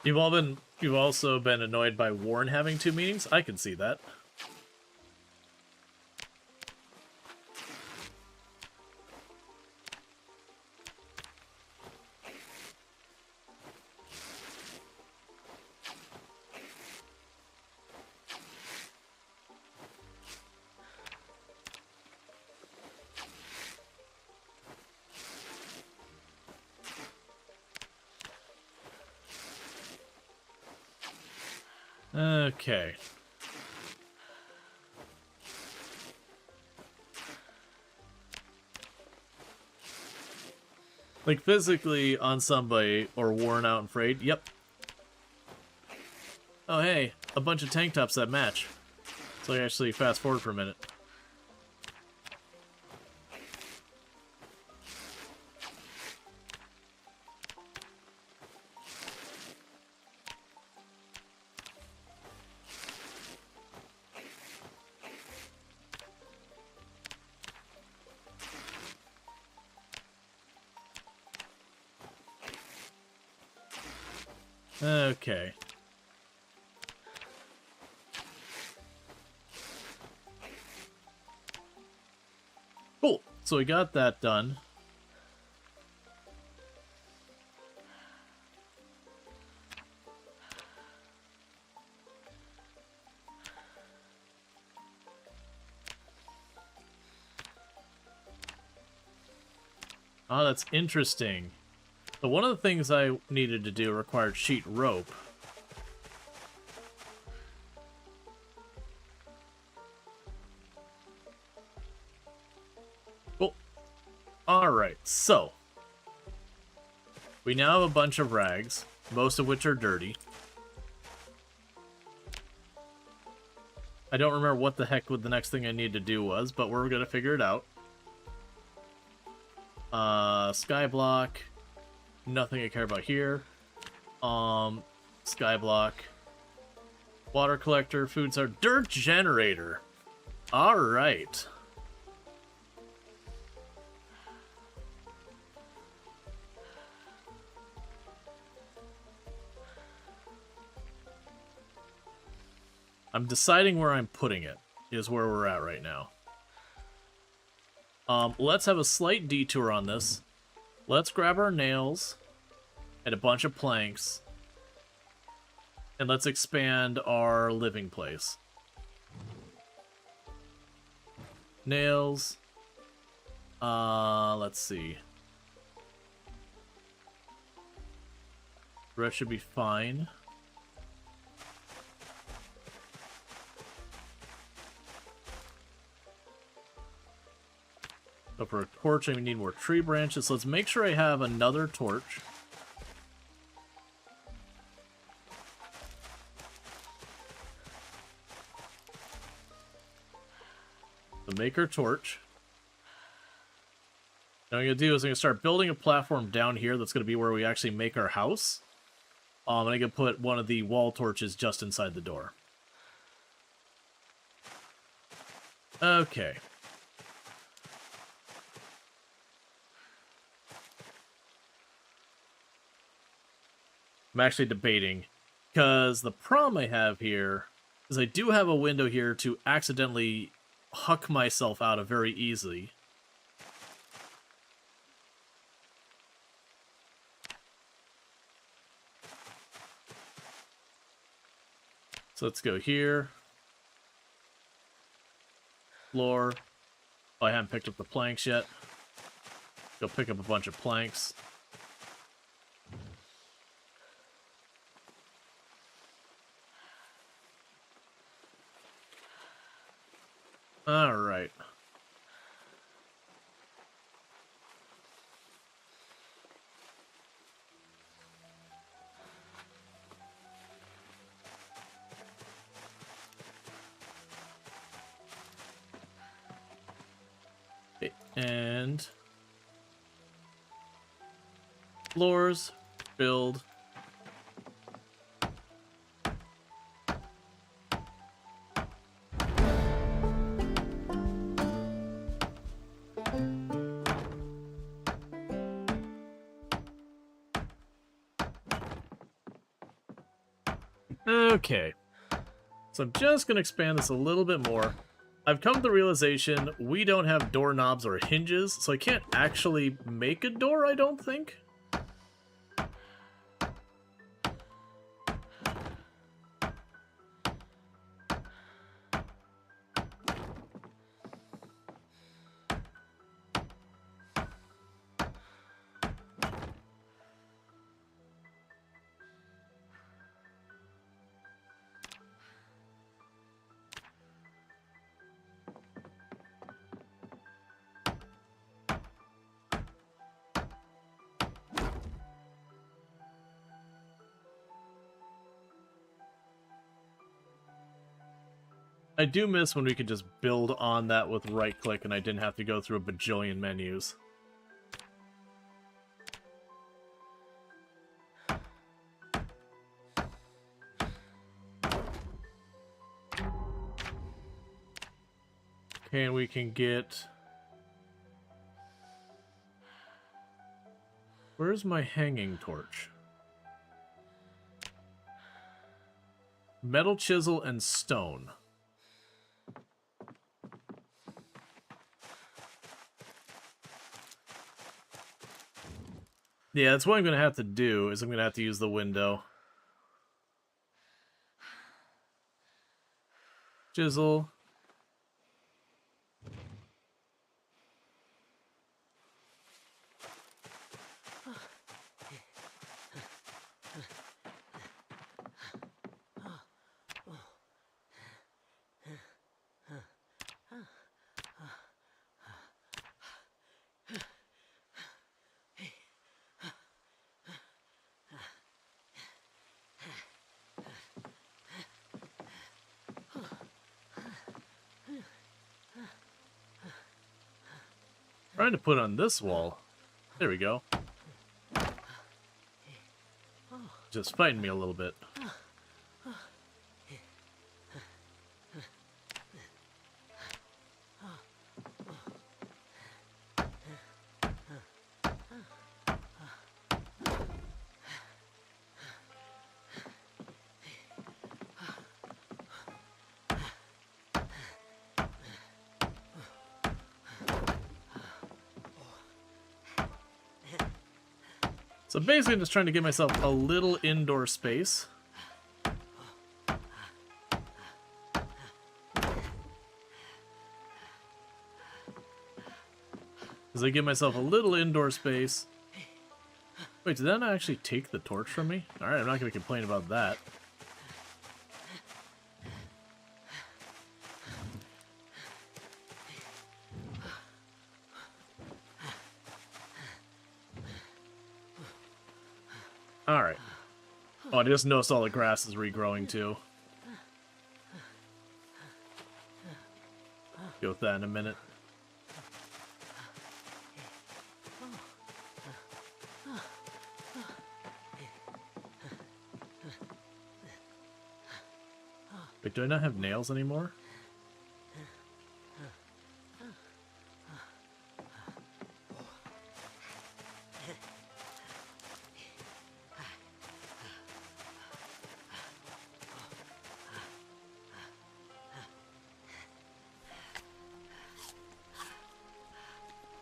You've also been annoyed by Warren having 2 meetings? I can see that. Okay. Like, physically on somebody or worn out and frayed. Yep. Oh, hey. A bunch of tank tops that match. So I actually fast forward for a minute. Okay. Cool. So we got that done. Oh, that's interesting. So one of the things I needed to do required sheet rope. Cool. Alright, so. We now have a bunch of rags, most of which are dirty. I don't remember what the heck the next thing I need to do was, but we're gonna figure it out. Skyblock. Nothing I care about here. Skyblock. Water collector, food store, dirt generator. Alright. I'm deciding where I'm putting it, is where we're at right now. Let's have a slight detour on this. Let's grab our nails and a bunch of planks. And let's expand our living place. Nails. Let's see. The rest should be fine. So for a torch, I need more tree branches. Let's make sure I have another torch. So make our torch. Now what I'm going to do is I'm going to start building a platform down here that's going to be where we actually make our house. And I'm going to put one of the wall torches just inside the door. Okay. I'm actually debating, because the problem I have here is I do have a window here to accidentally huck myself out of very easily. So let's go here. Floor. Oh, I haven't picked up the planks yet. Go pick up a bunch of planks. All right. Okay, and floors, build. Okay. So I'm just going to expand this a little bit more. I've come to the realization we don't have doorknobs or hinges, so I can't actually make a door, I don't think. I do miss when we could just build on that with right-click and I didn't have to go through a bajillion menus. Okay, and we can get... Where's my hanging torch? Metal chisel and stone. Yeah, that's what I'm going to have to do, is I'm going to have to use the window. Chisel. Trying to put on this wall. There we go. Just fighting me a little bit. So basically I'm just trying to give myself a little indoor space. As I give myself a little indoor space. Wait, did that not actually take the torch from me? Alright, I'm not going to complain about that. Alright. Oh, I just noticed all the grass is regrowing too. Deal with that in a minute. Wait, do I not have nails anymore?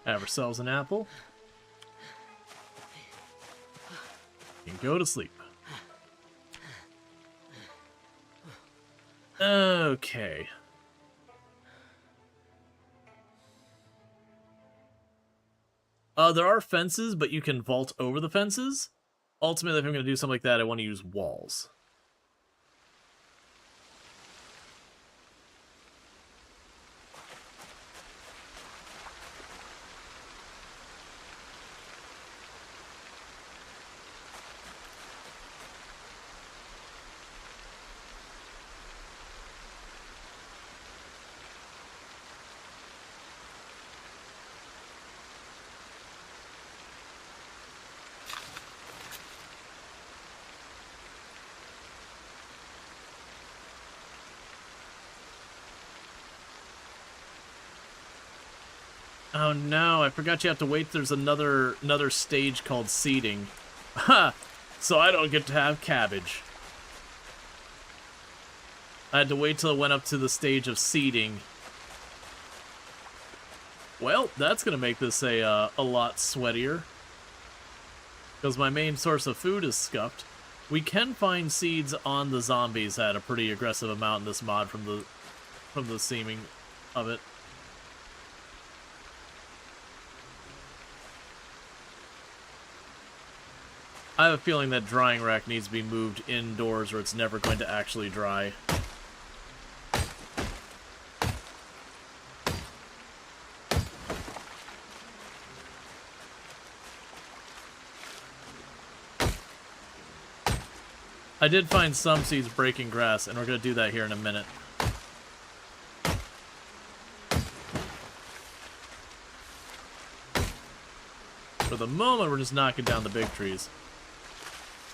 Have ourselves an apple. And go to sleep. Okay. There are fences, but you can vault over the fences. Ultimately, if I'm going to do something like that, I want to use walls. Oh no, I forgot you have to wait. There's another stage called seeding. Ha! So I don't get to have cabbage. I had to wait till it went up to the stage of seeding. Well, that's going to make this a lot sweatier. Because my main source of food is scuffed. We can find seeds on the zombies at a pretty aggressive amount in this mod from the seeming of it. I have a feeling that drying rack needs to be moved indoors or it's never going to actually dry. I did find some seeds breaking grass, and we're going to do that here in a minute. For the moment, we're just knocking down the big trees.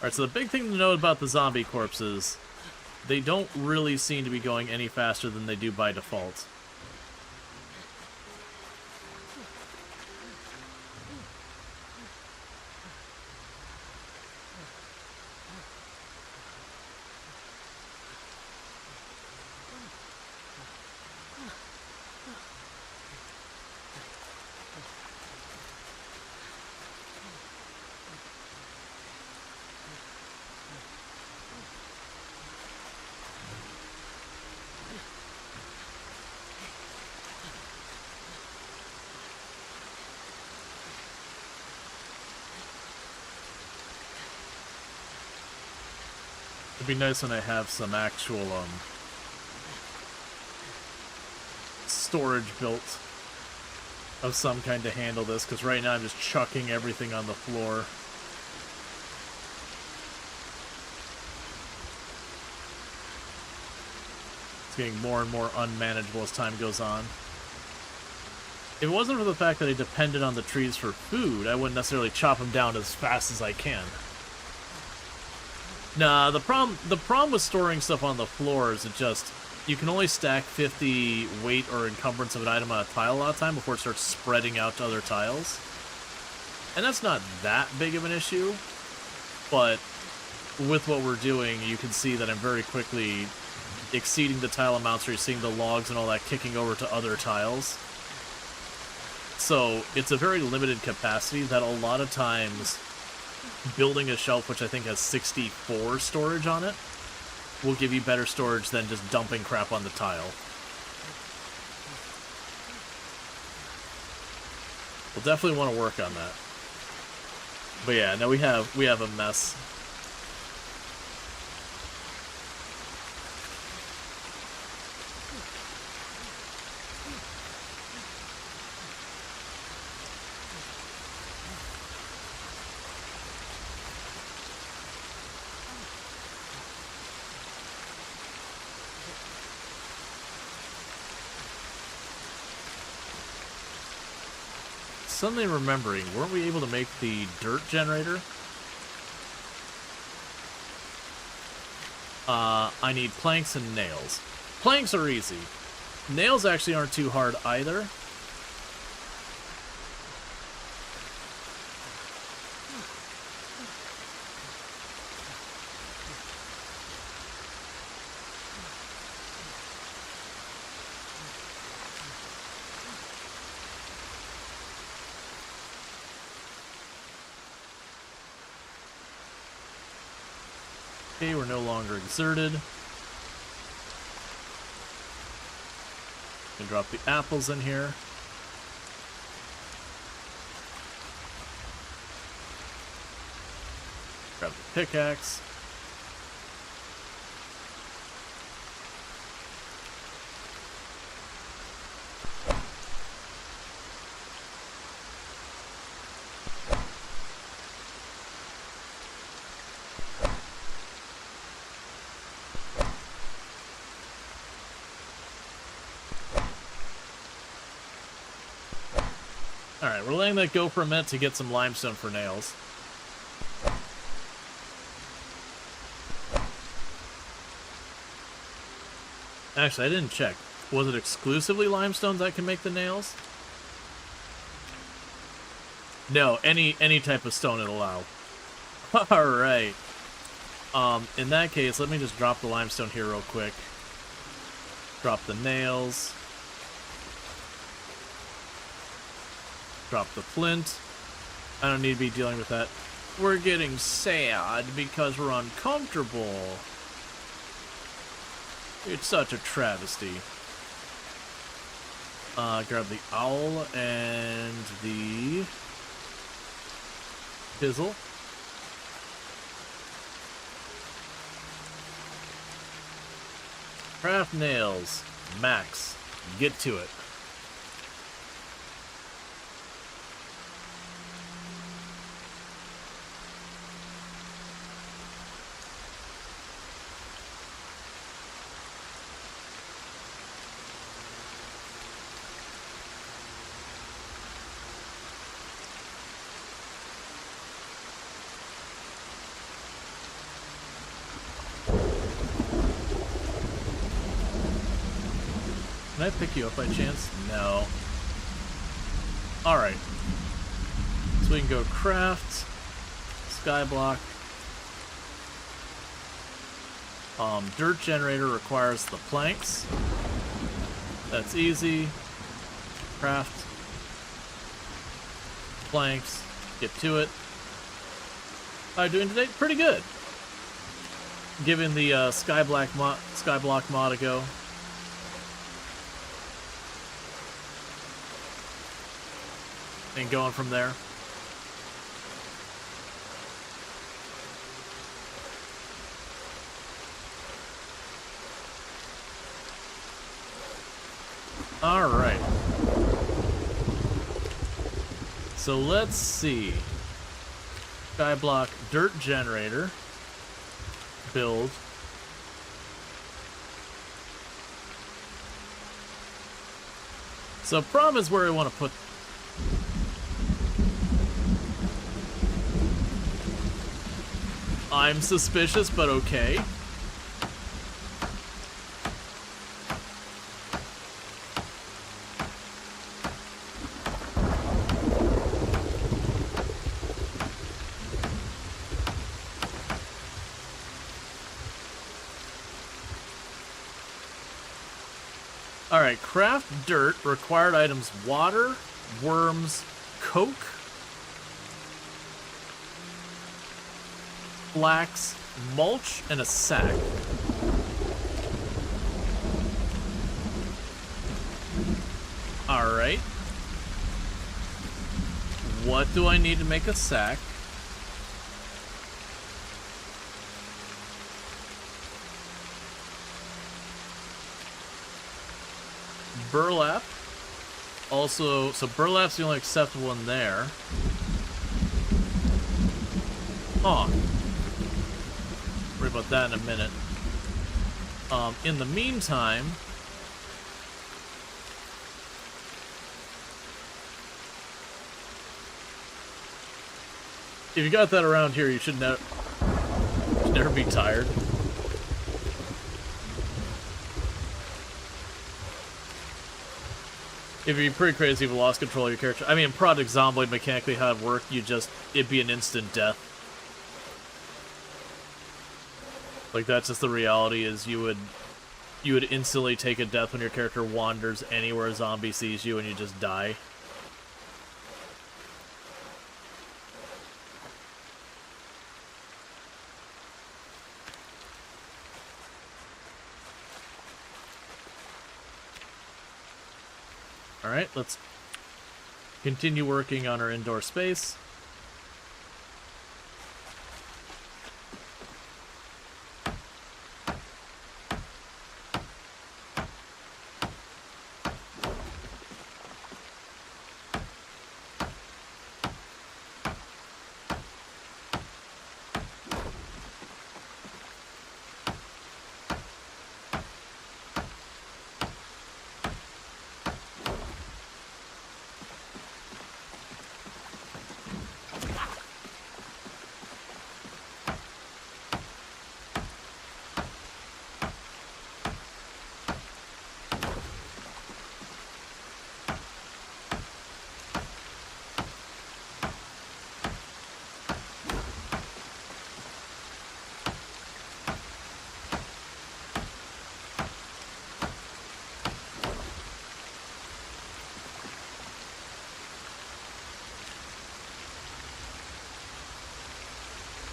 Alright, so the big thing to note about the zombie corpses, they don't really seem to be going any faster than they do by default. It'd be nice when I have some actual, storage built of some kind to handle this, because right now I'm just chucking everything on the floor. It's getting more and more unmanageable as time goes on. If it wasn't for the fact that I depended on the trees for food, I wouldn't necessarily chop them down as fast as I can. Nah, the problem with storing stuff on the floor is it just, you can only stack 50 weight or encumbrance of an item on a tile a lot of time before it starts spreading out to other tiles. And that's not that big of an issue, but with what we're doing, you can see that I'm very quickly exceeding the tile amounts, where you're seeing the logs and all that kicking over to other tiles. So it's a very limited capacity that a lot of times building a shelf, which I think has 64 storage on it, will give you better storage than just dumping crap on the tile. We'll definitely want to work on that. But yeah, no, we have a mess. Suddenly remembering, weren't we able to make the dirt generator? I need planks and nails. Planks are easy. Nails actually aren't too hard either. Okay, we're no longer exerted. Can drop the apples in here. Grab the pickaxe. Alright, we're letting that go for a minute to get some limestone for nails. Actually, I didn't check. Was it exclusively limestone that can make the nails? No, any type of stone it'll allow. Alright. In that case, let me just drop the limestone here real quick. Drop the nails. Drop the flint. I don't need to be dealing with that. We're getting sad because we're uncomfortable. It's such a travesty. Grab the owl and the fizzle. Craft nails. Max. Get to it. Can I pick you up by chance? No. Alright. So we can go craft, Skyblock. Dirt generator requires the planks. That's easy. Craft. Planks. Get to it. How are you doing today? Pretty good. Giving the Skyblock mod a go. And going from there. All right. So let's see. Skyblock dirt generator build. So problem is where I want to put. I'm suspicious, but okay. Alright, craft dirt. Required items: water, worms, coke, flax, mulch, and a sack. Alright. What do I need to make a sack? Burlap. Also, so burlap's the only acceptable in there. Oh. Worry about that in a minute. In the meantime, if you got that around here, you should never be tired. It'd be pretty crazy if you lost control of your character. I mean, Project Zomboid mechanically how it worked, it'd be an instant death. Like, that's just the reality, is you would instantly take a death when your character wanders anywhere a zombie sees you and you just die. Alright, let's continue working on our indoor space.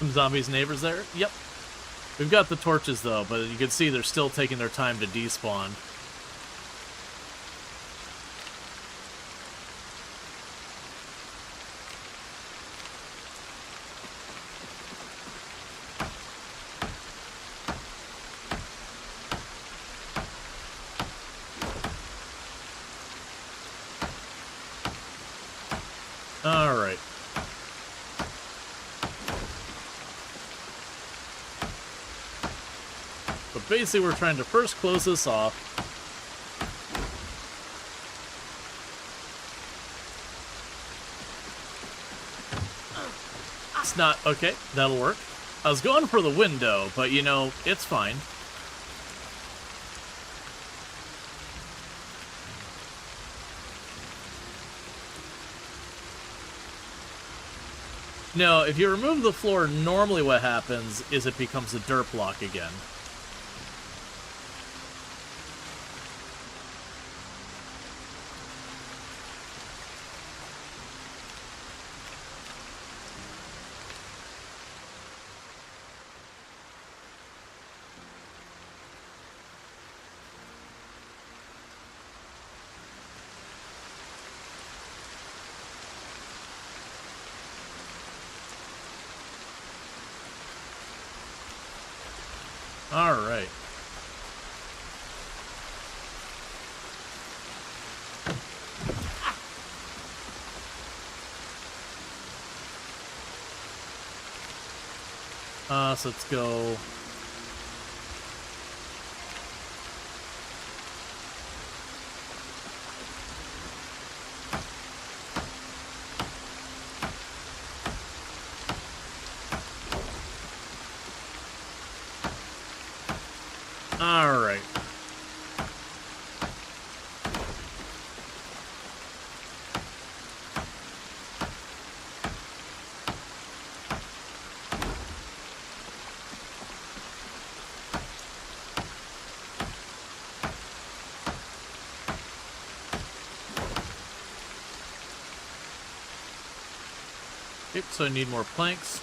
Some zombies neighbors there? Yep. We've got the torches, though, but you can see they're still taking their time to despawn. Alright. But basically we're trying to first close this off. It's not... okay, that'll work. I was going for the window, but you know, it's fine. No, if you remove the floor, normally what happens is it becomes a dirt block again. Alright. So let's go... Alright. Okay, so I need more planks.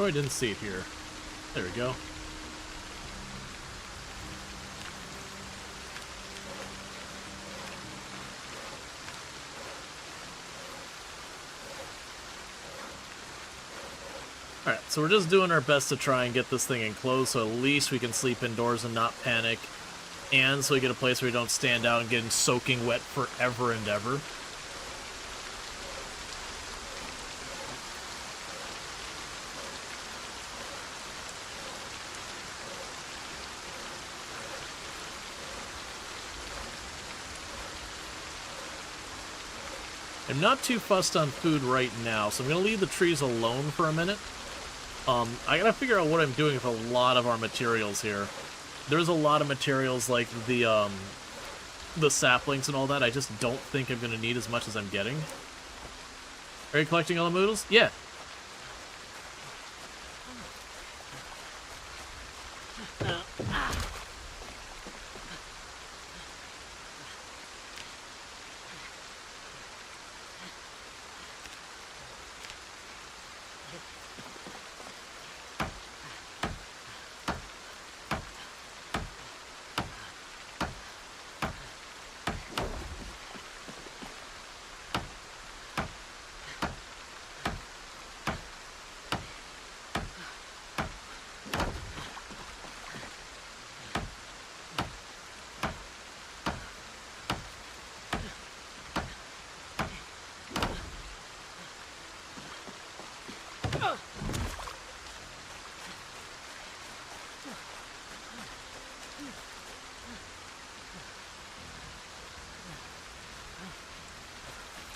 Oh, I didn't see it here. There we go. Alright, so we're just doing our best to try and get this thing enclosed so at least we can sleep indoors and not panic. And so we get a place where we don't stand out and getting soaking wet forever and ever. I'm not too fussed on food right now, so I'm going to leave the trees alone for a minute. I gotta figure out what I'm doing with a lot of our materials here. There's a lot of materials like the saplings and all that. I just don't think I'm going to need as much as I'm getting. Are you collecting all the noodles? Yeah.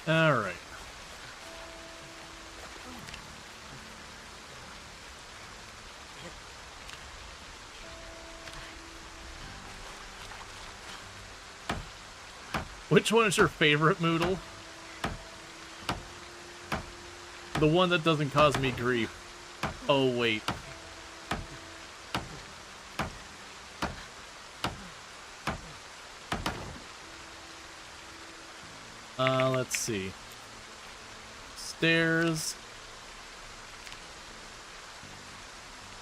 All right. Which one is your favorite Moodle? The one that doesn't cause me grief. Oh, wait. Let's see. Stairs.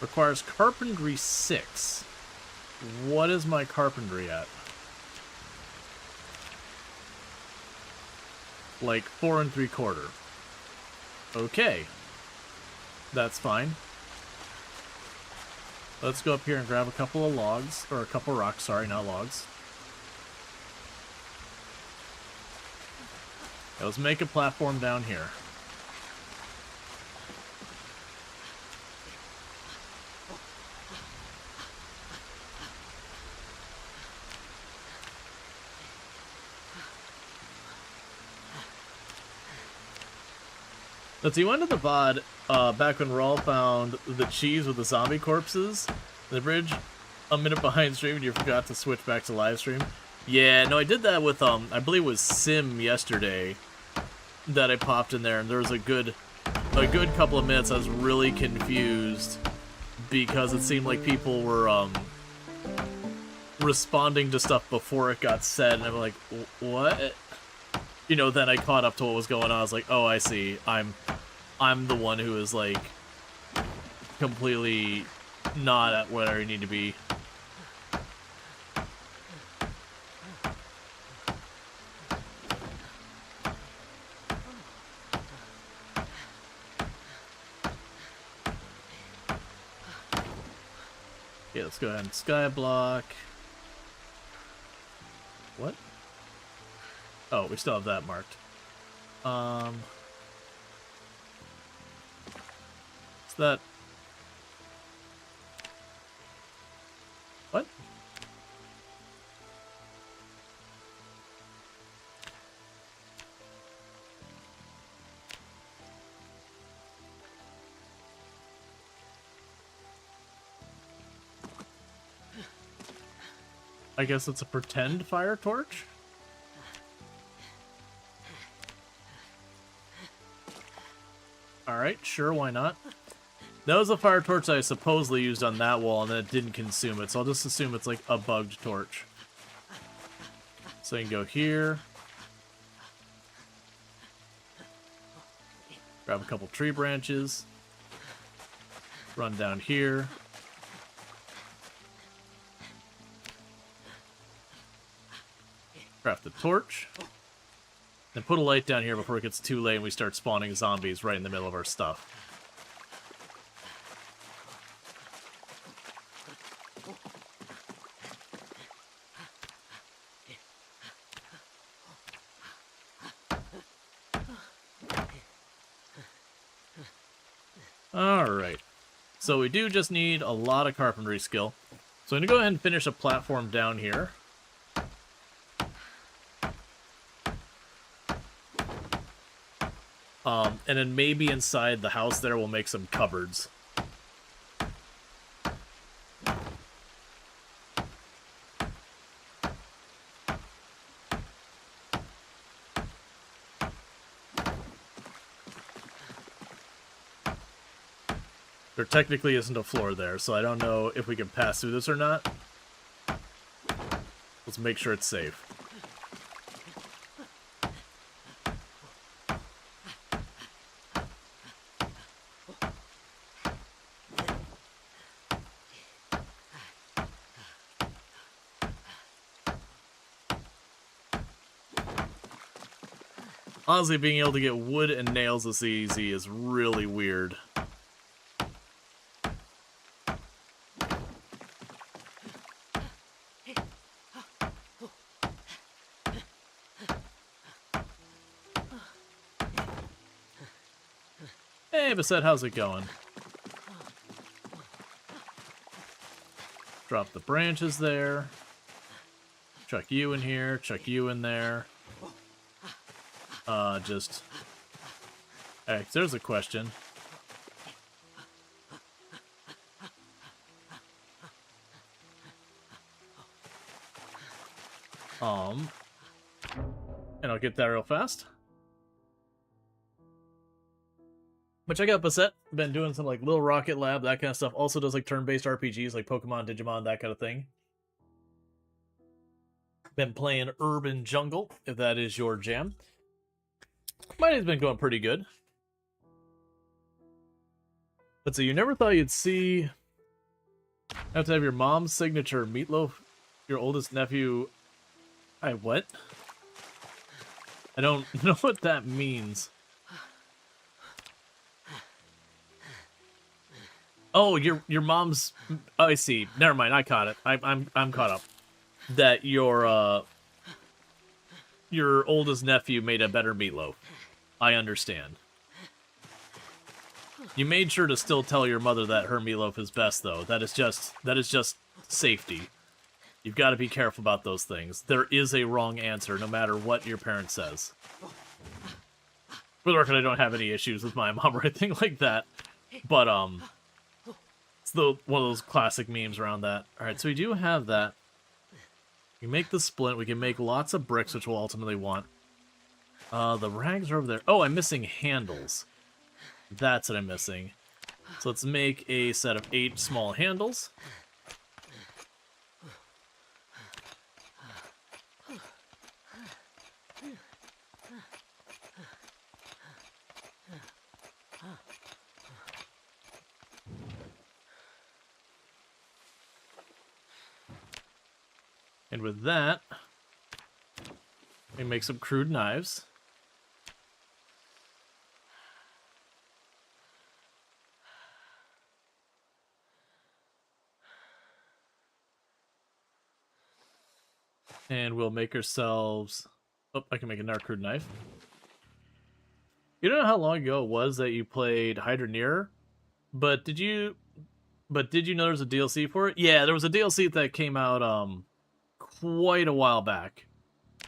Requires carpentry 6. What is my carpentry at? Like 4 3/4. Okay. That's fine. Let's go up here and grab a couple of logs, or a couple of rocks, sorry, not logs. Let's make a platform down here. Let's see, you ended the VOD back when Rual found the cheese with the zombie corpses in the bridge a minute behind stream and you forgot to switch back to live stream. Yeah, no, I did that with, I believe it was Sim yesterday that I popped in there, and there was a good couple of minutes I was really confused because it seemed like people were, responding to stuff before it got said, and I'm like, what? You know, then I caught up to what was going on. I was like, oh, I see. I'm the one who is, like, completely not at where I need to be. Okay, let's go ahead and skyblock. What? Oh, we still have that marked. Is that... What? I guess it's a pretend fire torch? Alright, sure, why not? That was a fire torch I supposedly used on that wall, and then it didn't consume it, so I'll just assume it's like a bugged torch. So you can go here. Grab a couple tree branches. Run down here. Craft a torch. Then put a light down here before it gets too late and we start spawning zombies right in the middle of our stuff. Alright. So we do just need a lot of carpentry skill. So I'm going to go ahead and finish a platform down here. And then maybe inside the house there we'll make some cupboards. There technically isn't a floor there, so I don't know if we can pass through this or not. Let's make sure it's safe. Honestly, being able to get wood and nails this easy is really weird. Hey, Bassett, how's it going? Drop the branches there. Chuck you in here, chuck you in there. Hey, there's a question. And I'll get that real fast. But check out Bassett. Been doing some like Little Rocket Lab, that kind of stuff. Also does like turn-based RPGs like Pokemon, Digimon, that kind of thing. Been playing Urban Jungle, if that is your jam. My day's been going pretty good. But so you never thought you'd see... Have to have your mom's signature meatloaf, your oldest nephew... what? I don't know what that means. Oh, your mom's... Oh, I see. Never mind, I caught it. I'm caught up. That your oldest nephew made a better meatloaf. I understand. You made sure to still tell your mother that her meatloaf is best, though. That is just safety. You've got to be careful about those things. There is a wrong answer, no matter what your parent says. For the record, I don't have any issues with my mom or anything like that. But, it's one of those classic memes around that. Alright, so we do have that. We can make the splint. We can make lots of bricks, which we'll ultimately want. The rags are over there. Oh, I'm missing handles. That's what I'm missing. So let's make a set of 8 small handles. And with that, we make some crude knives. And we'll make ourselves... Oh, I can make another crude knife. You don't know how long ago it was that you played Hydra Near, but did you know there's a DLC for it? Yeah, there was a DLC that came out quite a while back,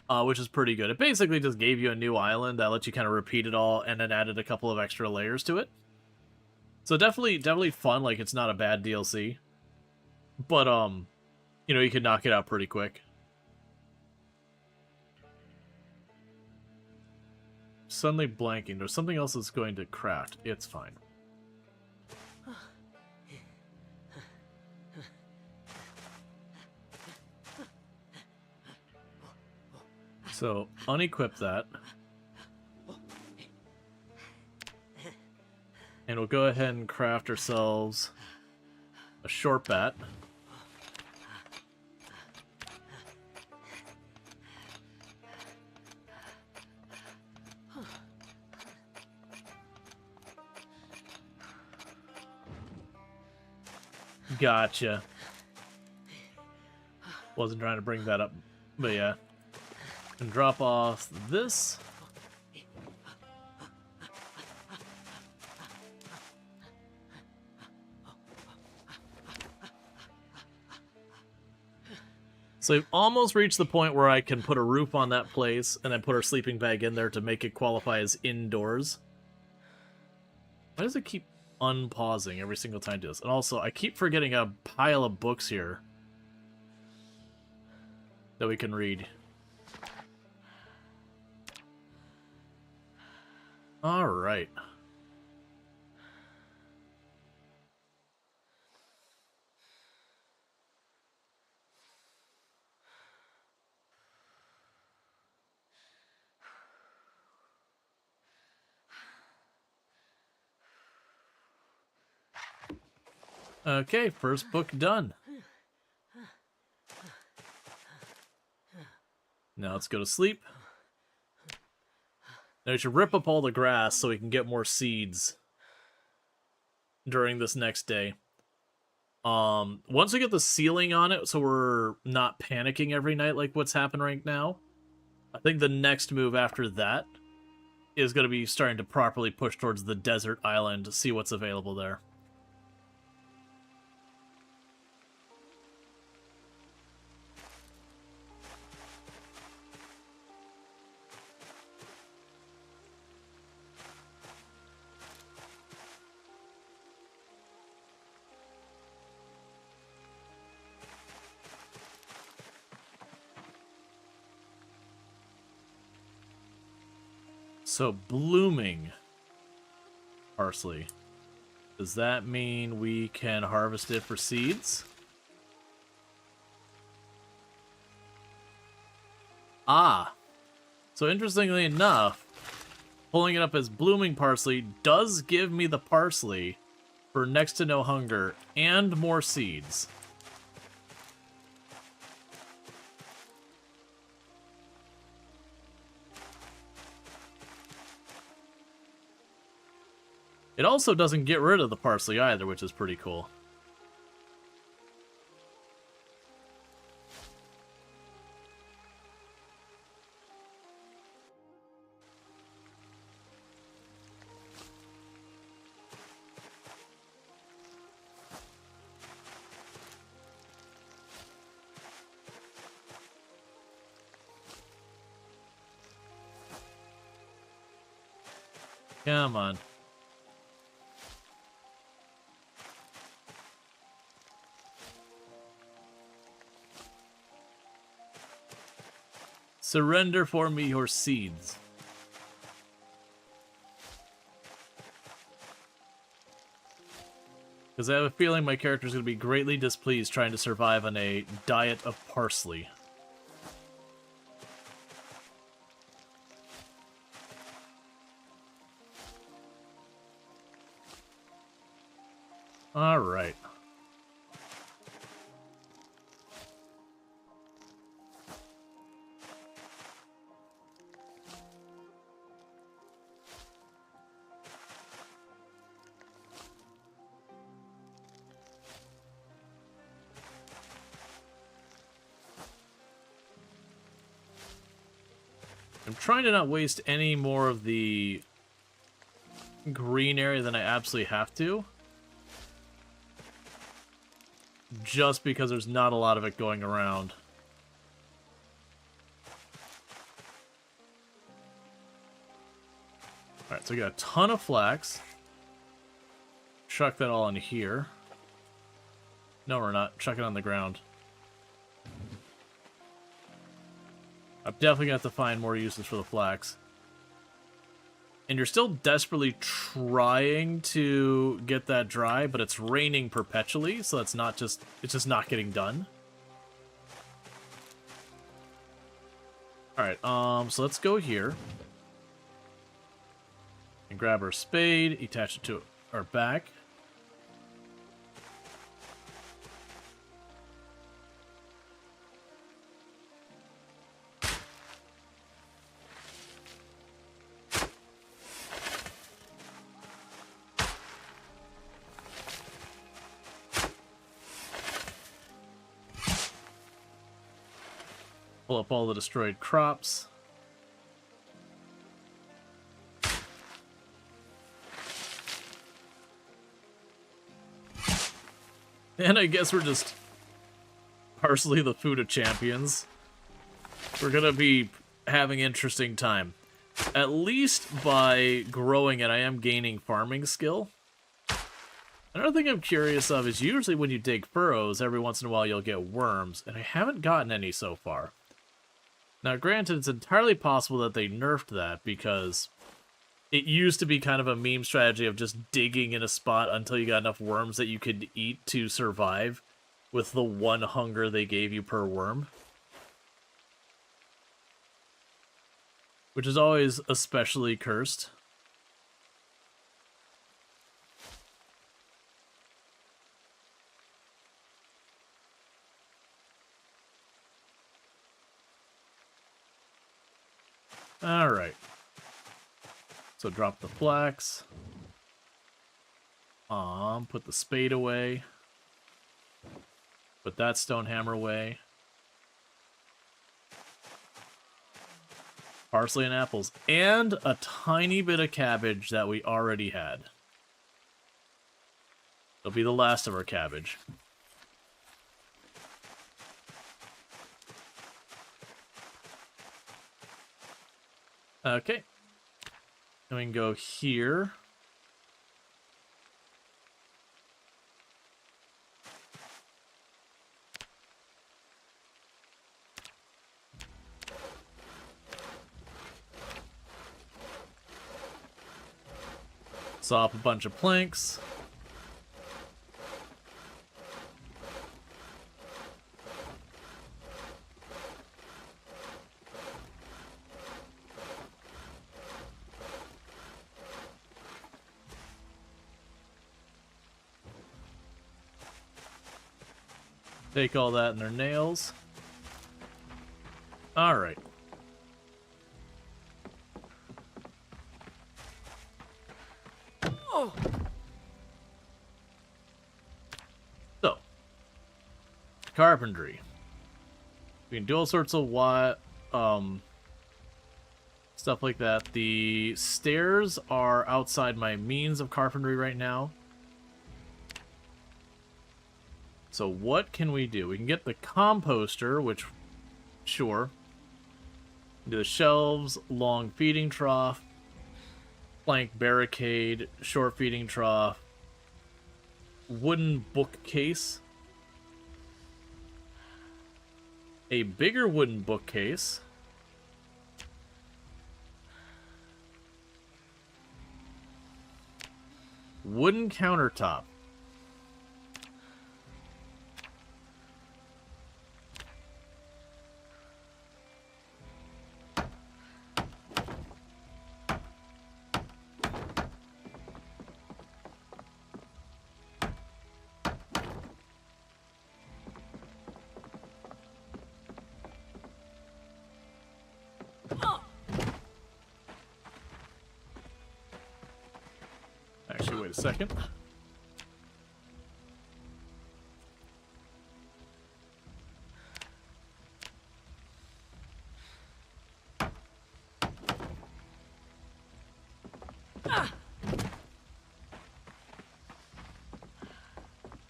which is pretty good. It basically just gave you a new island that lets you kind of repeat it all, and then added a couple of extra layers to it. So definitely fun. Like, it's not a bad DLC, but you know, you can knock it out pretty quick. Suddenly blanking. There's something else that's going to craft. It's fine. So, unequip that. And we'll go ahead and craft ourselves a short bat. Gotcha. Wasn't trying to bring that up, but yeah. And drop off this. So we've almost reached the point where I can put a roof on that place and then put our sleeping bag in there to make it qualify as indoors. Why does it keep unpausing every single time I do this? And also, I keep forgetting a pile of books here that we can read. Alright. Okay, first book done. Now let's go to sleep. Now we should rip up all the grass so we can get more seeds during this next day. Once we get the ceiling on it, so we're not panicking every night like what's happened right now, I think the next move after that is going to be starting to properly push towards the desert island to see what's available there. So, blooming parsley. Does that mean we can harvest it for seeds? Ah. So, interestingly enough, pulling it up as blooming parsley does give me the parsley for next to no hunger and more seeds. It also doesn't get rid of the parsley either, which is pretty cool. Come on. Surrender for me your seeds. Because I have a feeling my character is going to be greatly displeased trying to survive on a diet of parsley. Alright. I'm trying to not waste any more of the green area than I absolutely have to. Just because there's not a lot of it going around. Alright, so we got a ton of flax. Chuck that all in here. No, we're not. Chuck it on the ground. I'm definitely going to have to find more uses for the flax. And you're still desperately trying to get that dry, but it's raining perpetually, so it's just not getting done. Alright, so let's go here. And grab our spade, attach it to our back. Pull up all the destroyed crops. And I guess we're just parsley the food of champions. We're gonna be having an interesting time. At least by growing it, I am gaining farming skill. Another thing I'm curious of is usually when you dig furrows, every once in a while you'll get worms, and I haven't gotten any so far. Now, granted, it's entirely possible that they nerfed that, because it used to be kind of a meme strategy of just digging in a spot until you got enough worms that you could eat to survive with the one hunger they gave you per worm. Which is always especially cursed. Alright. So drop the flax. Put the spade away. Put that stone hammer away. Parsley and apples. And a tiny bit of cabbage that we already had. It'll be the last of our cabbage. Okay. Then we can go here. Saw up a bunch of planks. Take all that in their nails. All right. Oh. So, carpentry. We can do all sorts of stuff like that. The stairs are outside my means of carpentry right now. So what can we do? We can get the composter, which, sure. Do the shelves, long feeding trough, plank barricade, short feeding trough, wooden bookcase, a bigger wooden bookcase, wooden countertop. Actually, wait a second.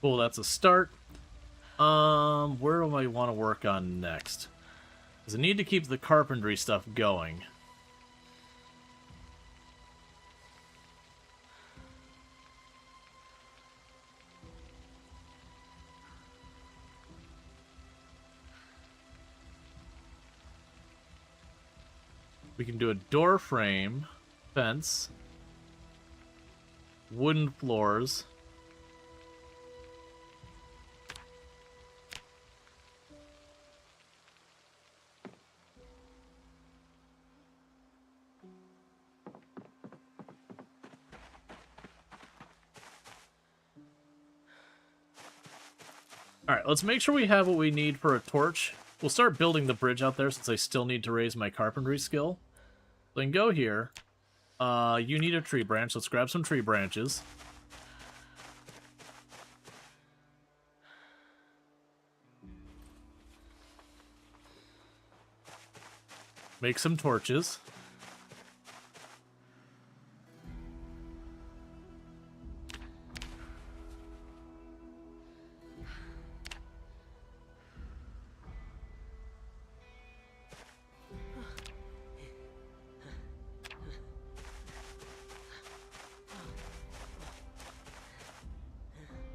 Cool, that's a start. Where do I want to work on next? Because I need to keep the carpentry stuff going. We can do a door frame, fence, wooden floors. Alright, let's make sure we have what we need for a torch. We'll start building the bridge out there since I still need to raise my carpentry skill. So I can go here. You need a tree branch. Let's grab some tree branches. Make some torches.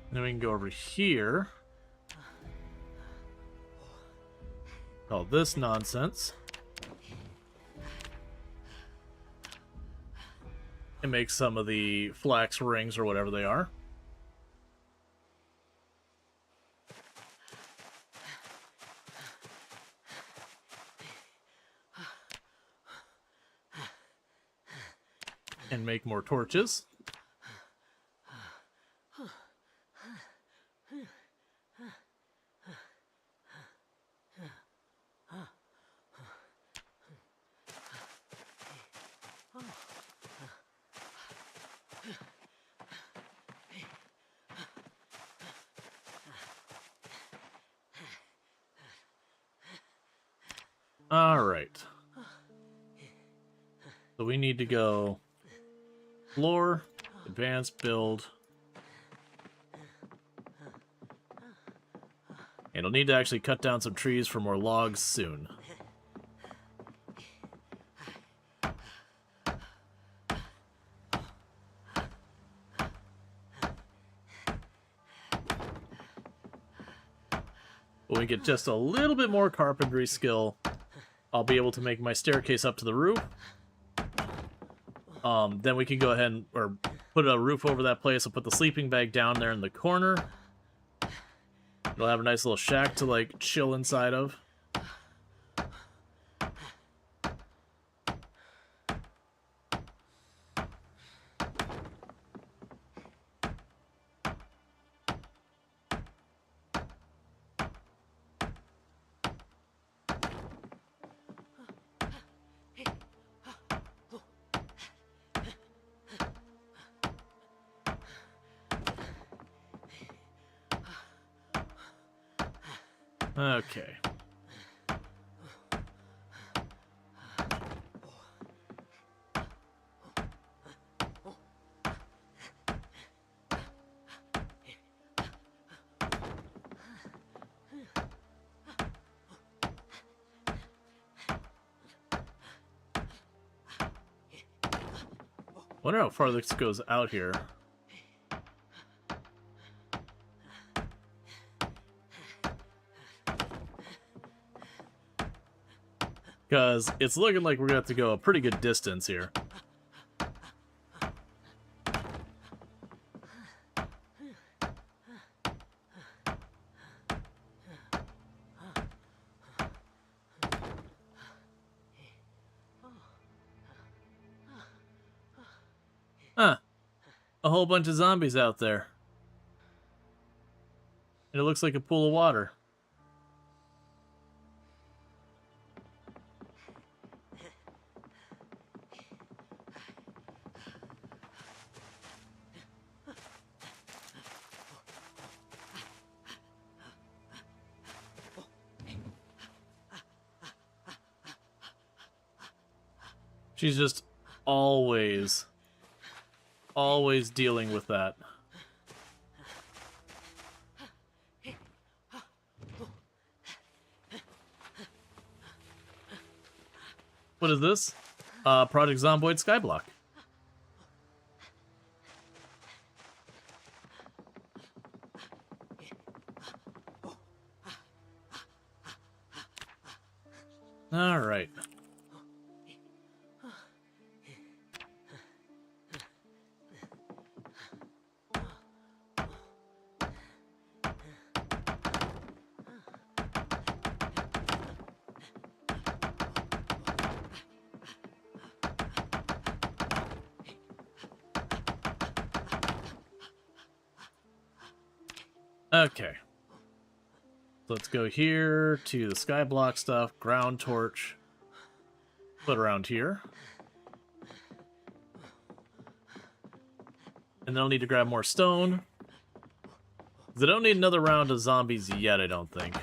Then we can go over here. All this nonsense. And make some of the flax rings or whatever they are. And make more torches. All right. So we need to go floor, advanced build. And I'll need to actually cut down some trees for more logs soon. When we get just a little bit more carpentry skill, I'll be able to make my staircase up to the roof. then we can go ahead and or put a roof over that place. I'll put the sleeping bag down there in the corner. We'll have a nice little shack to like chill inside of. Okay. Wonder how far this goes out here. Because it's looking like we're going to have to go a pretty good distance here. Huh. A whole bunch of zombies out there. And it looks like a pool of water. She's just always dealing with that. What is this? Project Zomboid Skyblock. All right. Okay. Let's go here to the Skyblock stuff, ground torch. Put around here. And then I'll need to grab more stone. 'Cause I don't need another round of zombies yet, I don't think.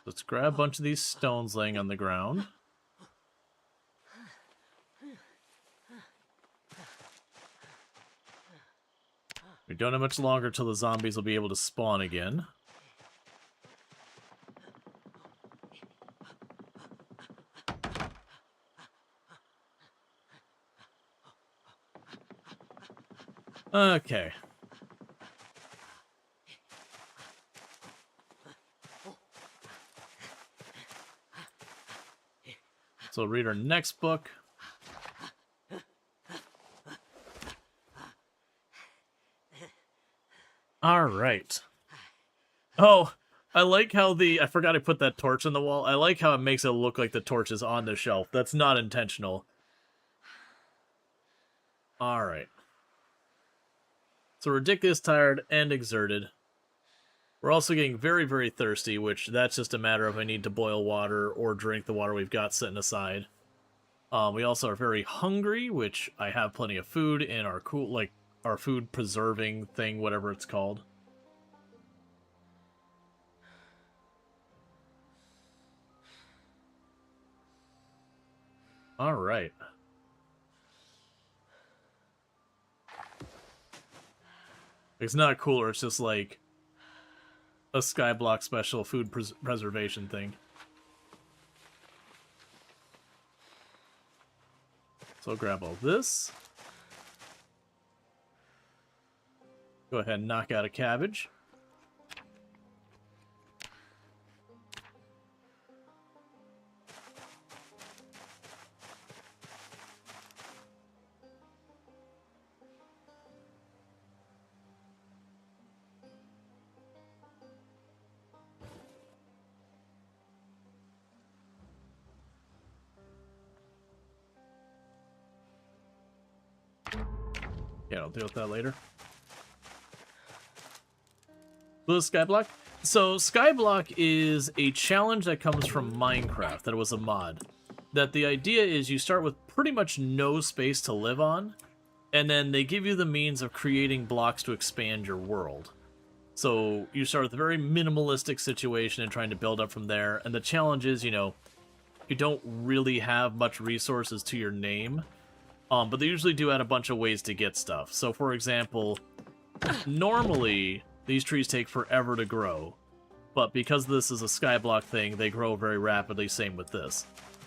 Let's grab a bunch of these stones laying on the ground. We don't have much longer till the zombies will be able to spawn again. Okay. So we'll read our next book. All right. Oh, I like how I forgot I put that torch on the wall. I like how it makes it look like the torch is on the shelf. That's not intentional. All right. So ridiculous, tired, and exerted. We're also getting very, very thirsty, which that's just a matter of I need to boil water or drink the water we've got sitting aside. We also are very hungry, which I have plenty of food in our our food preserving thing, whatever it's called. All right. It's not a cooler, it's just like a Skyblock special food preservation thing. So I'll grab all this. Go ahead and knock out a cabbage. Yeah, I'll deal with that later. So Skyblock? So Skyblock is a challenge that comes from Minecraft, that was a mod. That the idea is you start with pretty much no space to live on, and then they give you the means of creating blocks to expand your world. So you start with a very minimalistic situation and trying to build up from there, and the challenge is, you know, you don't really have much resources to your name, but they usually do add a bunch of ways to get stuff. So for example, normally these trees take forever to grow, but because this is a Skyblock thing, they grow very rapidly, same with this.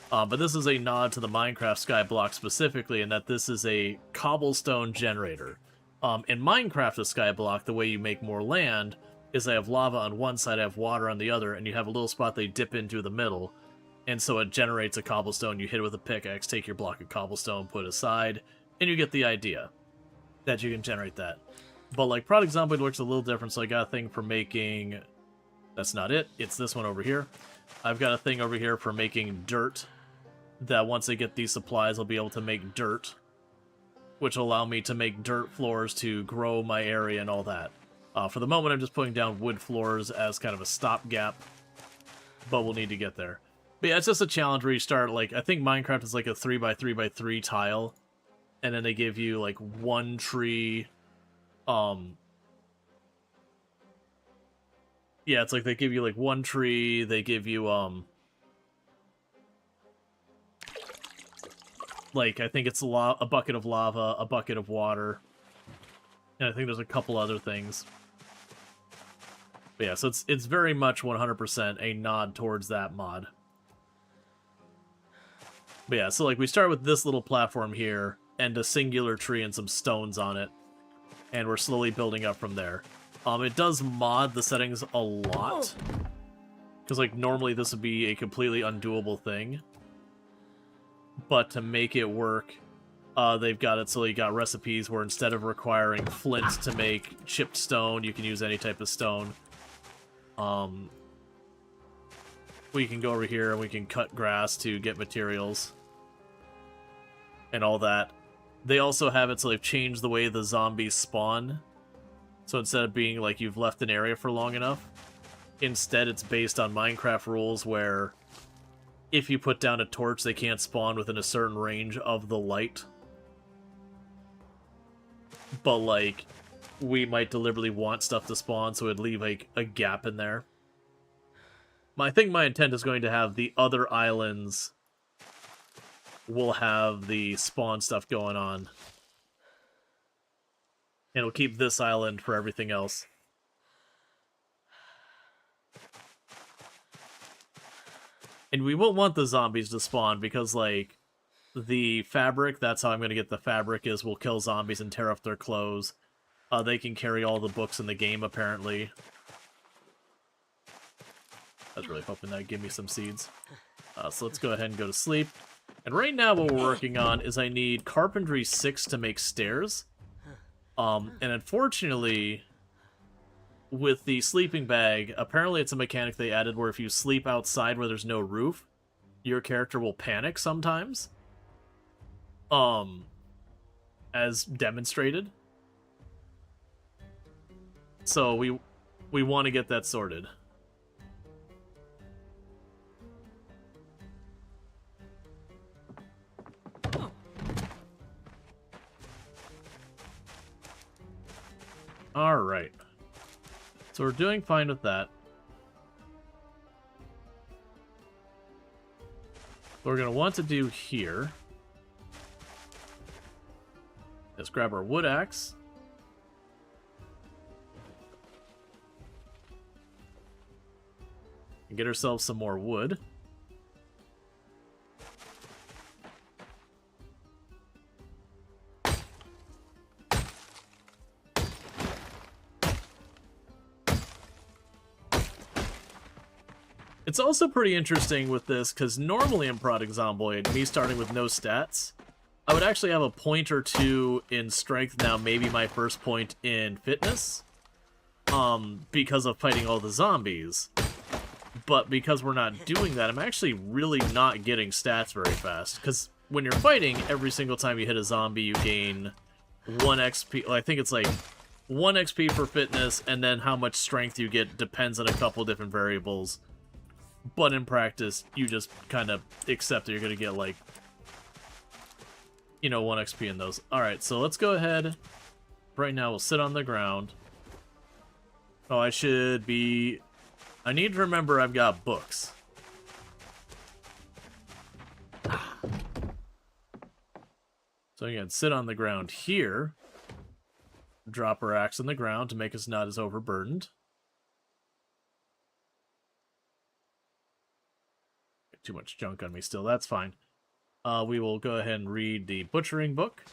But this is a nod to the Minecraft Skyblock specifically, in that this is a cobblestone generator. In Minecraft, the Skyblock, the way you make more land is I have lava on one side, I have water on the other, and you have a little spot they dip into the middle, and so it generates a cobblestone. You hit it with a pickaxe, take your block of cobblestone, put it aside, and you get the idea that you can generate that. But like Product Zomboid works a little different, so I got a thing for making... That's not it, it's this one over here. I've got a thing over here for making dirt, that once I get these supplies, I'll be able to make dirt, which will allow me to make dirt floors to grow my area and all that. For the moment, I'm just putting down wood floors as kind of a stopgap, but we'll need to get there. But yeah, it's just a challenge where you start, like, I think Minecraft is like a 3x3x3 tile, and then they give you, like, one tree, yeah, it's like they give you, like, one tree, they give you, like, I think it's a bucket of lava, a bucket of water, and I think there's a couple other things. But yeah, so it's very much 100% a nod towards that mod. But yeah, so like we start with this little platform here, and a singular tree and some stones on it, and we're slowly building up from there. It does mod the settings a lot, because like normally this would be a completely undoable thing. But to make it work, they've got it so you got recipes where instead of requiring flint to make chipped stone, you can use any type of stone. We can go over here and we can cut grass to get materials and all that. They also have it so they've changed the way the zombies spawn. So instead of being like you've left an area for long enough, instead it's based on Minecraft rules where if you put down a torch, they can't spawn within a certain range of the light. But, like, we might deliberately want stuff to spawn, so it'd leave, like, a gap in there. I think my intent is going to have the other islands will have the spawn stuff going on. And it'll keep this island for everything else. And we won't want the zombies to spawn because, like, the fabric, that's how I'm going to get the fabric, is we'll kill zombies and tear up their clothes. They can carry all the books in the game, apparently. I was really hoping that'd give me some seeds. So let's go ahead and go to sleep. And right now what we're working on is I need Carpentry 6 to make stairs. And unfortunately, with the sleeping bag, apparently it's a mechanic they added where if you sleep outside where there's no roof, your character will panic sometimes. As demonstrated. So we want to get that sorted. Alright. So we're doing fine with that. What we're going to want to do here is grab our wood axe. And get ourselves some more wood. It's also pretty interesting with this, because normally in Project Zomboid, me starting with no stats, I would actually have a point or two in strength now, maybe my first point in fitness, because of fighting all the zombies. But because we're not doing that, I'm actually really not getting stats very fast, because when you're fighting, every single time you hit a zombie, you gain 1 XP, I think it's like 1 XP for fitness, and then how much strength you get depends on a couple different variables. But in practice, you just kind of accept that you're going to get, like, you know, 1 XP in those. Alright, so let's go ahead. Right now, we'll sit on the ground. Oh, I should be... I need to remember I've got books. So again, sit on the ground here. Drop our axe on the ground to make us not as overburdened. Too much junk on me still, that's fine. We will go ahead and read the butchering book.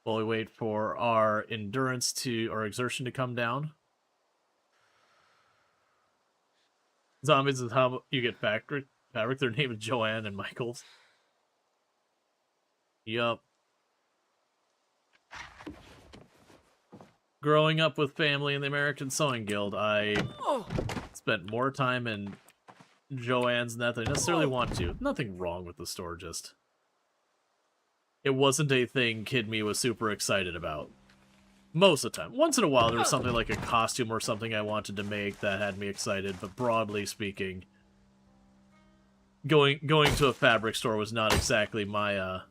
While we wait for our endurance or exertion to come down. Zombies is how you get fabric. Their name is Joanne and Michaels. Yup. Growing up with family in the American Sewing Guild, I spent more time in Joanne's than I necessarily want to. Nothing wrong with the store, just... It wasn't a thing Kid Me was super excited about. Most of the time. Once in a while there was something like a costume or something I wanted to make that had me excited, but broadly speaking, going to a fabric store was not exactly my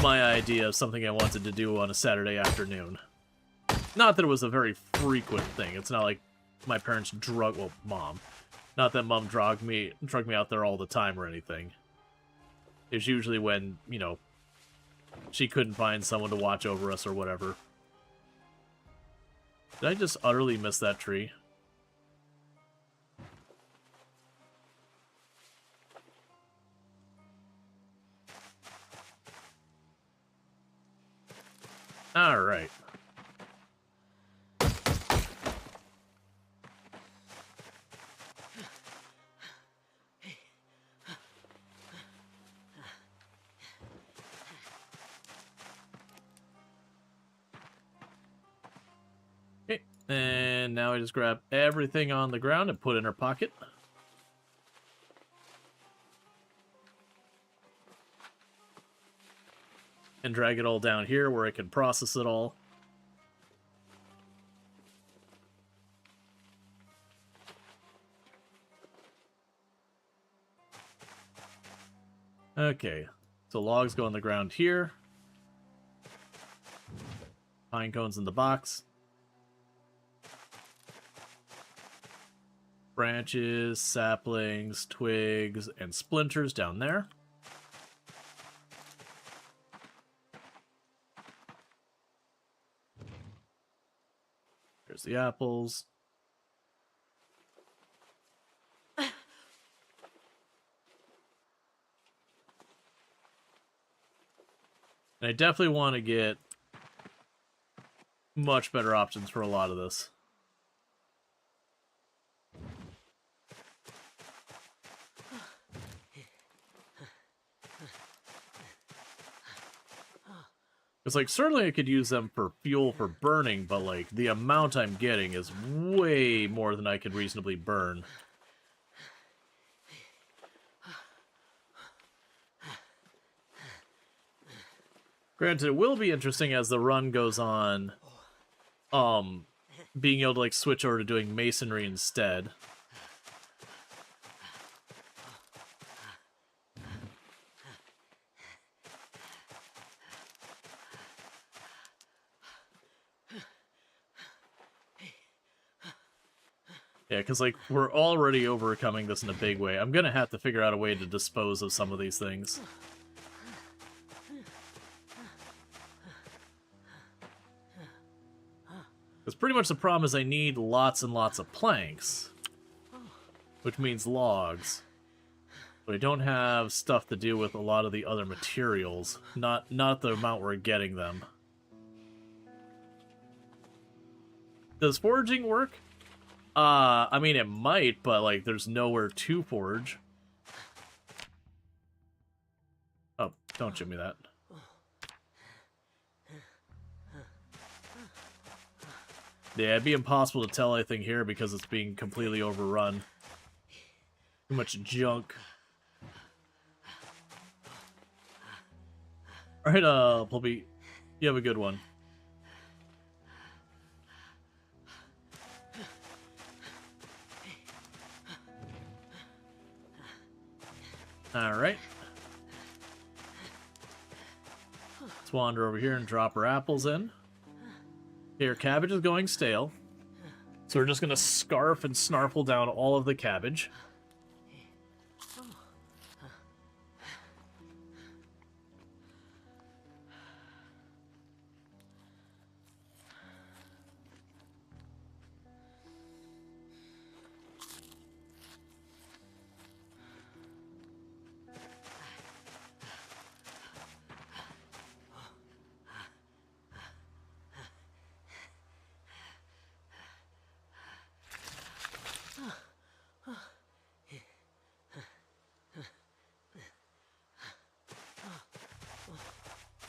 my idea of something I wanted to do on a Saturday afternoon. Not that it was a very frequent thing. It's not like my parents Mom. Not that Mom drug me out there all the time or anything. It's usually when, you know, she couldn't find someone to watch over us or whatever. Did I just utterly miss that tree? Alright. And now I just grab everything on the ground and put in her pocket. And drag it all down here where I can process it all. Okay, so logs go on the ground here. Pine cones in the box. Branches, saplings, twigs, and splinters down there. There's the apples. And I definitely want to get much better options for a lot of this. It's like, certainly I could use them for fuel for burning, but like, the amount I'm getting is way more than I could reasonably burn. Granted, it will be interesting as the run goes on, being able to like switch over to doing masonry instead. Yeah, because, like, we're already overcoming this in a big way. I'm gonna have to figure out a way to dispose of some of these things. Because pretty much the problem is I need lots and lots of planks. Which means logs. But I don't have stuff to do with a lot of the other materials. Not the amount we're getting them. Does foraging work? I mean, it might, but, like, there's nowhere to forge. Oh, don't shoot me that. Yeah, it'd be impossible to tell anything here because it's being completely overrun. Too much junk. Alright, Plumby, you have a good one. Alright. Let's wander over here and drop our apples in. Here, cabbage is going stale. So we're just gonna scarf and snarfle down all of the cabbage.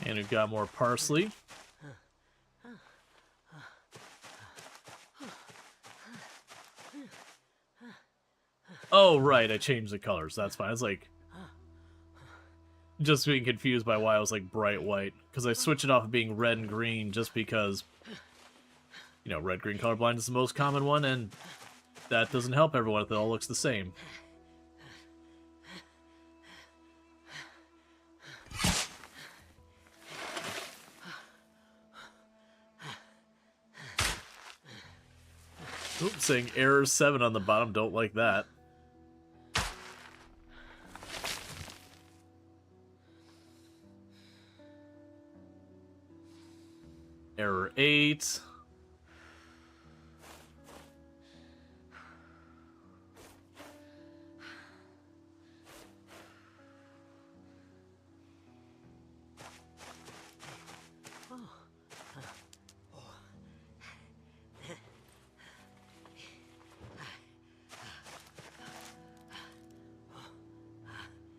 And we've got more parsley. Oh, right, I changed the colors. That's fine. It's like just being confused by why I was like bright white. Because I switched it off of being red and green just because, you know, red-green colorblind is the most common one, and that doesn't help everyone if it all looks the same. Oops, saying error 7 on the bottom, don't like that. Error 8.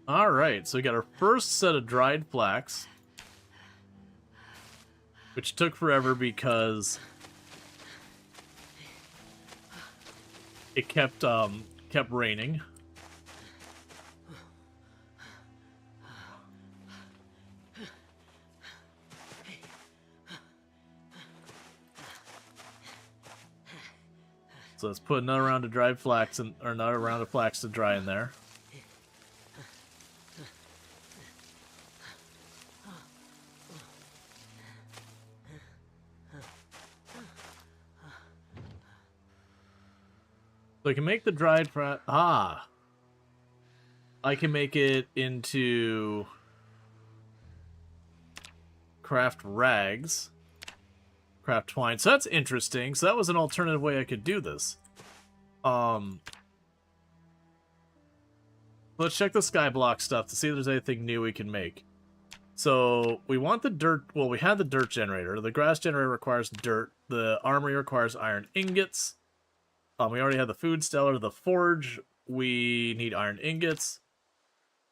Alright, so we got our first set of dried flax. Which took forever because it kept raining. So let's put another round of dried flax in, or another round of flax to dry in there. So I can make the dried flax. I can make it into craft rags, craft twine. So that's interesting. So that was an alternative way I could do this. Let's check the Skyblock stuff to see if there's anything new we can make. So we want the dirt. Well, we had the dirt generator. The grass generator requires dirt. The armory requires iron ingots. We already have the food stellar. The forge, we need iron ingots.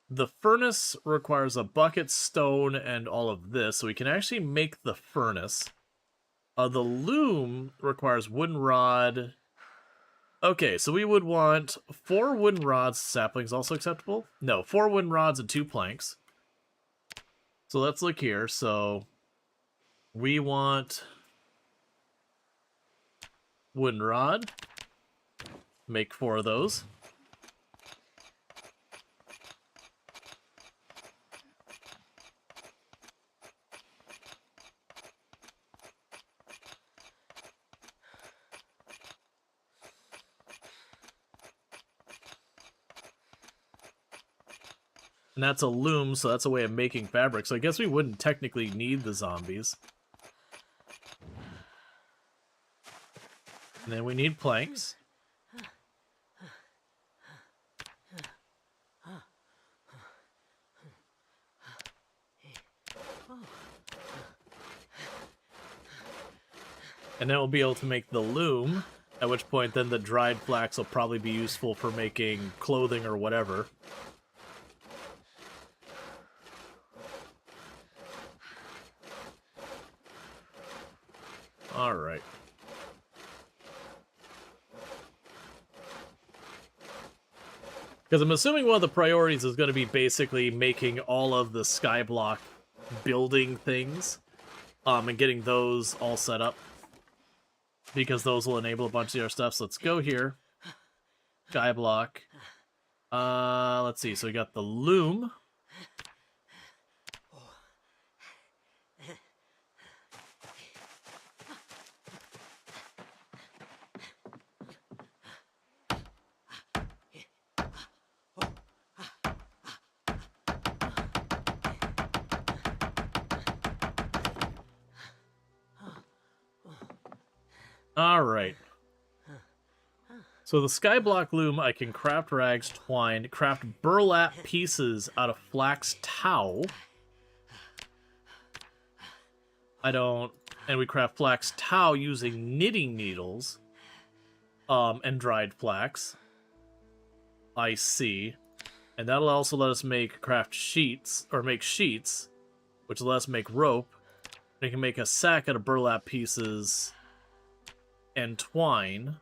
The furnace requires a bucket, stone, and all of this, so we can actually make the furnace. The loom requires wooden rod. Okay, so we would want 4 wooden rods. Saplings also acceptable? No, 4 wooden rods and 2 planks. So let's look here. So we want wooden rod. Make 4 of those. And that's a loom, so that's a way of making fabric. So I guess we wouldn't technically need the zombies. And then we need planks. And then we'll be able to make the loom. At which point, then the dried flax will probably be useful for making clothing or whatever. Alright. Because I'm assuming one of the priorities is going to be basically making all of the Skyblock building things, and getting those all set up. Because those will enable a bunch of our stuff. So let's go here. Skyblock. Let's see. So we got the loom. Alright. So the Skyblock loom, I can craft rags, twine, craft burlap pieces out of flax tow. And we craft flax tow using knitting needles, and dried flax. I see. And that'll also let us craft sheets, or make sheets, which will let us make rope. We can make a sack out of burlap pieces and twine.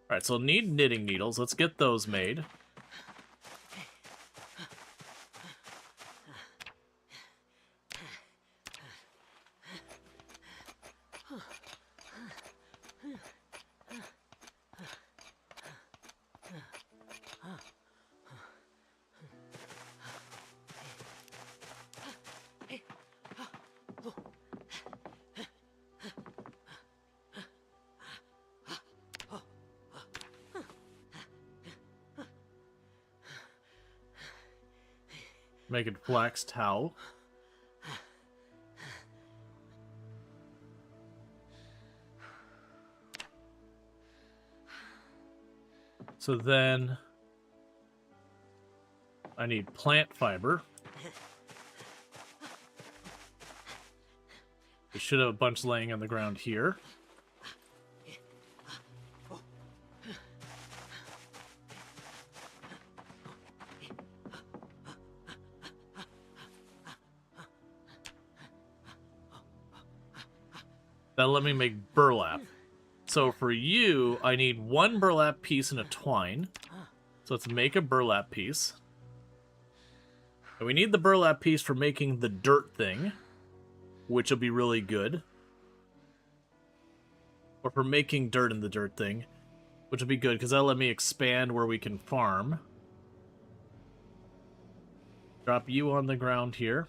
Alright, so we'll need knitting needles. Let's get those made. Making flax tow. So then I need plant fiber. We should have a bunch laying on the ground here. That'll let me make burlap. So for you, I need one burlap piece and a twine. So let's make a burlap piece. And we need the burlap piece for making the dirt thing, which will be really good. Or for making dirt in the dirt thing, which will be good, because that'll let me expand where we can farm. Drop you on the ground here.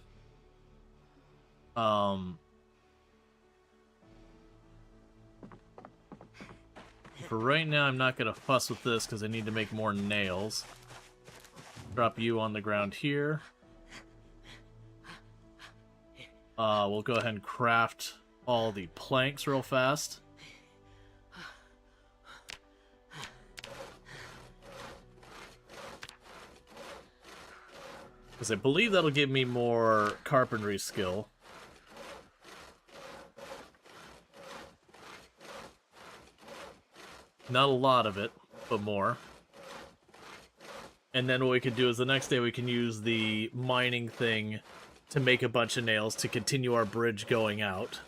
For right now, I'm not going to fuss with this because I need to make more nails. Drop you on the ground here. We'll go ahead and craft all the planks real fast. Because I believe that'll give me more carpentry skill. Not a lot of it, but more. And then what we could do is the next day we can use the mining thing to make a bunch of nails to continue our bridge going out.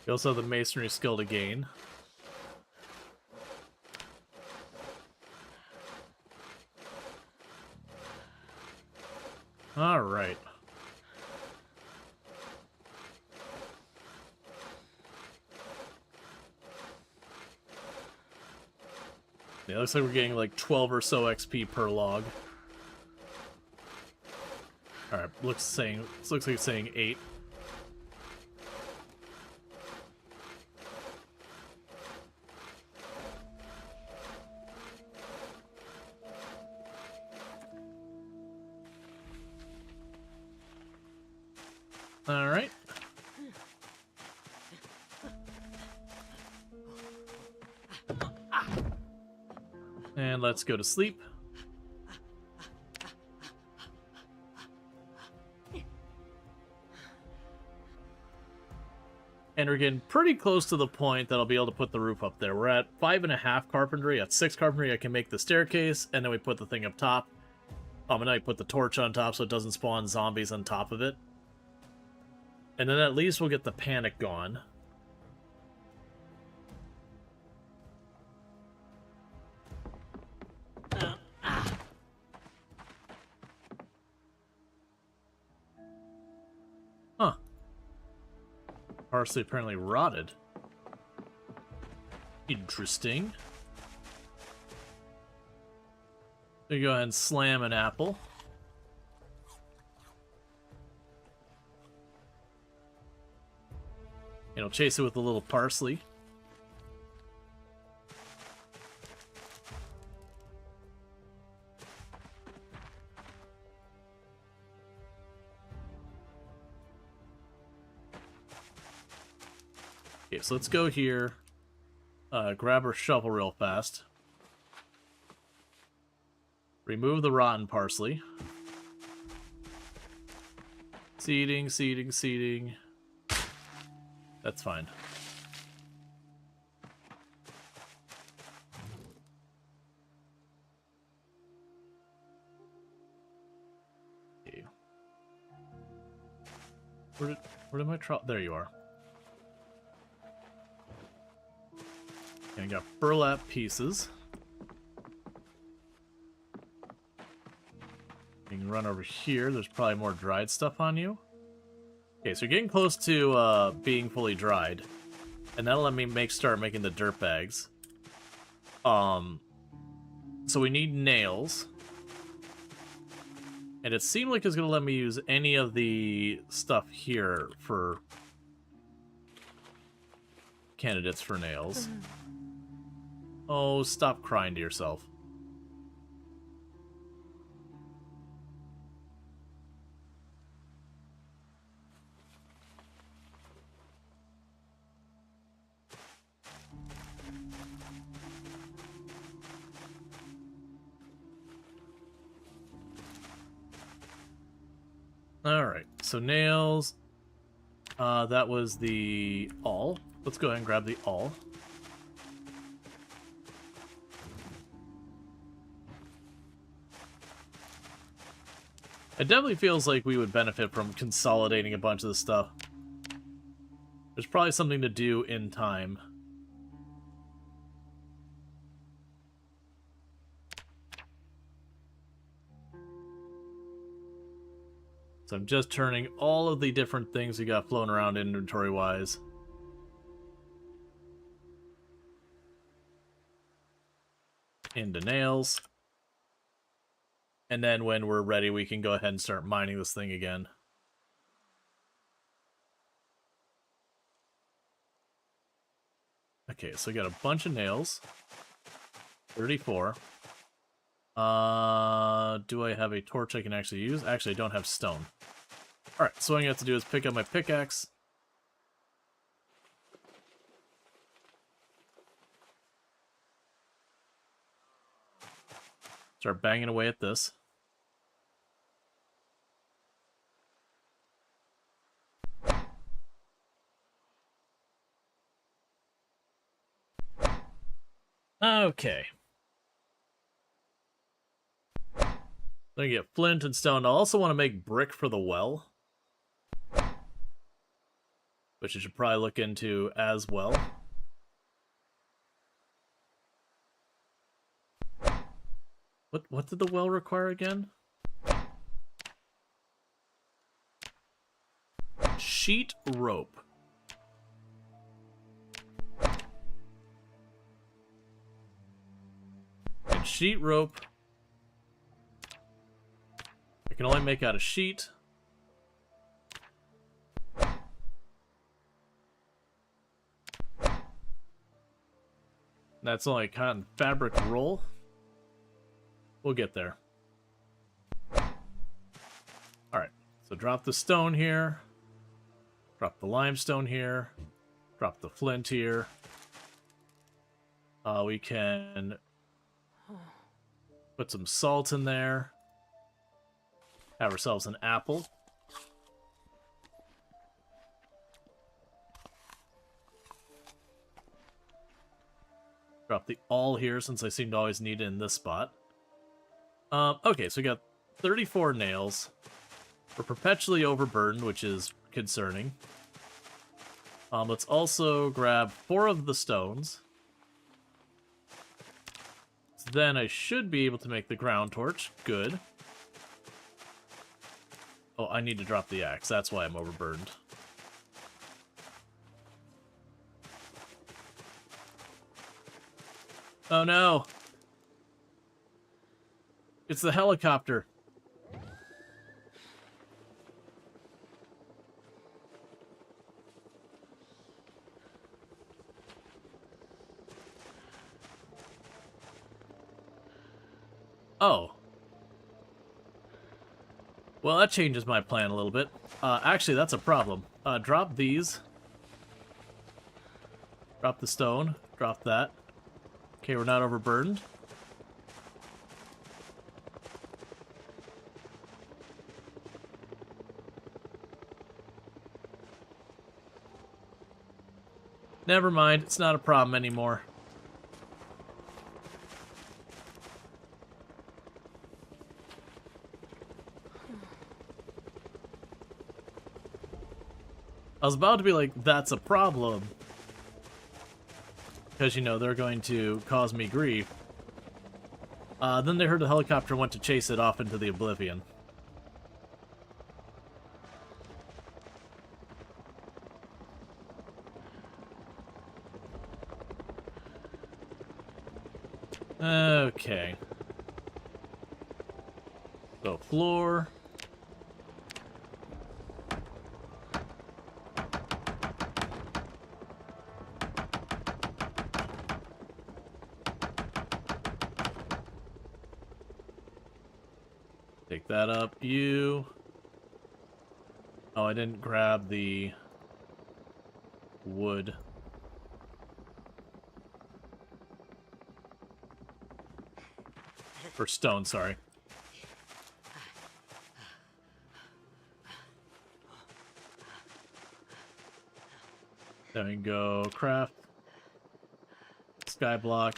We also have the masonry skill to gain. Alright. Yeah, looks like we're getting like 12 or so XP per log. Alright, looks like it's saying 8. Alright. And let's go to sleep. And we're getting pretty close to the point that I'll be able to put the roof up there. We're at 5.5 carpentry. At 6 carpentry, I can make the staircase, and then we put the thing up top. And then I put the torch on top so it doesn't spawn zombies on top of it. And then at least we'll get the panic gone. Huh. Parsley apparently rotted. Interesting. So you go ahead and slam an apple. And I'll chase it with a little parsley. Okay, so let's go here. Grab our shovel real fast. Remove the rotten parsley. Seeding, seeding, seeding. That's fine. Okay. Where did my trout? There you are. And I got burlap pieces. You can run over here. There's probably more dried stuff on you. Okay, so you're getting close to being fully dried. And that'll let me start making the dirt bags. So we need nails. And it seemed like it's going to let me use any of the stuff here for candidates for nails. Oh, stop crying to yourself. Alright, so nails. That was the awl. Let's go ahead and grab the awl. It definitely feels like we would benefit from consolidating a bunch of this stuff. There's probably something to do in time. So I'm just turning all of the different things we got floating around inventory-wise. Into nails. And then when we're ready, we can go ahead and start mining this thing again. Okay, so we got a bunch of nails. 34. Do I have a torch I can actually use? Actually, I don't have stone. Alright, so what I'm going to have to do is pick up my pickaxe. Start banging away at this. Okay. Then get flint and stone. I also want to make brick for the well, which I should probably look into as well. What did the well require again? Sheet rope. And sheet rope I can only make out a sheet. That's only a cotton fabric roll. We'll get there. Alright, so drop the stone here. Drop the limestone here. Drop the flint here. We can Put some salt in there. Have ourselves an apple. Drop the all here since I seem to always need it in this spot. Okay, so we got 34 nails. We're perpetually overburdened, which is concerning. Let's also grab 4 of the stones. So then I should be able to make the ground torch. Good. Oh, I need to drop the axe. That's why I'm overburdened. Oh no! It's the helicopter. Oh. Well, that changes my plan a little bit. Actually, that's a problem. Drop these. Drop the stone. Drop that. Okay, we're not overburdened. Never mind, it's not a problem anymore. I was about to be like, that's a problem. Because, you know, they're going to cause me grief. Then they heard the helicopter went to chase it off into the oblivion. Okay. So, floor. Take that up, you. Oh, I didn't grab the wood. Or stone, sorry. Then we go craft. Skyblock.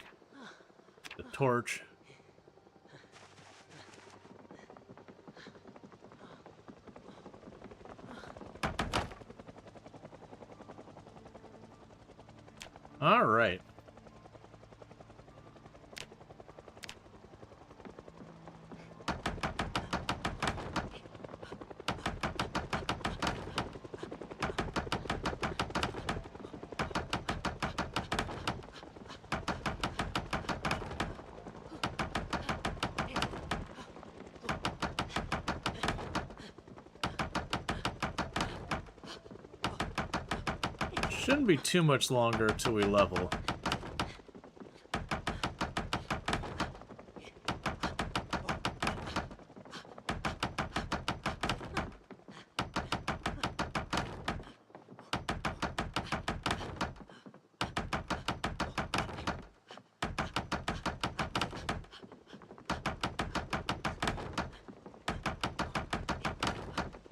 The torch. All right. Shouldn't be too much longer till we level.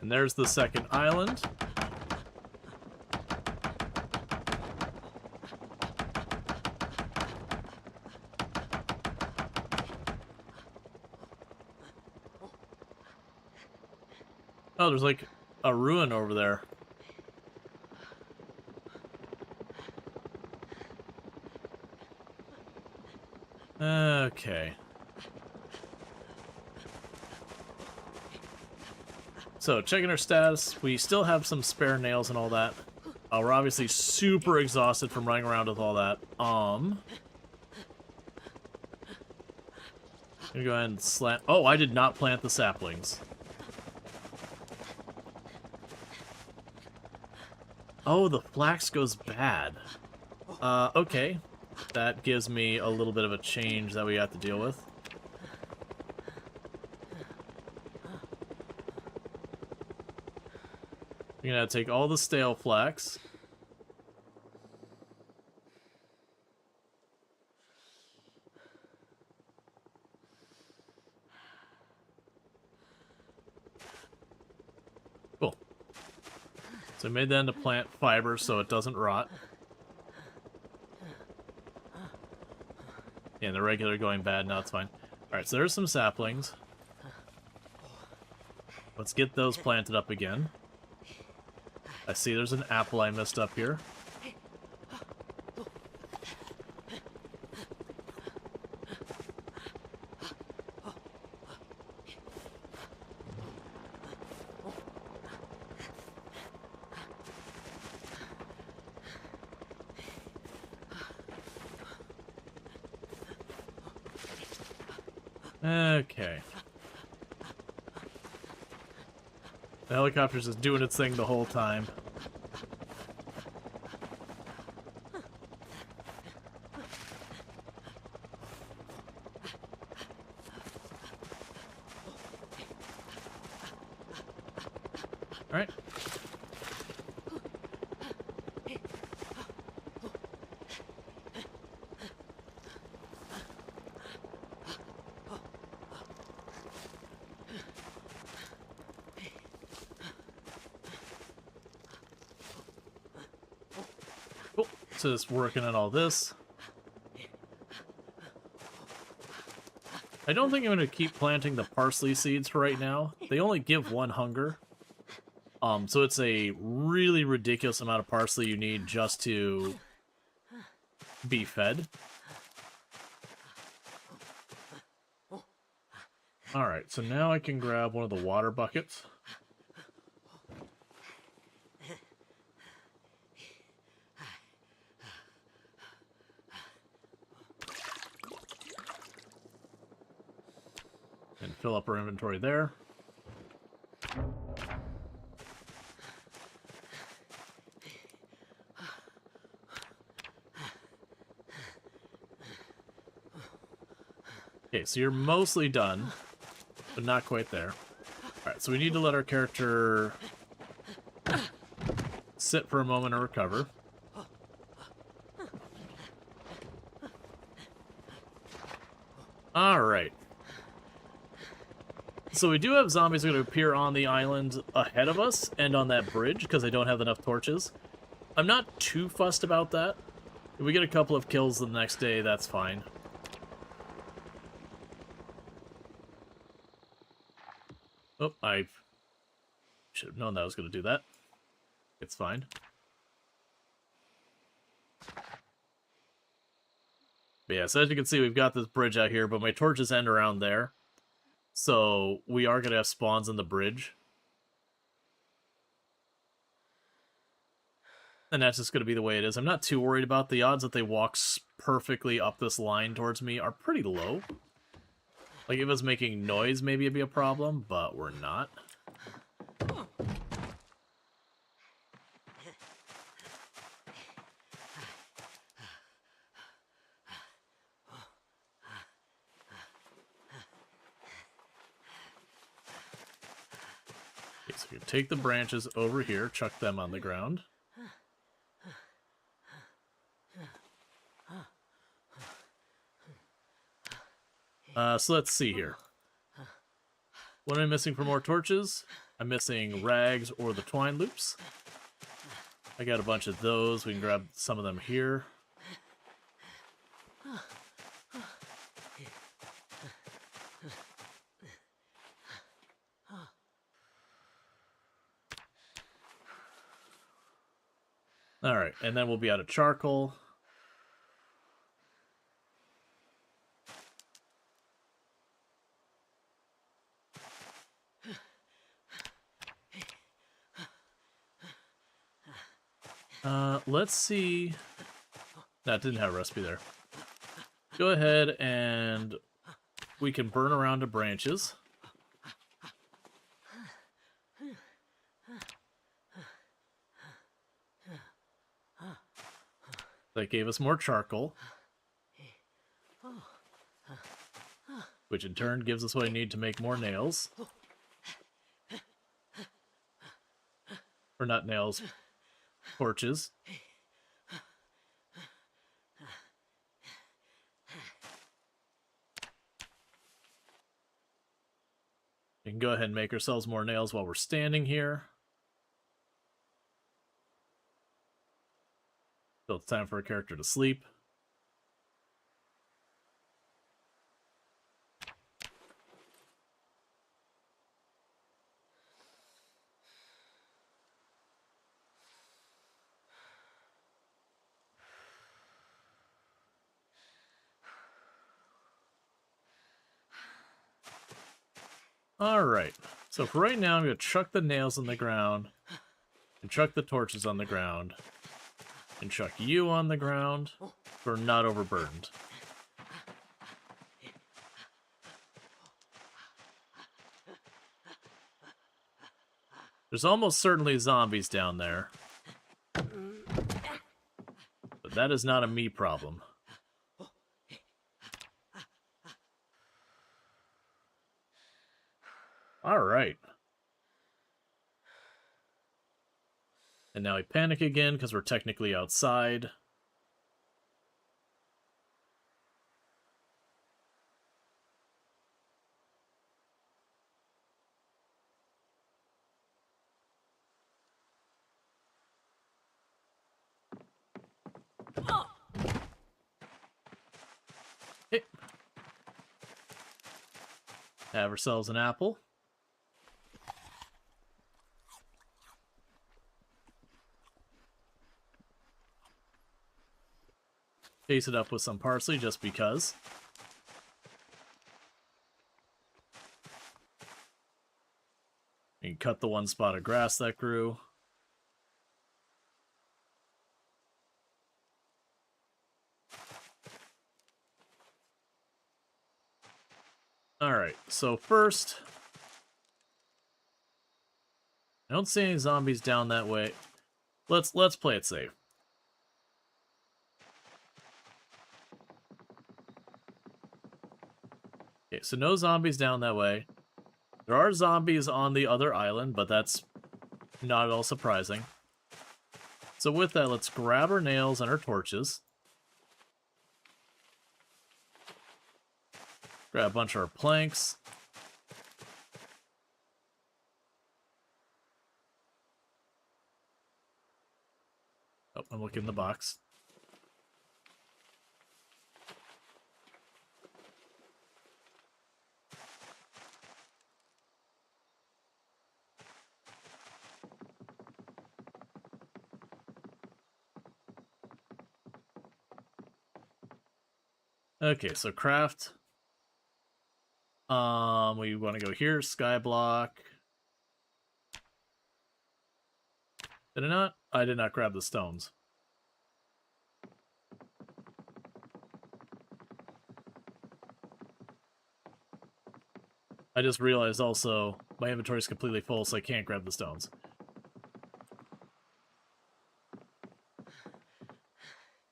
And there's the second island. Oh, there's like a ruin over there. Okay. So, checking our status, we still have some spare nails and all that. We're obviously super exhausted from running around with all that. I'm gonna go ahead and slant. Oh, I did not plant the saplings. Oh, the flax goes bad. Okay. That gives me a little bit of a change that we have to deal with. You're gonna take all the stale flax. So I made that into plant fiber so it doesn't rot. Yeah, the regular going bad, now it's fine. Alright, so there's some saplings. Let's get those planted up again. I see there's an apple I missed up here. Okay. The helicopter's just doing its thing the whole time. Alright. Cool. So just working on all this. I don't think I'm going to keep planting the parsley seeds for right now. They only give 1 hunger. So it's a really ridiculous amount of parsley you need just to be fed. Alright, so now I can grab one of the water buckets. And fill up our inventory there. Okay, so you're mostly done, but not quite there. Alright, so we need to let our character sit for a moment and recover. Alright. So we do have zombies that are going to appear on the island ahead of us and on that bridge because I don't have enough torches. I'm not too fussed about that. If we get a couple of kills the next day, that's fine. Oh, I should have known that I was going to do that. It's fine. But yeah, so as you can see, we've got this bridge out here, but my torches end around there. So we are going to have spawns on the bridge. And that's just going to be the way it is. I'm not too worried about the odds that they walk perfectly up this line towards me are pretty low. Like, if it was making noise, maybe it'd be a problem, but we're not. Okay, so we can take the branches over here, chuck them on the ground. So let's see here. What am I missing for more torches? I'm missing rags or the twine loops. I got a bunch of those. We can grab some of them here. Alright, and then we'll be out of charcoal. Let's see. That didn't have a recipe there. Go ahead and we can burn around to branches. That gave us more charcoal, which in turn gives us what I need to make more nails. Or not nails, torches. We can go ahead and make ourselves more nails while we're standing here. So it's time for a character to sleep. Alright, so for right now, I'm going to chuck the nails on the ground, and chuck the torches on the ground, and chuck you on the ground for not overburdened. There's almost certainly zombies down there, but that is not a me problem. Alright. And now we panic again because we're technically outside. Okay. Have ourselves an apple. Chase it up with some parsley just because. You can cut the one spot of grass that grew. Alright, so first, I don't see any zombies down that way. Let's play it safe. Okay, so no zombies down that way. There are zombies on the other island, but that's not at all surprising. So with that, let's grab our nails and our torches. Grab a bunch of our planks. Oh, I'm looking in the box. Okay, so craft. We want to go here, Skyblock. Did I not? I did not grab the stones. I just realized also my inventory is completely full, so I can't grab the stones.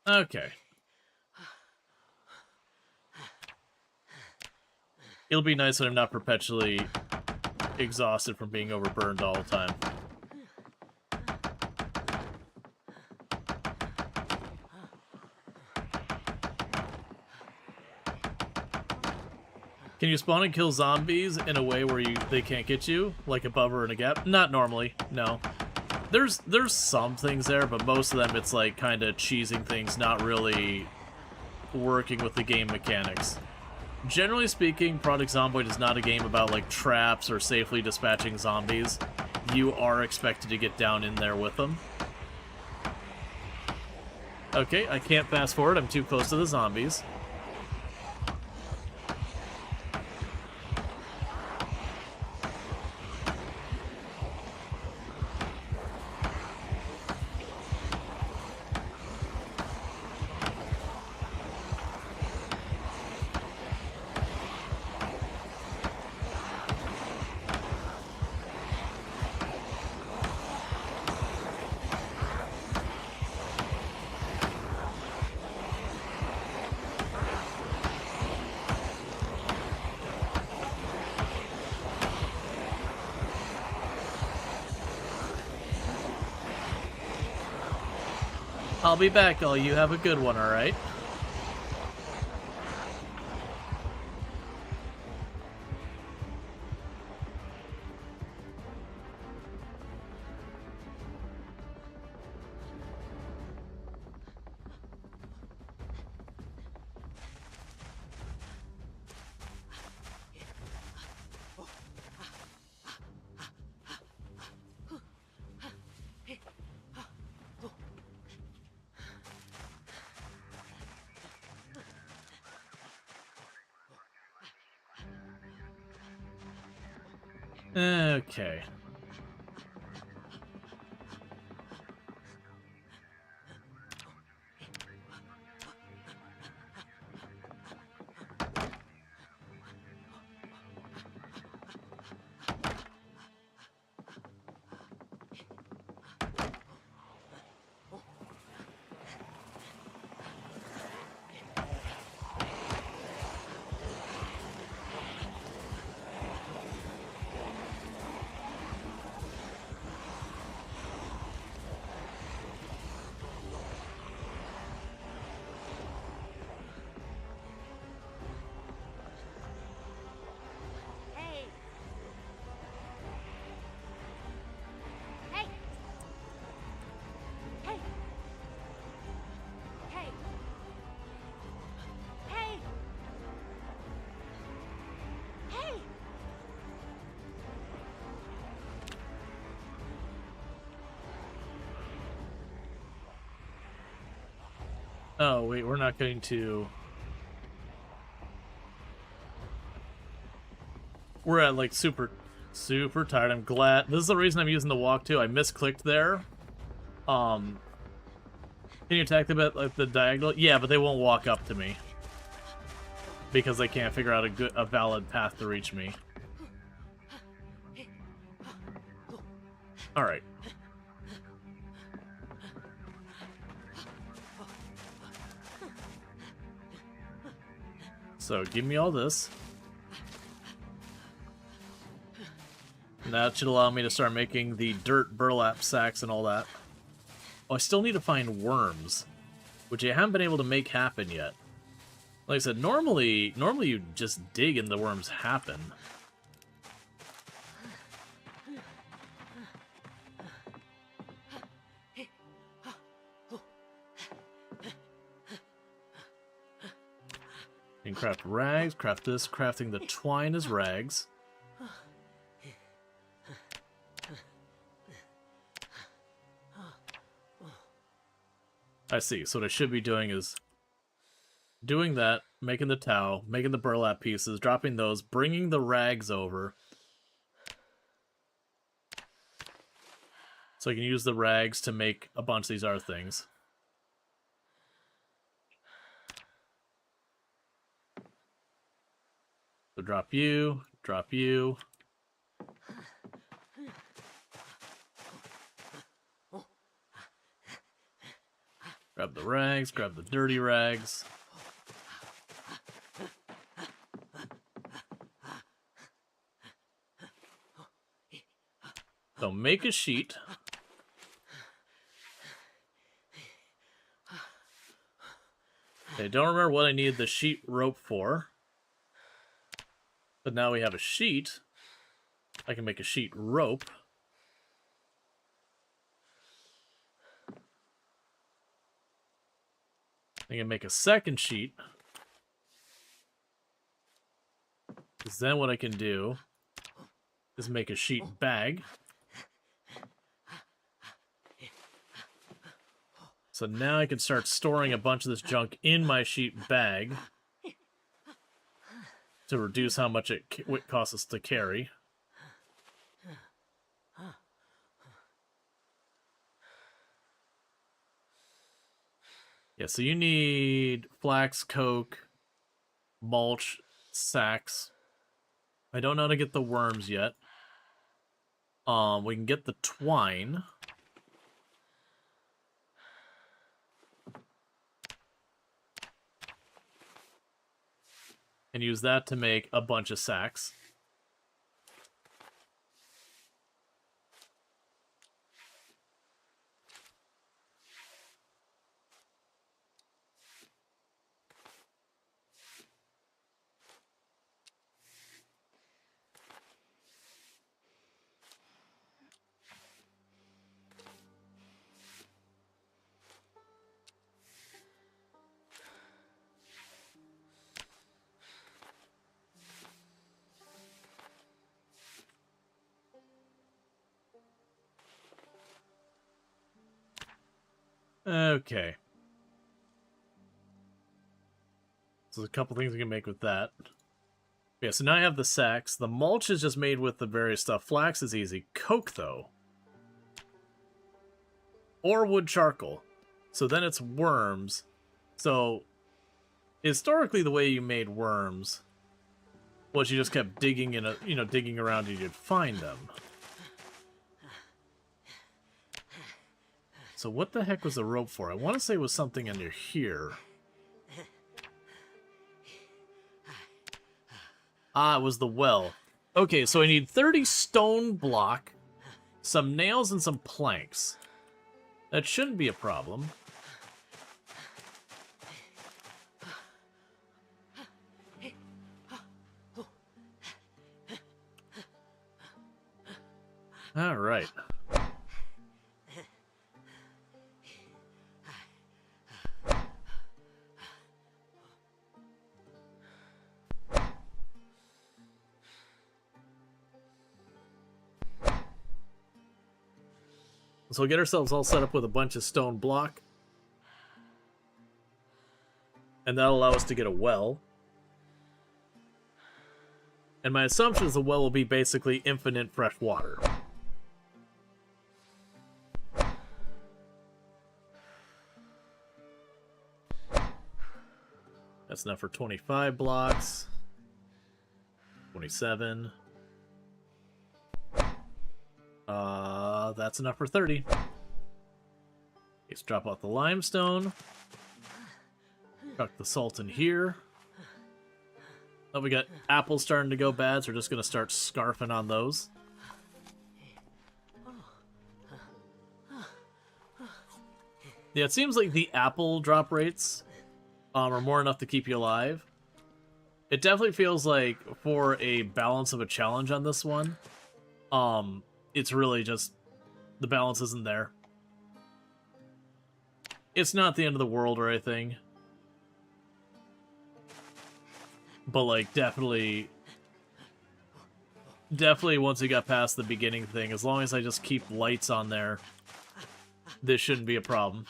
Okay. It'll be nice when I'm not perpetually exhausted from being overburned all the time. Can you spawn and kill zombies in a way where they can't get you? Like above or in a gap? Not normally, no. There's some things there, but most of them it's like kind of cheesing things, not really working with the game mechanics. Generally speaking, Project Zomboid is not a game about like traps or safely dispatching zombies. You are expected to get down in there with them. Okay, I can't fast forward, I'm too close to the zombies. I'll be back, all you have a good one, alright? Okay. Hey. Hey. Hey. Hey. Hey. Hey. Oh, wait, we're not going to... We're at, like, super tired. I'm glad. This is the reason I'm using the walk, too. I misclicked there. Can you attack them at, like, the diagonal? Yeah, but they won't walk up to me. Because they can't figure out a valid path to reach me. Alright. So, give me all this. And that should allow me to start making the dirt burlap sacks and all that. Oh, I still need to find worms, which I haven't been able to make happen yet. Like I said, normally you just dig and the worms happen. You can craft rags, craft this, crafting the twine as rags. I see, so what I should be doing is doing that, making the towel, making the burlap pieces, dropping those, bringing the rags over. So I can use the rags to make a bunch of these other things. So drop you, drop you. Grab the rags, grab the dirty rags. So make a sheet. Okay, don't remember what I needed the sheet rope for. But now we have a sheet. I can make a sheet rope. I can make a second sheet. Because then what I can do is make a sheet bag. So now I can start storing a bunch of this junk in my sheet bag to reduce how much it costs us to carry. Yeah, so you need flax, coke, mulch, sacks. I don't know how to get the worms yet. We can get the twine. And use that to make a bunch of sacks. Okay. So there's a couple things we can make with that. Yeah, so now I have the sacks. The mulch is just made with the various stuff. Flax is easy. Coke, though. Or wood charcoal. So then it's worms. So, historically, the way you made worms was you just kept digging in digging around and you'd find them. So what the heck was the rope for? I want to say it was something under here. Ah, it was the well. Okay, so I need 30 stone block, some nails, and some planks. That shouldn't be a problem. All right. So we'll get ourselves all set up with a bunch of stone block. And that'll allow us to get a well. And my assumption is the well will be basically infinite fresh water. That's enough for 25 blocks. 27. That's enough for 30. Let's drop out the limestone. Chuck the salt in here. Oh, we got apples starting to go bad, so we're just going to start scarfing on those. Yeah, it seems like the apple drop rates are more enough to keep you alive. It definitely feels like for a balance of a challenge on this one, it's really just the balance isn't there. It's not the end of the world or anything. But like definitely once we got past the beginning thing, as long as I just keep lights on there, this shouldn't be a problem.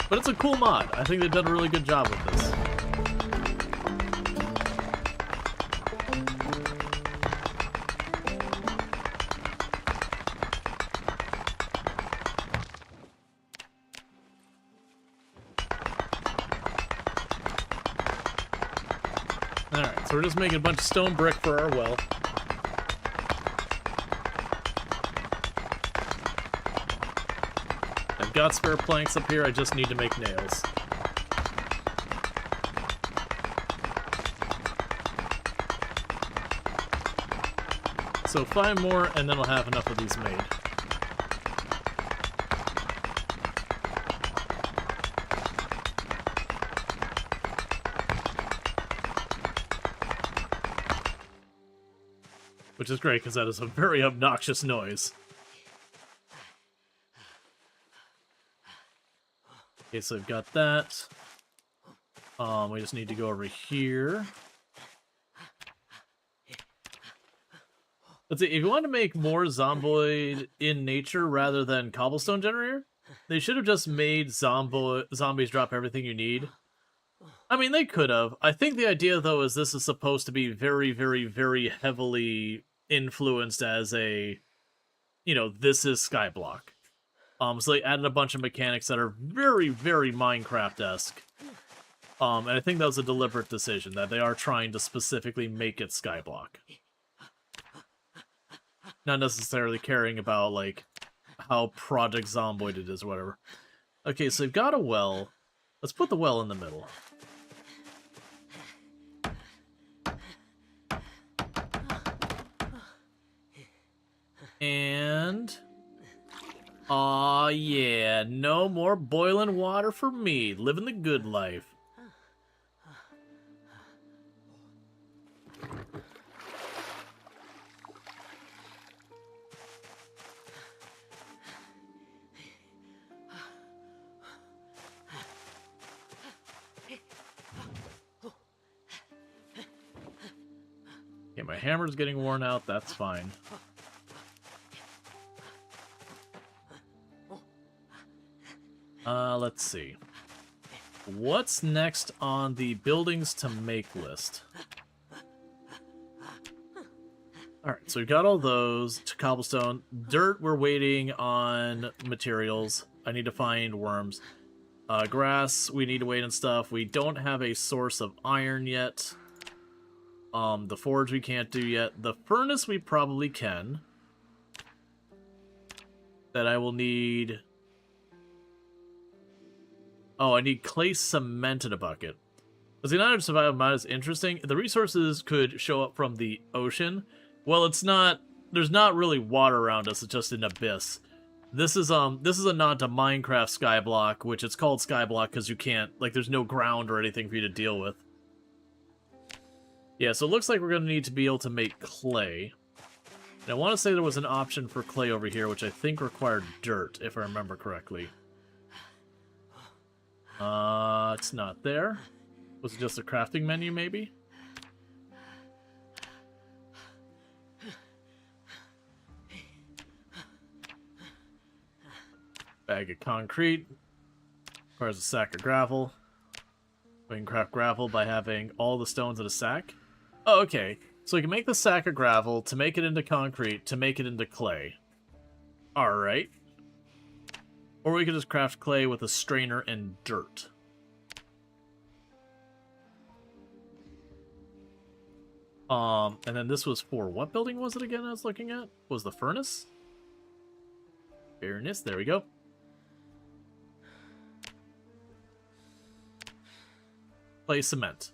But it's a cool mod. I think they've done a really good job with this. Alright, so we're just making a bunch of stone brick for our well. I've got spare planks up here, I just need to make nails. So 5 more, and then I'll have enough of these made. Which is great, because that is a very obnoxious noise. Okay, so I've got that. We just need to go over here. Let's see, if you want to make more Zomboid in nature rather than cobblestone generator, they should have just made zombies drop everything you need. I mean, they could have. I think the idea, though, is this is supposed to be very, very, very heavily influenced as a, this is Skyblock. So they added a bunch of mechanics that are very, very Minecraft-esque. And I think that was a deliberate decision, that they are trying to specifically make it Skyblock. Not necessarily caring about, like, how Project Zomboid it is or whatever. Okay, so they've got a well. Let's put the well in the middle. And... aw, yeah, no more boiling water for me. Living the good life. Okay, my hammer's getting worn out, that's fine. Let's see. What's next on the buildings to make list? Alright, so we've got all those. Cobblestone. Dirt, we're waiting on materials. I need to find worms. Grass, we need to wait on stuff. We don't have a source of iron yet. The forge we can't do yet. The furnace we probably can. That I will need... Oh, I need clay cement in a bucket. Because the United Survival mod is interesting. The resources could show up from the ocean. Well, it's not... There's not really water around us. It's just an abyss. This is a nod to Minecraft Skyblock, which it's called Skyblock because you can't... Like, there's no ground or anything for you to deal with. Yeah, so it looks like we're going to need to be able to make clay. And I want to say there was an option for clay over here, which I think required dirt, if I remember correctly. It's not there. Was it just a crafting menu, maybe? Bag of concrete. Requires a sack of gravel. We can craft gravel by having all the stones in a sack. Oh, okay. So we can make the sack of gravel to make it into concrete, to make it into clay. Alright. Or we could just craft clay with a strainer and dirt. And then this was for what building was it again I was looking at? Was the furnace? Furnace, there we go. Clay cement.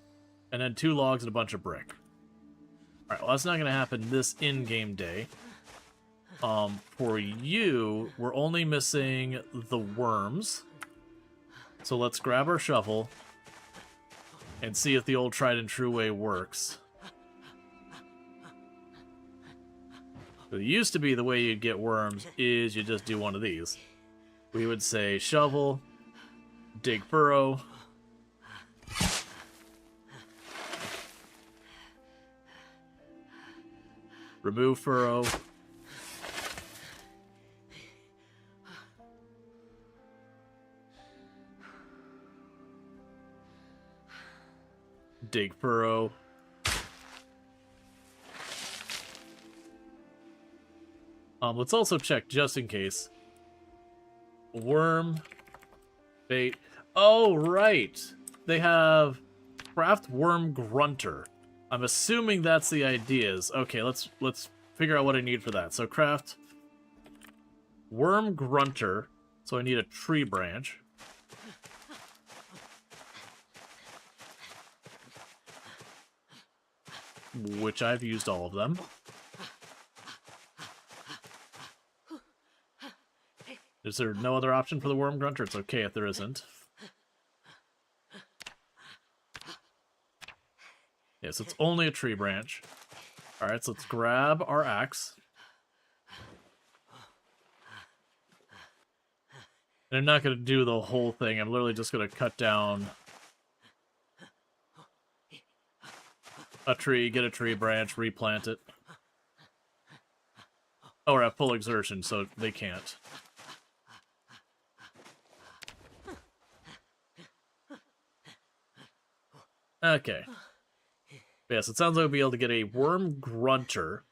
And then 2 logs and a bunch of brick. Alright, well that's not going to happen this in-game day. For you, we're only missing the worms. So let's grab our shovel and see if the old tried and true way works. It used to be the way you'd get worms is you just do one of these. We would say shovel, dig furrow, remove furrow, dig furrow, let's also check just in case. Worm, bait. Oh, right. They have craft worm grunter. I'm assuming that's the ideas. Okay, let's figure out what I need for that. So craft worm grunter. So I need a tree branch. Which I've used all of them. Is there no other option for the worm grunter? It's okay if there isn't. Yes, it's only a tree branch. Alright, so let's grab our axe. And I'm not going to do the whole thing. I'm literally just going to cut down a tree, get a tree branch, replant it. Oh, we're at full exertion, so they can't. Okay. Yes, it sounds like we'll be able to get a worm grunter.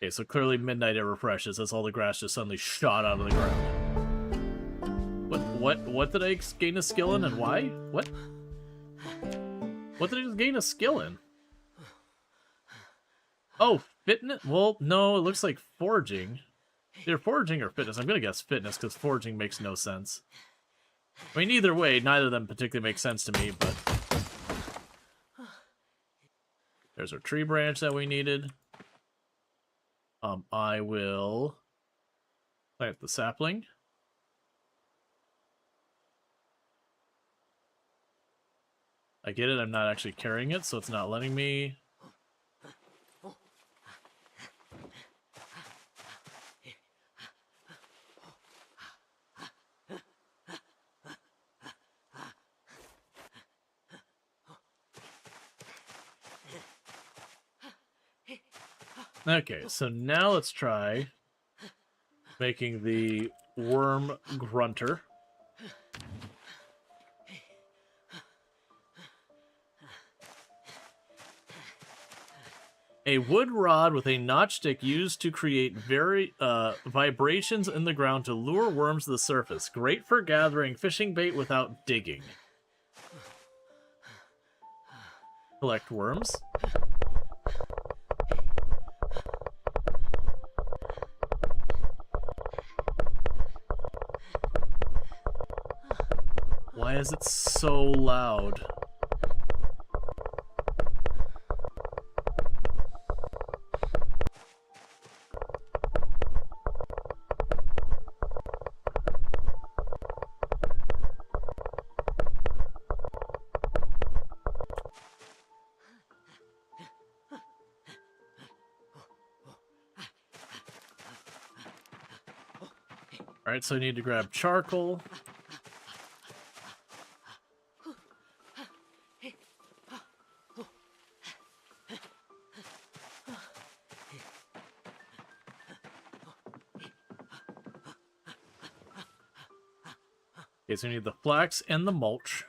Okay, so clearly midnight it refreshes as all the grass just suddenly shot out of the ground. What did I gain a skill in and why? What? What did I just gain a skill in? Oh, fitness? Well, no, it looks like foraging. Either foraging or fitness. I'm gonna guess fitness because foraging makes no sense. I mean, either way, neither of them particularly make sense to me, but... There's our tree branch that we needed. I will plant the sapling. I get it, I'm not actually carrying it, so it's not letting me... Okay, so now let's try Making the worm grunter. A wood rod with a notchstick used to create vibrations in the ground to lure worms to the surface. Great for gathering fishing bait without digging. Collect worms. Why is it so loud? Alright, so I need to grab charcoal. Okay, so we need the flax and the mulch.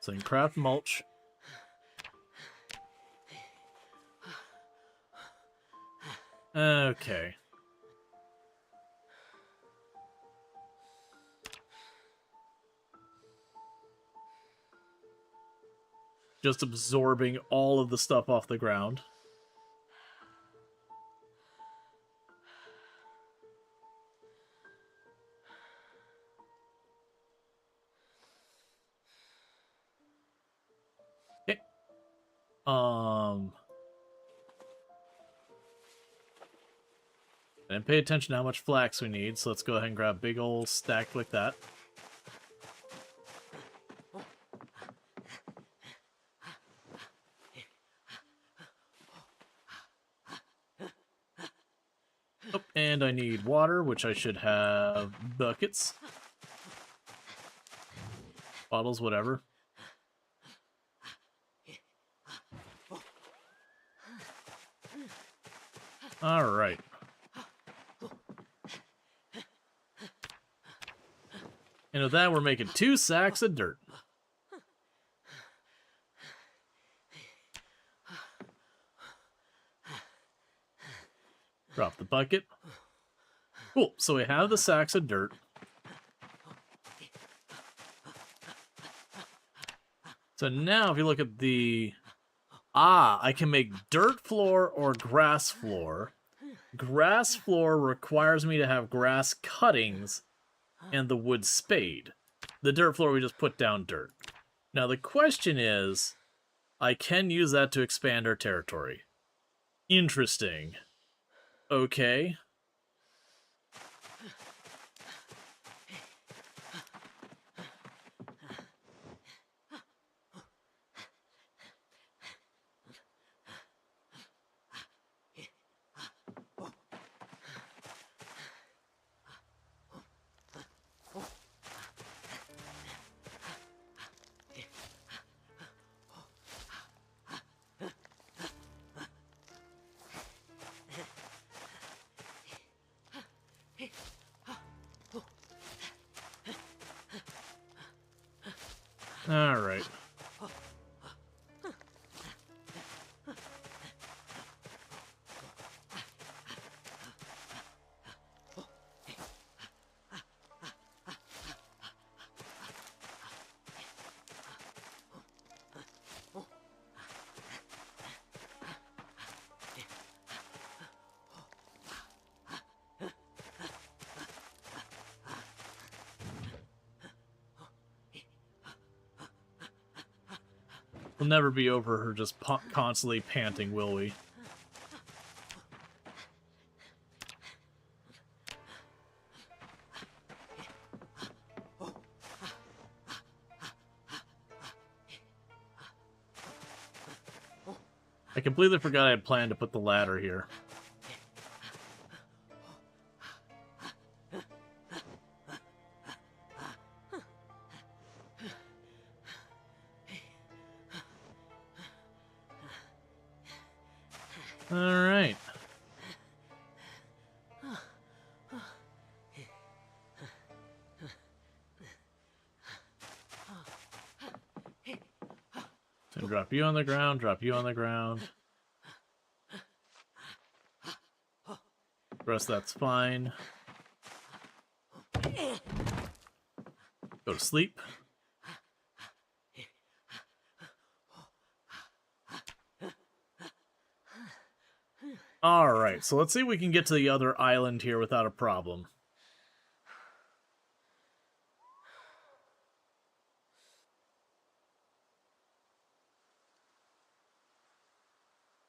So you can craft mulch. Okay. Just absorbing all of the stuff off the ground. Okay. I didn't pay attention to how much flax we need, so let's go ahead and grab a big old stack like that. Oh, and I need water, which I should have buckets. Bottles, whatever. Alright. And with that, we're making 2 sacks of dirt. Drop the bucket. Cool, so we have the sacks of dirt. So now if you look at the... I can make dirt floor or grass floor. Grass floor requires me to have grass cuttings and the wood spade. The dirt floor, we just put down dirt. Now the question is, I can use that to expand our territory. Interesting. Okay. All right. We'll never be over her just constantly panting, will we? I completely forgot I had planned to put the ladder here. All right. So drop you on the ground, drop you on the ground. The rest of that's fine. Go to sleep. Alright, so let's see if we can get to the other island here without a problem.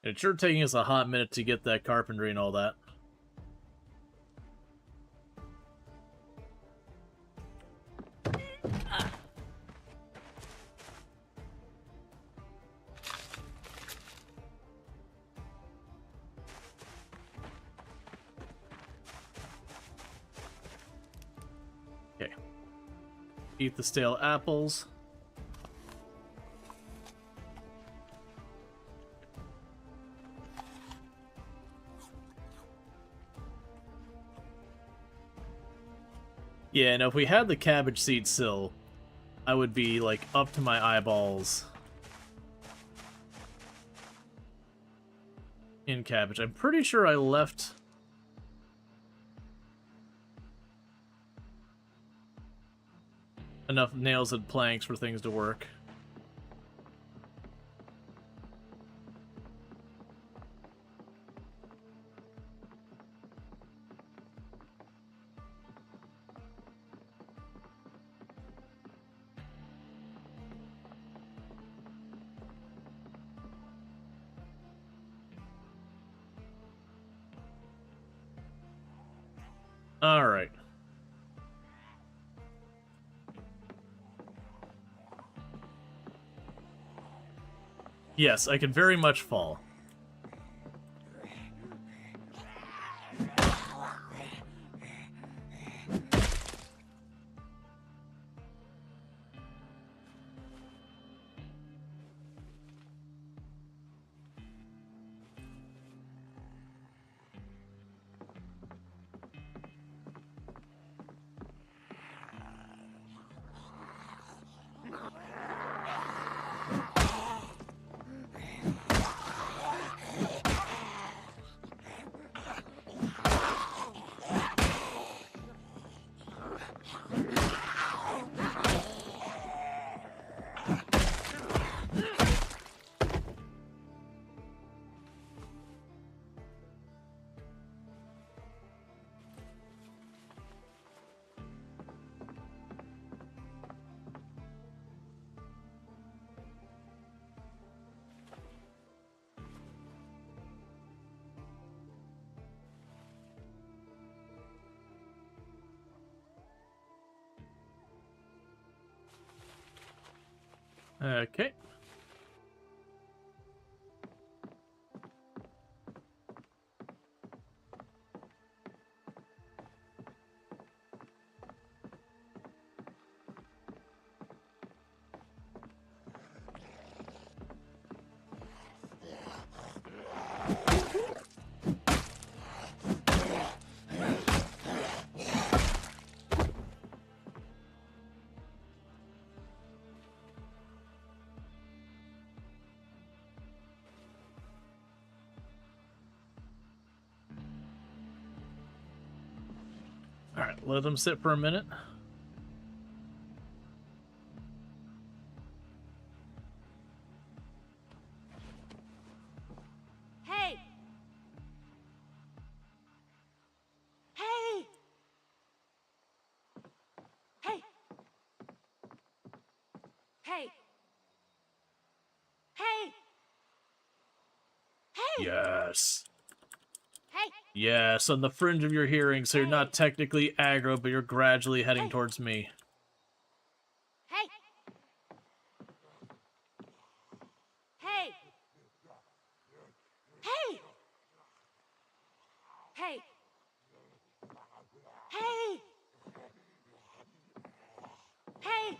It's sure taking us a hot minute to get that carpentry and all that. Okay. Eat the stale apples. Yeah, and if we had the cabbage seed still, I would be, like, up to my eyeballs in cabbage. I'm pretty sure I left enough nails and planks for things to work. Alright. Yes, I can very much fall. Okay. Alright, let them sit for a minute. Hey! Hey! Hey! Hey! Hey! Hey! Yes. Hey! Yes, on the fringe of your hearing, so you're not technically aggro, but you're gradually heading Hey. towards me. Hey! Hey! Hey! Hey! Hey! Hey!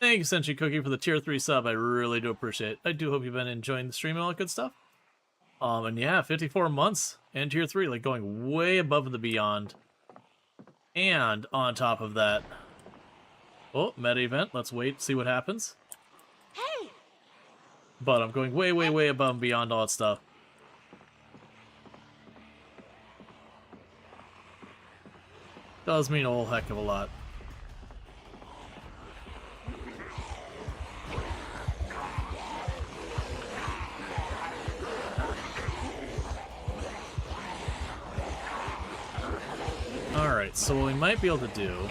Thank you, Senshi Cookie, for the tier 3 sub. I really do appreciate it. I do hope you've been enjoying the stream and all that good stuff. And yeah, 54 months and tier 3, like going way above and beyond. And on top of that, oh, meta event. Let's wait, see what happens. Hey! But I'm going way, way, way above and beyond all that stuff. Does mean a whole heck of a lot. Alright, so what we might be able to do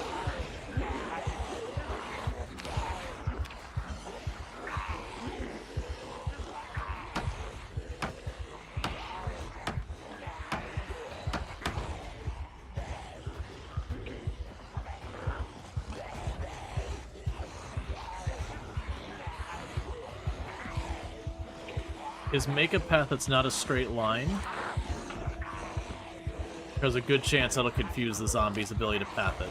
is make a path that's not a straight line. There's a good chance that'll confuse the zombie's ability to path it.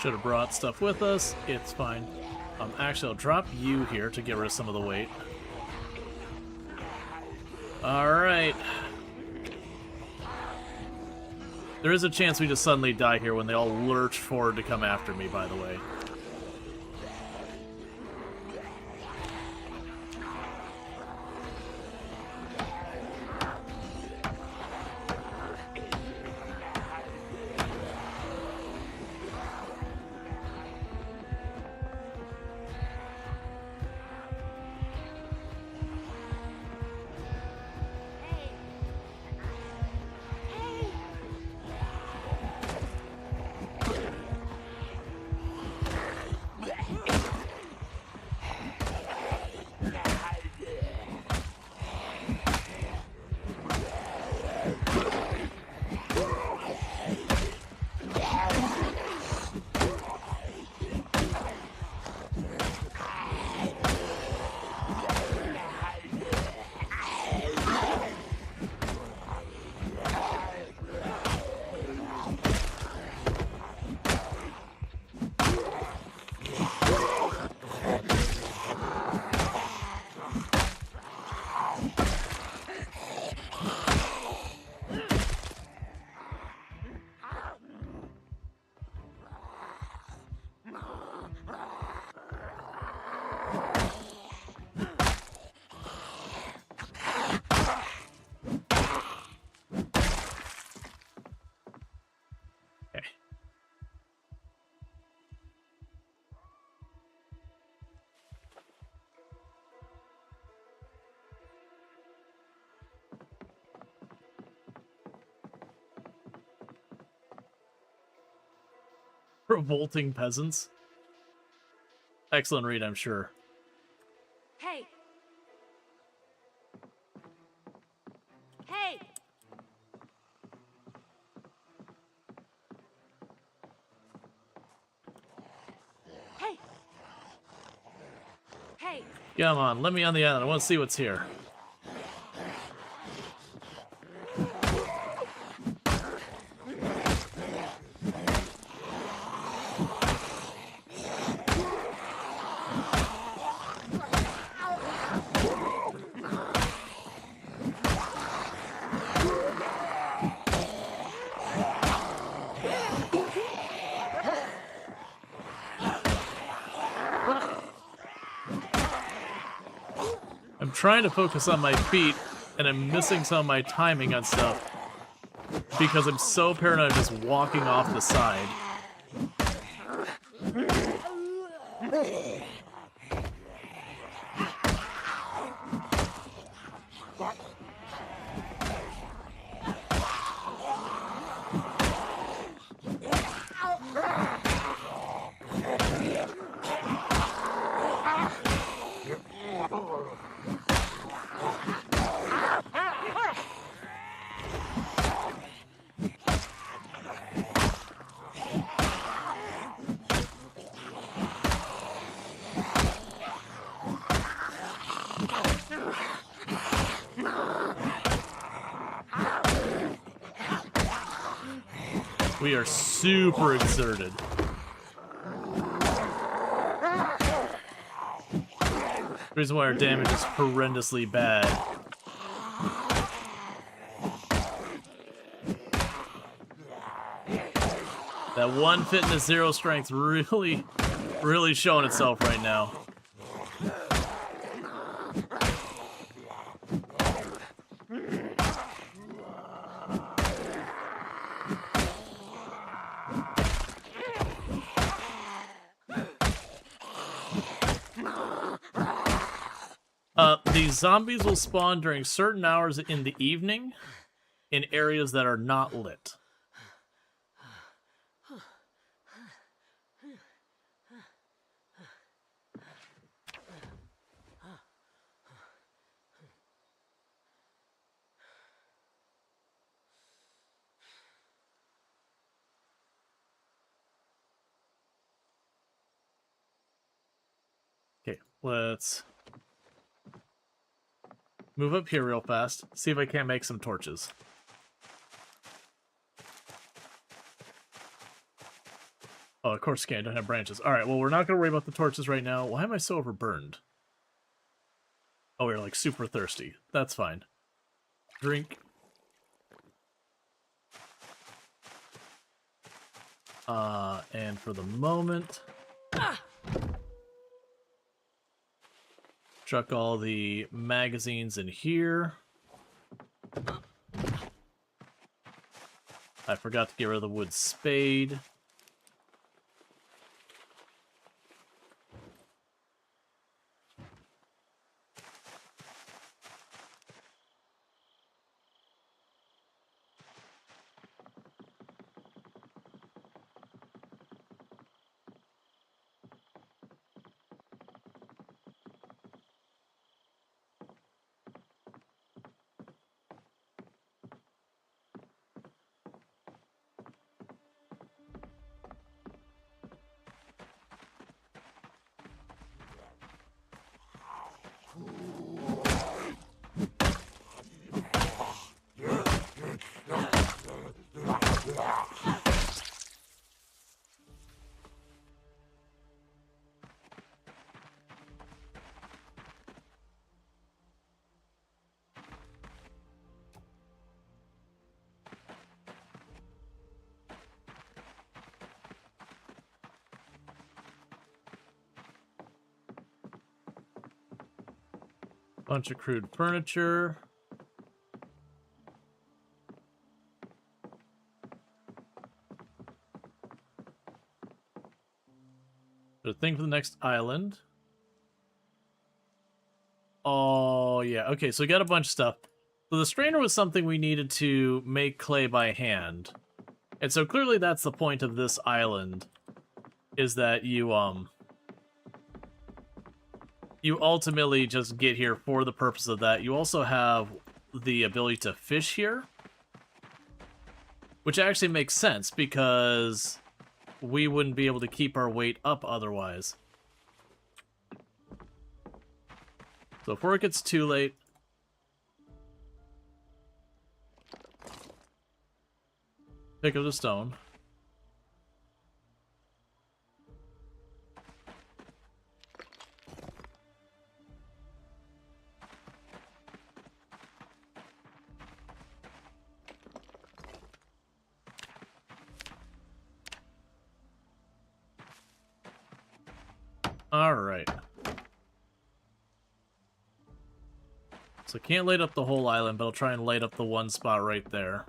Should have brought stuff with us. It's fine. Actually, I'll drop you here to get rid of some of the weight. Alright. There is a chance we just suddenly die here when they all lurch forward to come after me, by the way. Revolting peasants. Excellent read, I'm sure. Hey! Hey! Hey! Hey! Come on, let me on the island. I want to see what's here. Trying to focus on my feet, and I'm missing some of my timing on stuff because I'm so paranoid of just walking off the side. are super exerted. The reason why our damage is horrendously bad. That 1 fitness, 0 strength really showing itself right now. These zombies will spawn during certain hours in the evening in areas that are not lit. Okay, let's move up here real fast. See if I can't make some torches. Oh, of course you can't. I don't have branches. Alright, well, we're not going to worry about the torches right now. Why am I so overburned? Oh, we're like super thirsty. That's fine. Drink. And for the moment, chuck all the magazines in here. I forgot to get rid of the wood spade. Bunch of crude furniture. The thing for the next island. Oh, yeah. Okay, so we got a bunch of stuff. So the strainer was something we needed to make clay by hand. And so clearly that's the point of this island, is that you ultimately just get here for the purpose of that. You also have the ability to fish here, which actually makes sense because we wouldn't be able to keep our weight up otherwise. So before it gets too late, pick up the stone. Alright. So I can't light up the whole island, but I'll try and light up the one spot right there.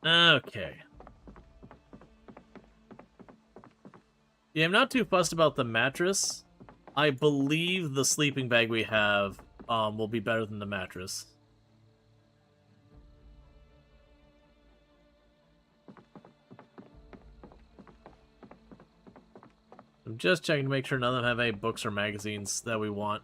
Okay. Yeah, I'm not too fussed about the mattress. I believe the sleeping bag we have will be better than the mattress. I'm just checking to make sure none of them have any books or magazines that we want.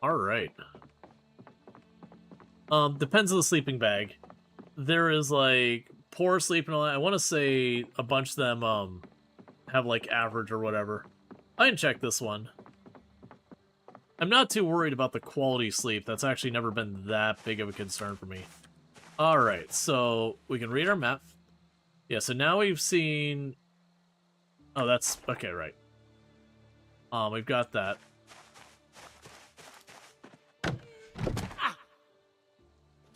Alright. Depends on the sleeping bag. There is, like, poor sleep and all that. I want to say a bunch of them, have, like, average or whatever. I can check this one. I'm not too worried about the quality sleep. That's actually never been that big of a concern for me. Alright, so we can read our map. Yeah, so now we've seen... Oh, that's... Okay, right. We've got that. So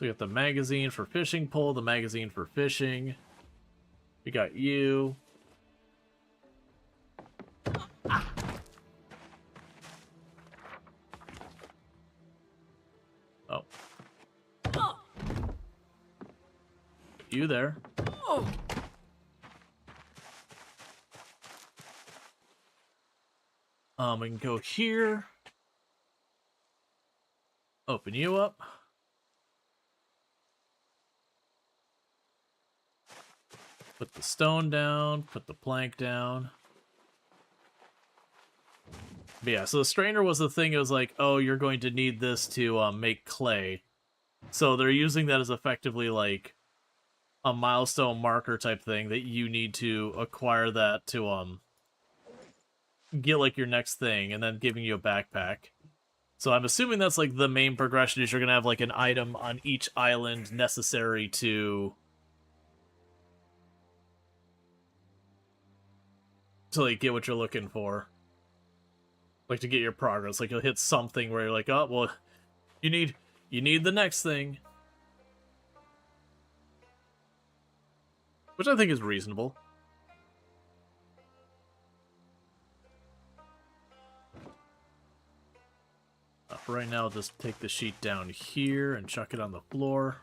we got the magazine for fishing pole, the magazine for fishing. We got you. Oh. You there. We can go here. Open you up. Put the stone down, put the plank down. But yeah, so the strainer was the thing. It was like, oh, you're going to need this to make clay. So they're using that as effectively like a milestone marker type thing that you need to acquire that to get like your next thing, and then giving you a backpack. So I'm assuming that's like the main progression is you're gonna have like an item on each island necessary to like get what you're looking for. Like to get your progress. Like you'll hit something where you're like, oh well, you need the next thing. Which I think is reasonable. For right now, I'll just take the sheet down here and chuck it on the floor.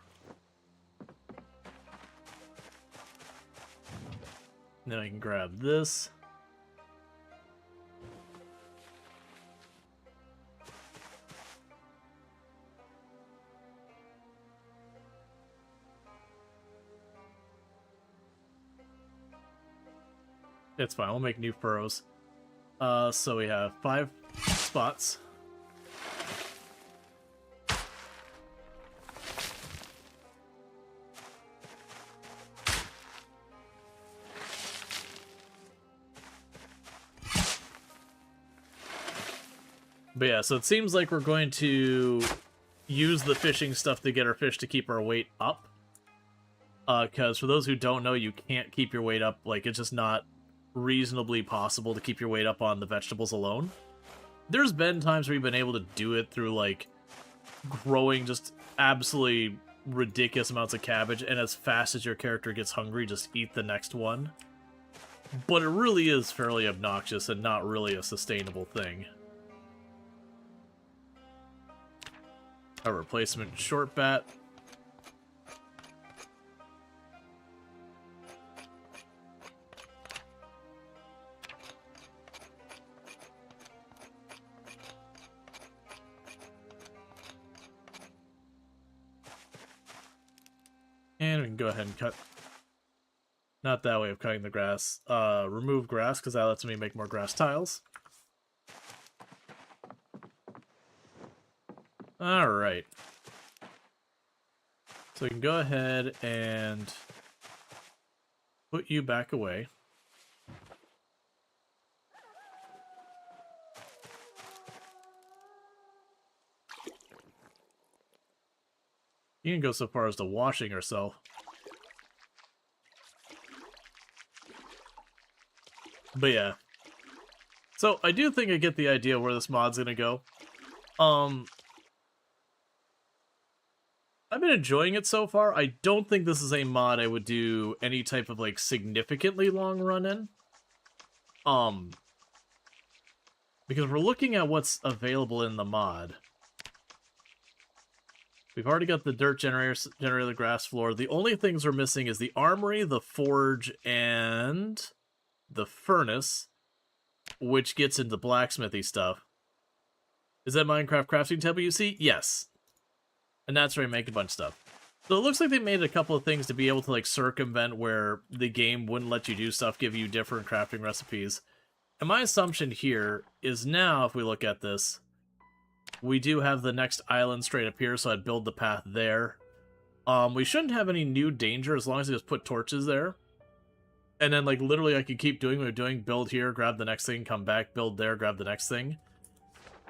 And then I can grab this. It's fine, we'll make new furrows. So we have 5 spots. But yeah, so it seems like we're going to use the fishing stuff to get our fish to keep our weight up. Because for those who don't know, you can't keep your weight up. Like, it's just not reasonably possible to keep your weight up on the vegetables alone. There's been times where you've been able to do it through, like, growing just absolutely ridiculous amounts of cabbage, and as fast as your character gets hungry, just eat the next one. But it really is fairly obnoxious and not really a sustainable thing. A replacement short bat. And we can go ahead and cut. Not that way of cutting the grass. Remove grass, because that lets me make more grass tiles. Alright. So we can go ahead and put you back away. You can go so far as to washing herself. But yeah. So I do think I get the idea where this mod's gonna go. I've been enjoying it so far. I don't think this is a mod I would do any type of like significantly long run in. Because we're looking at what's available in the mod. We've already got the dirt generator, the grass floor. The only things we're missing is the armory, the forge, and the furnace, which gets into blacksmithy stuff. Is that Minecraft crafting table you see? Yes. And that's where I make a bunch of stuff. So it looks like they made a couple of things to be able to like circumvent where the game wouldn't let you do stuff, give you different crafting recipes. And my assumption here is now, if we look at this, we do have the next island straight up here, so I'd build the path there. We shouldn't have any new danger as long as I just put torches there. And then, like, literally I could keep doing what we're doing, build here, grab the next thing, come back, build there, grab the next thing.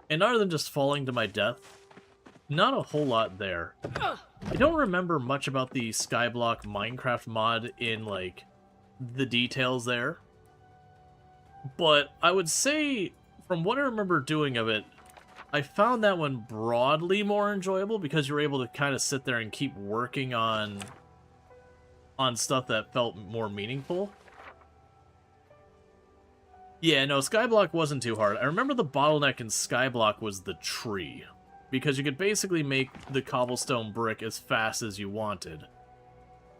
And other than just falling to my death, not a whole lot there. I don't remember much about the Skyblock Minecraft mod in, like, the details there. But I would say, from what I remember doing of it, I found that one broadly more enjoyable because you were able to kind of sit there and keep working on stuff that felt more meaningful. Yeah, no, Skyblock wasn't too hard. I remember the bottleneck in Skyblock was the tree, because you could basically make the cobblestone brick as fast as you wanted.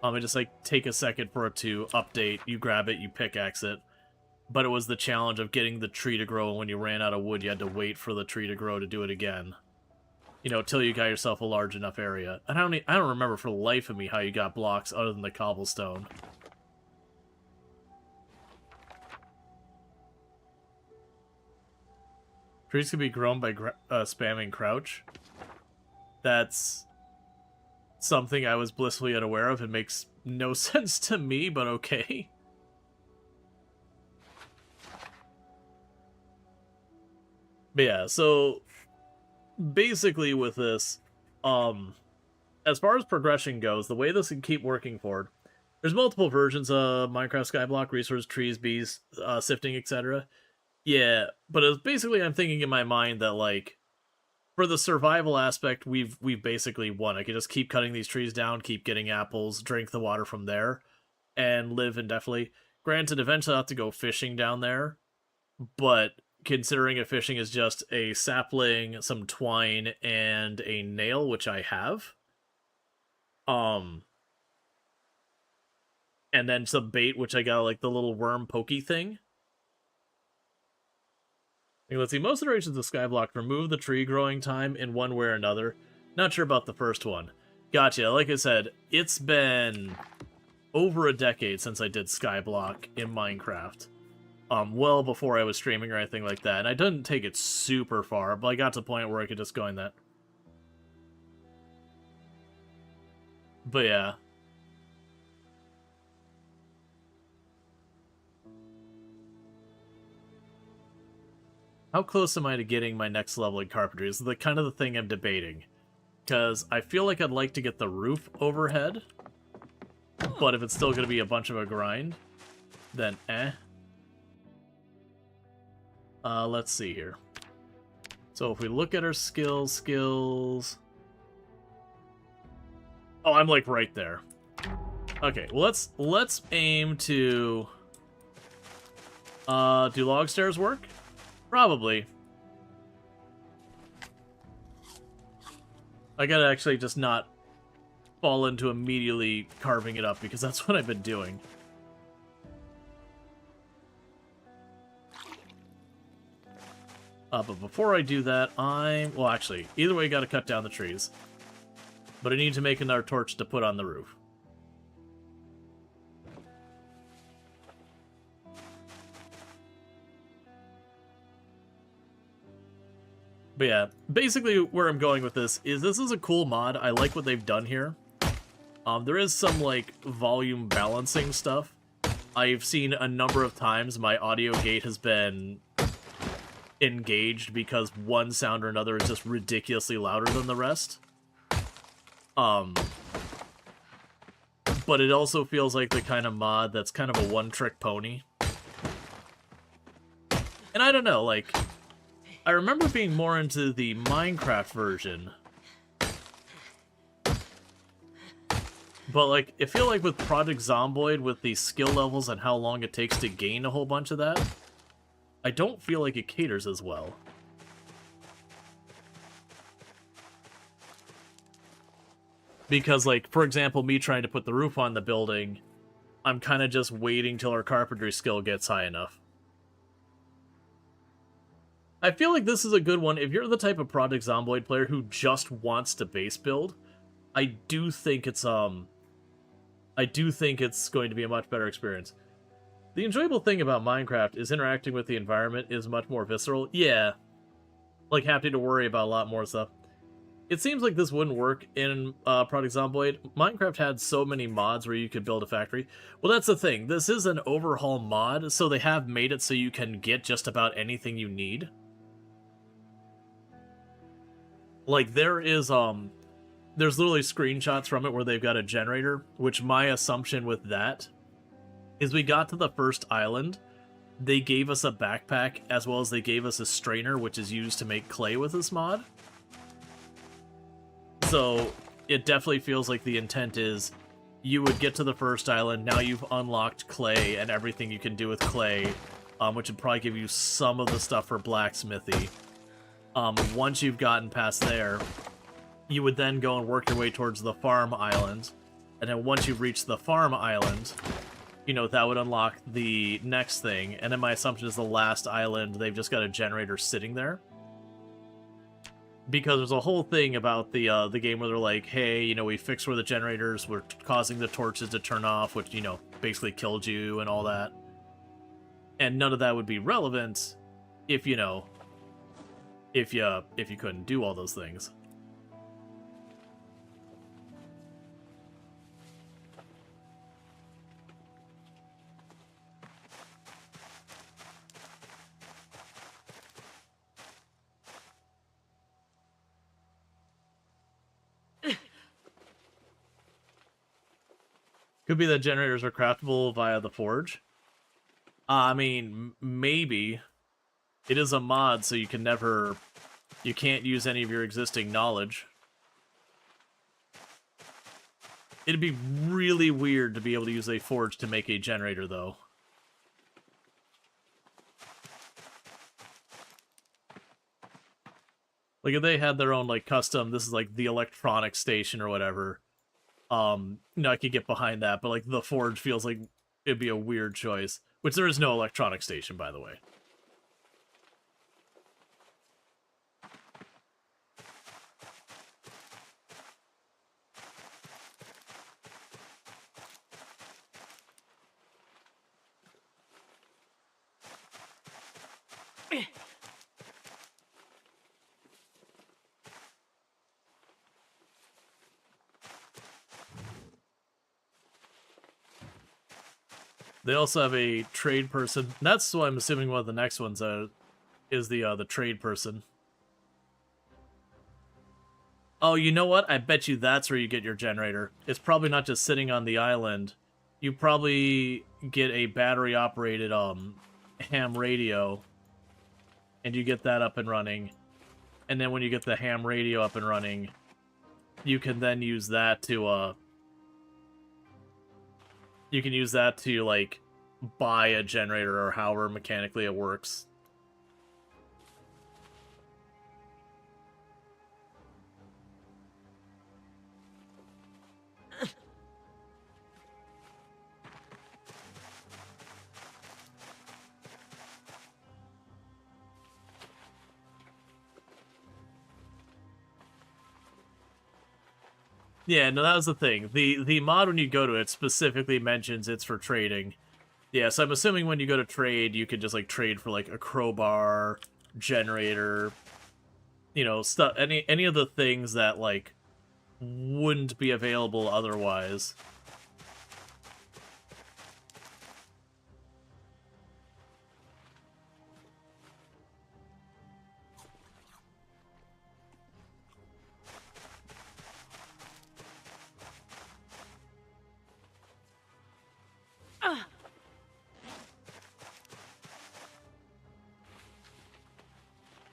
It just, like, take a second for it to update, you grab it, you pickaxe it. But it was the challenge of getting the tree to grow, and when you ran out of wood, you had to wait for the tree to grow to do it again. You know, till you got yourself a large enough area. And I don't remember for the life of me how you got blocks other than the cobblestone. Trees can be grown by spamming crouch. That's something I was blissfully unaware of. It makes no sense to me, but okay. But yeah, so basically with this, as far as progression goes, the way this can keep working forward, there's multiple versions of Minecraft Skyblock, resource, trees, bees, sifting, etc. Yeah, but it's basically, I'm thinking in my mind that, like, for the survival aspect, we've basically won. I could just keep cutting these trees down, keep getting apples, drink the water from there, and live indefinitely. Granted, eventually I'll have to go fishing down there, but considering if fishing is just a sapling, some twine, and a nail, which I have, and then some bait, which I got, like, the little worm pokey thing. Let's see, most iterations of Skyblock remove the tree growing time in one way or another. Not sure about the first one. Gotcha, like I said, it's been over a decade since I did Skyblock in Minecraft. Well before I was streaming or anything like that. And I didn't take it super far, but I got to the point where I could just go in that. But yeah. How close am I to getting my next level in carpentry? This is the kind of the thing I'm debating. Because I feel like I'd like to get the roof overhead. But if it's still going to be a bunch of a grind, then let's see here. So if we look at our skills... Oh, I'm like right there. Okay, well let's aim to... do log stairs work? Probably. I gotta actually just not fall into immediately carving it up, because that's what I've been doing. But before I do that, well, actually, either way, I gotta cut down the trees. But I need to make another torch to put on the roof. But yeah, basically where I'm going with this is a cool mod. I like what they've done here. There is some, like, volume balancing stuff. I've seen a number of times my audio gate has been engaged because one sound or another is just ridiculously louder than the rest. But it also feels like the kind of mod that's kind of a one-trick pony. And I don't know, like... I remember being more into the Minecraft version. But, like, I feel like with Project Zomboid, with the skill levels and how long it takes to gain a whole bunch of that, I don't feel like it caters as well. Because, like, for example, me trying to put the roof on the building, I'm kind of just waiting till our carpentry skill gets high enough. I feel like this is a good one. If you're the type of Project Zomboid player who just wants to base build, I do think it's going to be a much better experience. The enjoyable thing about Minecraft is interacting with the environment is much more visceral. Yeah. like having to worry about a lot more stuff. It seems like this wouldn't work in Project Zomboid. Minecraft had so many mods where you could build a factory. Well, that's the thing. This is an overhaul mod, so they have made it so you can get just about anything you need. Like, there's literally screenshots from it where they've got a generator, which my assumption with that is we got to the first island, they gave us a backpack, as well as they gave us a strainer, which is used to make clay with this mod. So it definitely feels like the intent is you would get to the first island, now you've unlocked clay and everything you can do with clay, which would probably give you some of the stuff for blacksmithy. Once you've gotten past there, you would then go and work your way towards the farm island, and then once you've reached the farm island, you know, that would unlock the next thing, and then my assumption is the last island, they've just got a generator sitting there. Because there's a whole thing about the game where they're like, hey, you know, we fixed where the generators were causing the torches to turn off, which, you know, basically killed you and all that. And none of that would be relevant if, you know, if you couldn't do all those things. Could be that generators are craftable via the forge. I mean, maybe. It is a mod, so you can't use any of your existing knowledge. It'd be really weird to be able to use a forge to make a generator, though. Like, if they had their own, like, custom, this is, like, the electronic station or whatever, no, I could get behind that, but, like, the forge feels like it'd be a weird choice. Which there is no electronic station, by the way. They also have a trade person. That's what I'm assuming one of the next ones is the trade person. Oh, you know what? I bet you that's where you get your generator. It's probably not just sitting on the island. You probably get a battery-operated ham radio, and you get that up and running. And then when you get the ham radio up and running, you can then use that to you can use that to, like, buy a generator or however mechanically it works. Yeah, no, that was the thing. The mod, when you go to it, specifically mentions it's for trading. Yeah, so I'm assuming when you go to trade, you can just, like, trade for, like, a crowbar, generator, you know, stuff, any of the things that, like, wouldn't be available otherwise.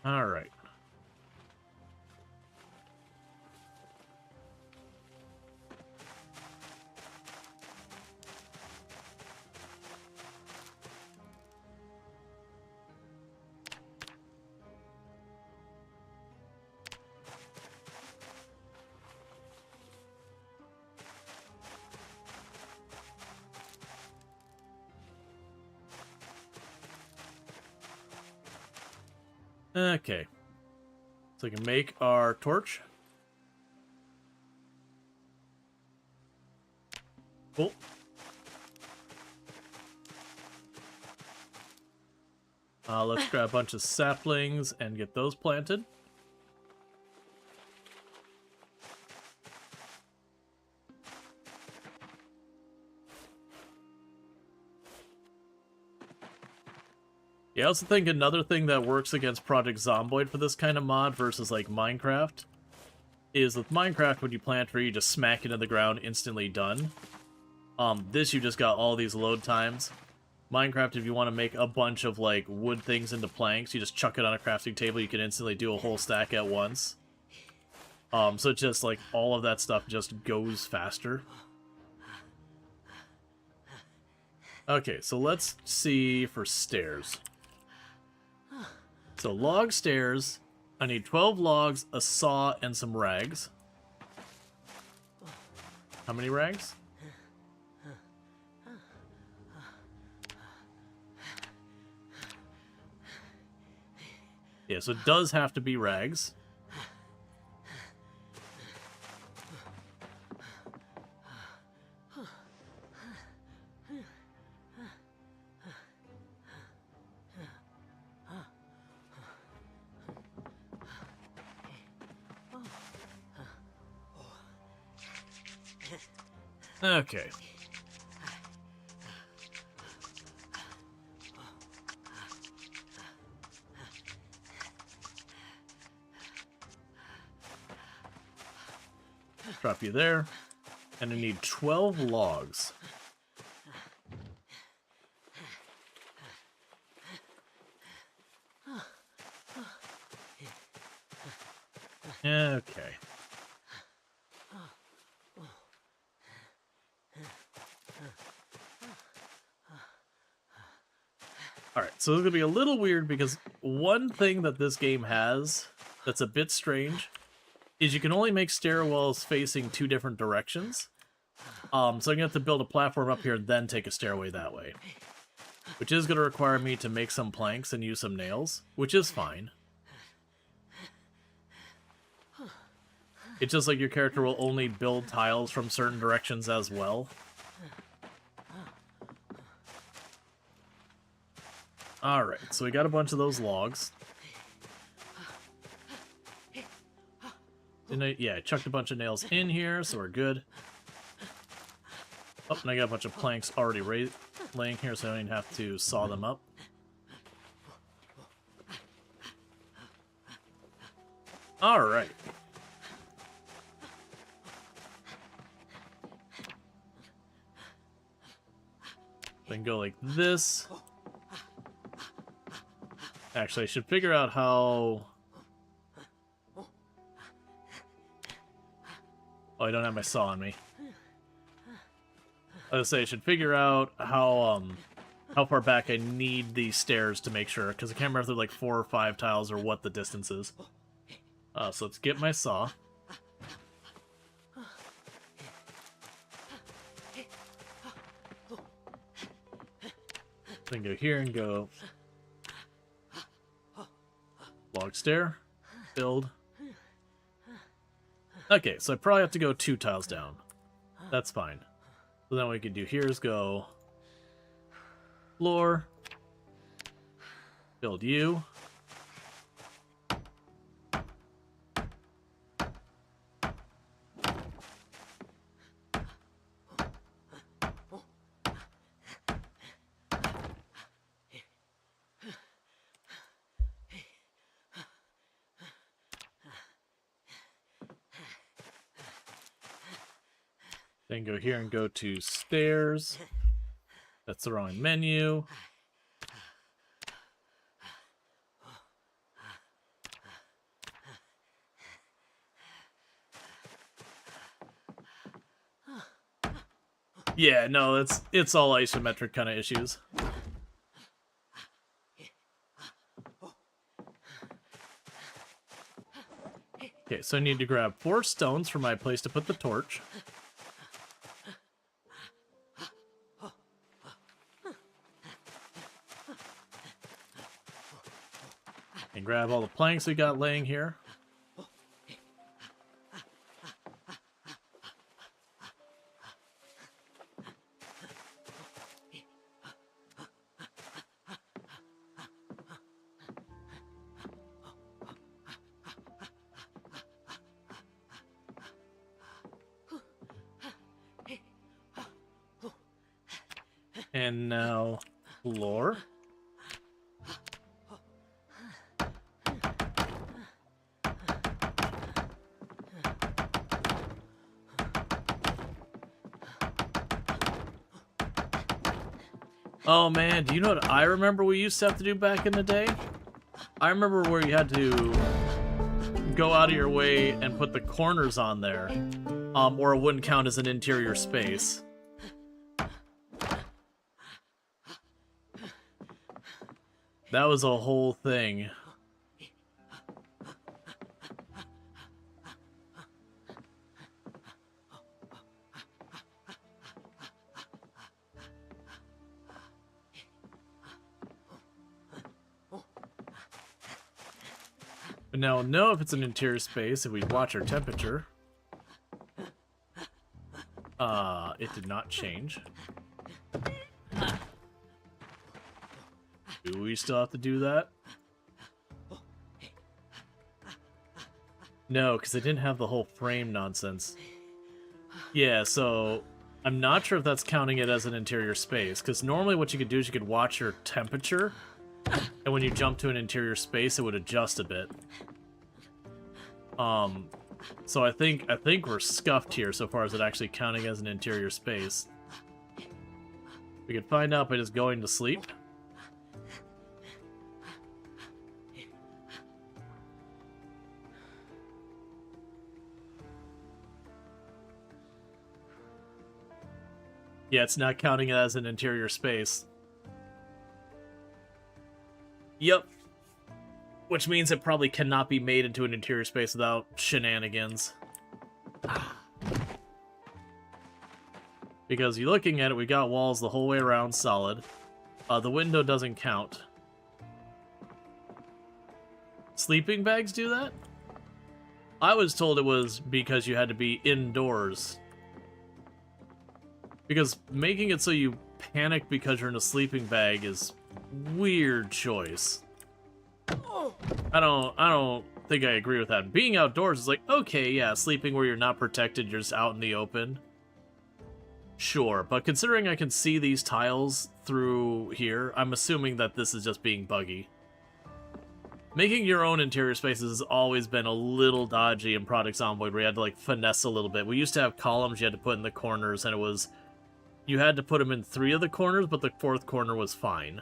All right. Okay. So we can make our torch. Cool. Let's grab a bunch of saplings and get those planted. Yeah, I also think another thing that works against Project Zomboid for this kind of mod versus like Minecraft is with Minecraft, when you plant tree, you just smack it in the ground, instantly done. This you just got all these load times. Minecraft, if you want to make a bunch of like wood things into planks, you just chuck it on a crafting table, you can instantly do a whole stack at once. So just like all of that stuff just goes faster. Okay, so let's see for stairs. So log stairs, I need 12 logs, a saw, and some rags. How many rags? Yeah, so it does have to be rags. Okay. Drop you there. And I need 12 logs. Okay. Alright, so it's going to be a little weird because one thing that this game has that's a bit strange is you can only make stairwells facing 2 different directions. So I'm going to have to build a platform up here and then take a stairway that way. Which is going to require me to make some planks and use some nails, which is fine. It's just like your character will only build tiles from certain directions as well. Alright, so we got a bunch of those logs. And I chucked a bunch of nails in here, so we're good. Oh, and I got a bunch of planks already laying here, so I don't even have to saw them up. Alright. Then go like this. Actually, I should figure out how... Oh, I don't have my saw on me. I was gonna say, I should figure out how far back I need these stairs to make sure, because I can't remember if they're like 4 or 5 tiles or what the distance is. So let's get my saw. Then go here and go log stair, build. Okay, so I probably have to go 2 tiles down. That's fine. So then what we can do here is go floor, build you. Then go here and go to stairs. That's the wrong menu. Yeah, no, it's all isometric kind of issues. Okay, so I need to grab 4 stones for my place to put the torch. And grab all the planks we got laying here. And now floor. Oh man, do you know what I remember we used to have to do back in the day? I remember where you had to go out of your way and put the corners on there, or it wouldn't count as an interior space. That was a whole thing. But now we'll know if it's an interior space if we watch our temperature. It did not change. Do we still have to do that? No, because I didn't have the whole frame nonsense. Yeah, so I'm not sure if that's counting it as an interior space, because normally what you could do is you could watch your temperature, and when you jump to an interior space, it would adjust a bit. So I think we're scuffed here so far as it actually counting as an interior space. We could find out by just going to sleep. Yeah, it's not counting it as an interior space. Yep. Which means it probably cannot be made into an interior space without shenanigans. Because you're looking at it, we got walls the whole way around solid. The window doesn't count. Sleeping bags do that? I was told it was because you had to be indoors. Because making it so you panic because you're in a sleeping bag is weird choice. I don't think I agree with that. Being outdoors is like, okay, yeah, sleeping where you're not protected, you're just out in the open. Sure, but considering I can see these tiles through here, I'm assuming that this is just being buggy. Making your own interior spaces has always been a little dodgy in Project Zomboid, where you had to like finesse a little bit. We used to have columns you had to put in the corners, and it was... You had to put them in 3 of the corners, but the 4th corner was fine.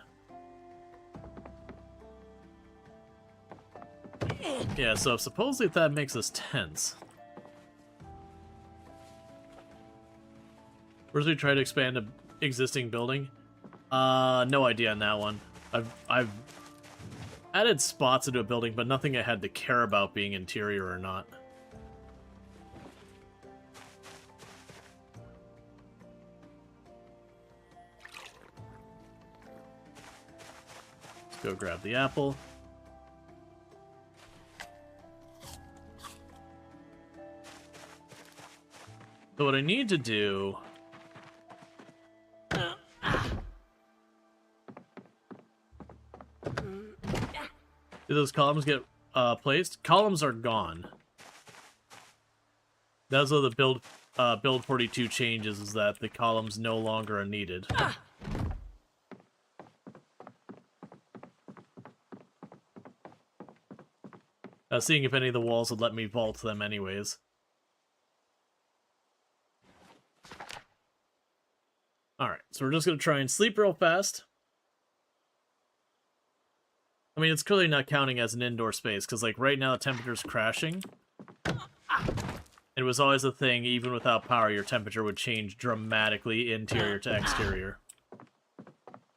Yeah, so supposedly that makes us tense. Whereas we try to expand an existing building? No idea on that one. I've added spots into a building, but nothing I had to care about being interior or not. Let's go grab the apple. So what I need to do... Did those columns get placed? Columns are gone. That's what the build 42 changes, is that the columns no longer are needed. Seeing if any of the walls would let me vault them anyways. Alright, so we're just going to try and sleep real fast. I mean, it's clearly not counting as an indoor space, because, like, right now the temperature's crashing. It was always a thing, even without power, your temperature would change dramatically interior to exterior.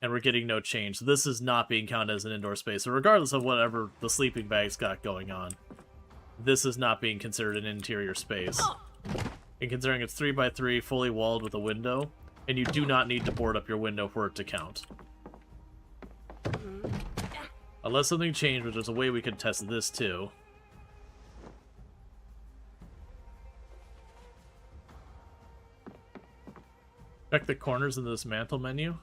And we're getting no change, so this is not being counted as an indoor space. So regardless of whatever the sleeping bag's got going on, this is not being considered an interior space. And considering it's 3x3, fully walled with a window, and you do not need to board up your window for it to count. Unless something changed, but there's a way we could test this too. Check the corners in this mantle menu.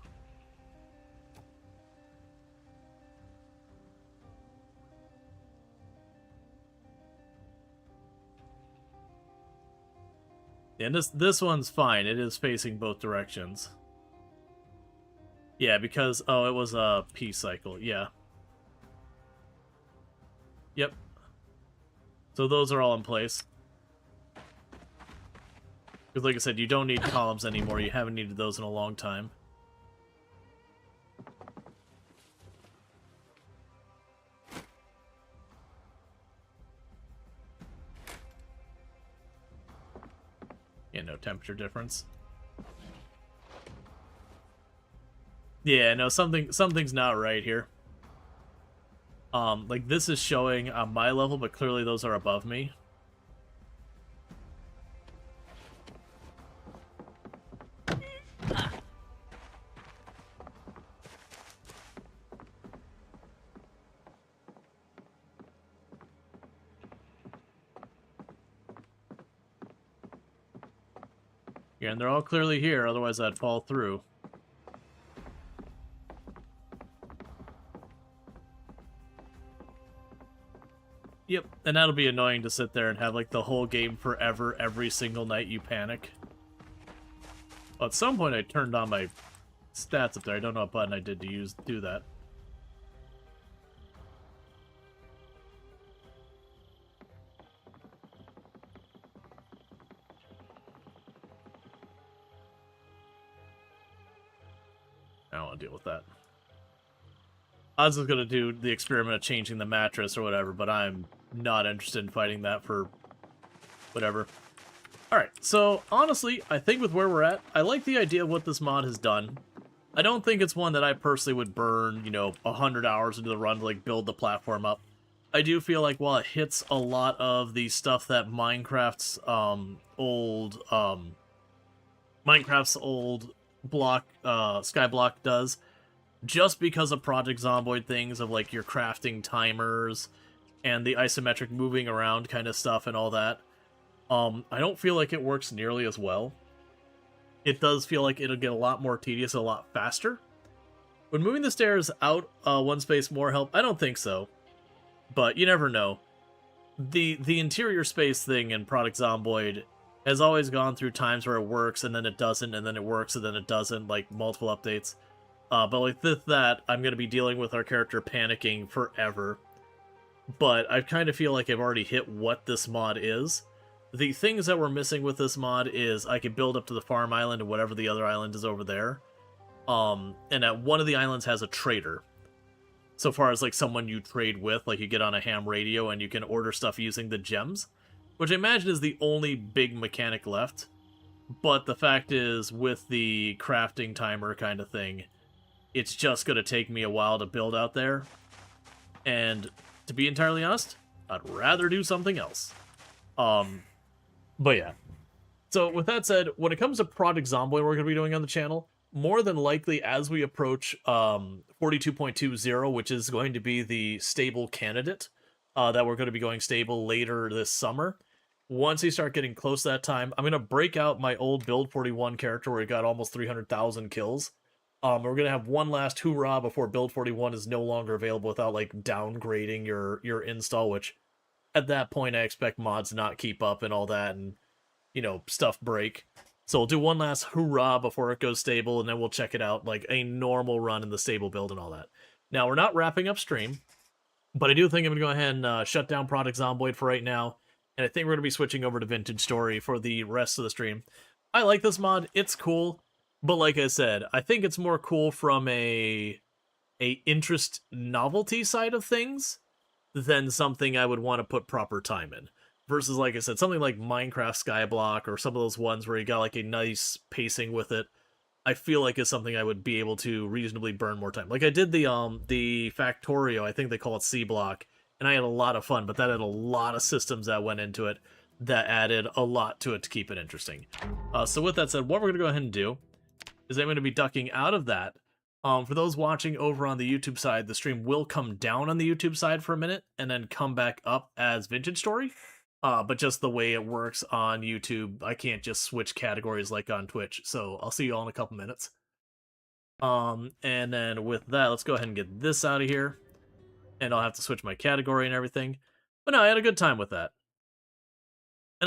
Yeah, this one's fine. It is facing both directions. Yeah, because, oh, it was a P cycle, yeah. Yep. So those are all in place. Because like I said, you don't need columns anymore. You haven't needed those in a long time. Yeah, no temperature difference. Yeah, no, something's not right here. Like this is showing on my level, but clearly those are above me. Yeah, and they're all clearly here, otherwise I'd fall through. Yep, and that'll be annoying to sit there and have, like, the whole game forever, every single night you panic. Well, at some point I turned on my stats up there. I don't know what button I did to do that. I don't want to deal with that. I was just going to do the experiment of changing the mattress or whatever, but I'm not interested in fighting that for whatever. Alright, so honestly, I think with where we're at, I like the idea of what this mod has done. I don't think it's one that I personally would burn, 100 hours into the run to, like, build the platform up. I do feel like while it hits a lot of the stuff that Minecraft's old block, Skyblock does, just because of Project Zomboid things of, like, your crafting timers and the isometric moving around kind of stuff and all that, I don't feel like it works nearly as well. It does feel like it'll get a lot more tedious a lot faster. Would moving the stairs out one space more help? I don't think so. But you never know. The interior space thing in Project Zomboid has always gone through times where it works and then it doesn't, and then it works and then it doesn't, like multiple updates. But like with that, I'm going to be dealing with our character panicking forever. But I kind of feel like I've already hit what this mod is. The things that we're missing with this mod is I can build up to the farm island and whatever the other island is over there. And at one of the islands has a trader. So far as like someone you trade with, like you get on a ham radio and you can order stuff using the gems. Which I imagine is the only big mechanic left. But the fact is, with the crafting timer kind of thing, it's just going to take me a while to build out there. And to be entirely honest, I'd rather do something else. But yeah. So with that said, when it comes to Project Zomboid we're going to be doing on the channel, more than likely as we approach 42.20, which is going to be the stable candidate, that we're going to be going stable later this summer, once we start getting close to that time, I'm going to break out my old Build 41 character where he got almost 300,000 kills. We're going to have one last hoorah before Build 41 is no longer available without, like, downgrading your install, which at that point I expect mods to not keep up and all that and, stuff break. So we'll do one last hoorah before it goes stable, and then we'll check it out like a normal run in the stable build and all that. Now, we're not wrapping up stream, but I do think I'm going to go ahead and shut down Project Zomboid for right now, and I think we're going to be switching over to Vintage Story for the rest of the stream. I like this mod. It's cool. But like I said, I think it's more cool from a interest novelty side of things than something I would want to put proper time in. Versus, like I said, something like Minecraft Skyblock or some of those ones where you got like a nice pacing with it, I feel like is something I would be able to reasonably burn more time. Like I did the Factorio, I think they call it C-Block, and I had a lot of fun, but that had a lot of systems that went into it that added a lot to it to keep it interesting. So with that said, what we're going to go ahead and do is I'm going to be ducking out of that. For those watching over on the YouTube side, the stream will come down on the YouTube side for a minute and then come back up as Vintage Story. But just the way it works on YouTube, I can't just switch categories like on Twitch. So I'll see you all in a couple minutes. And then with that, let's go ahead and get this out of here. And I'll have to switch my category and everything. But no, I had a good time with that.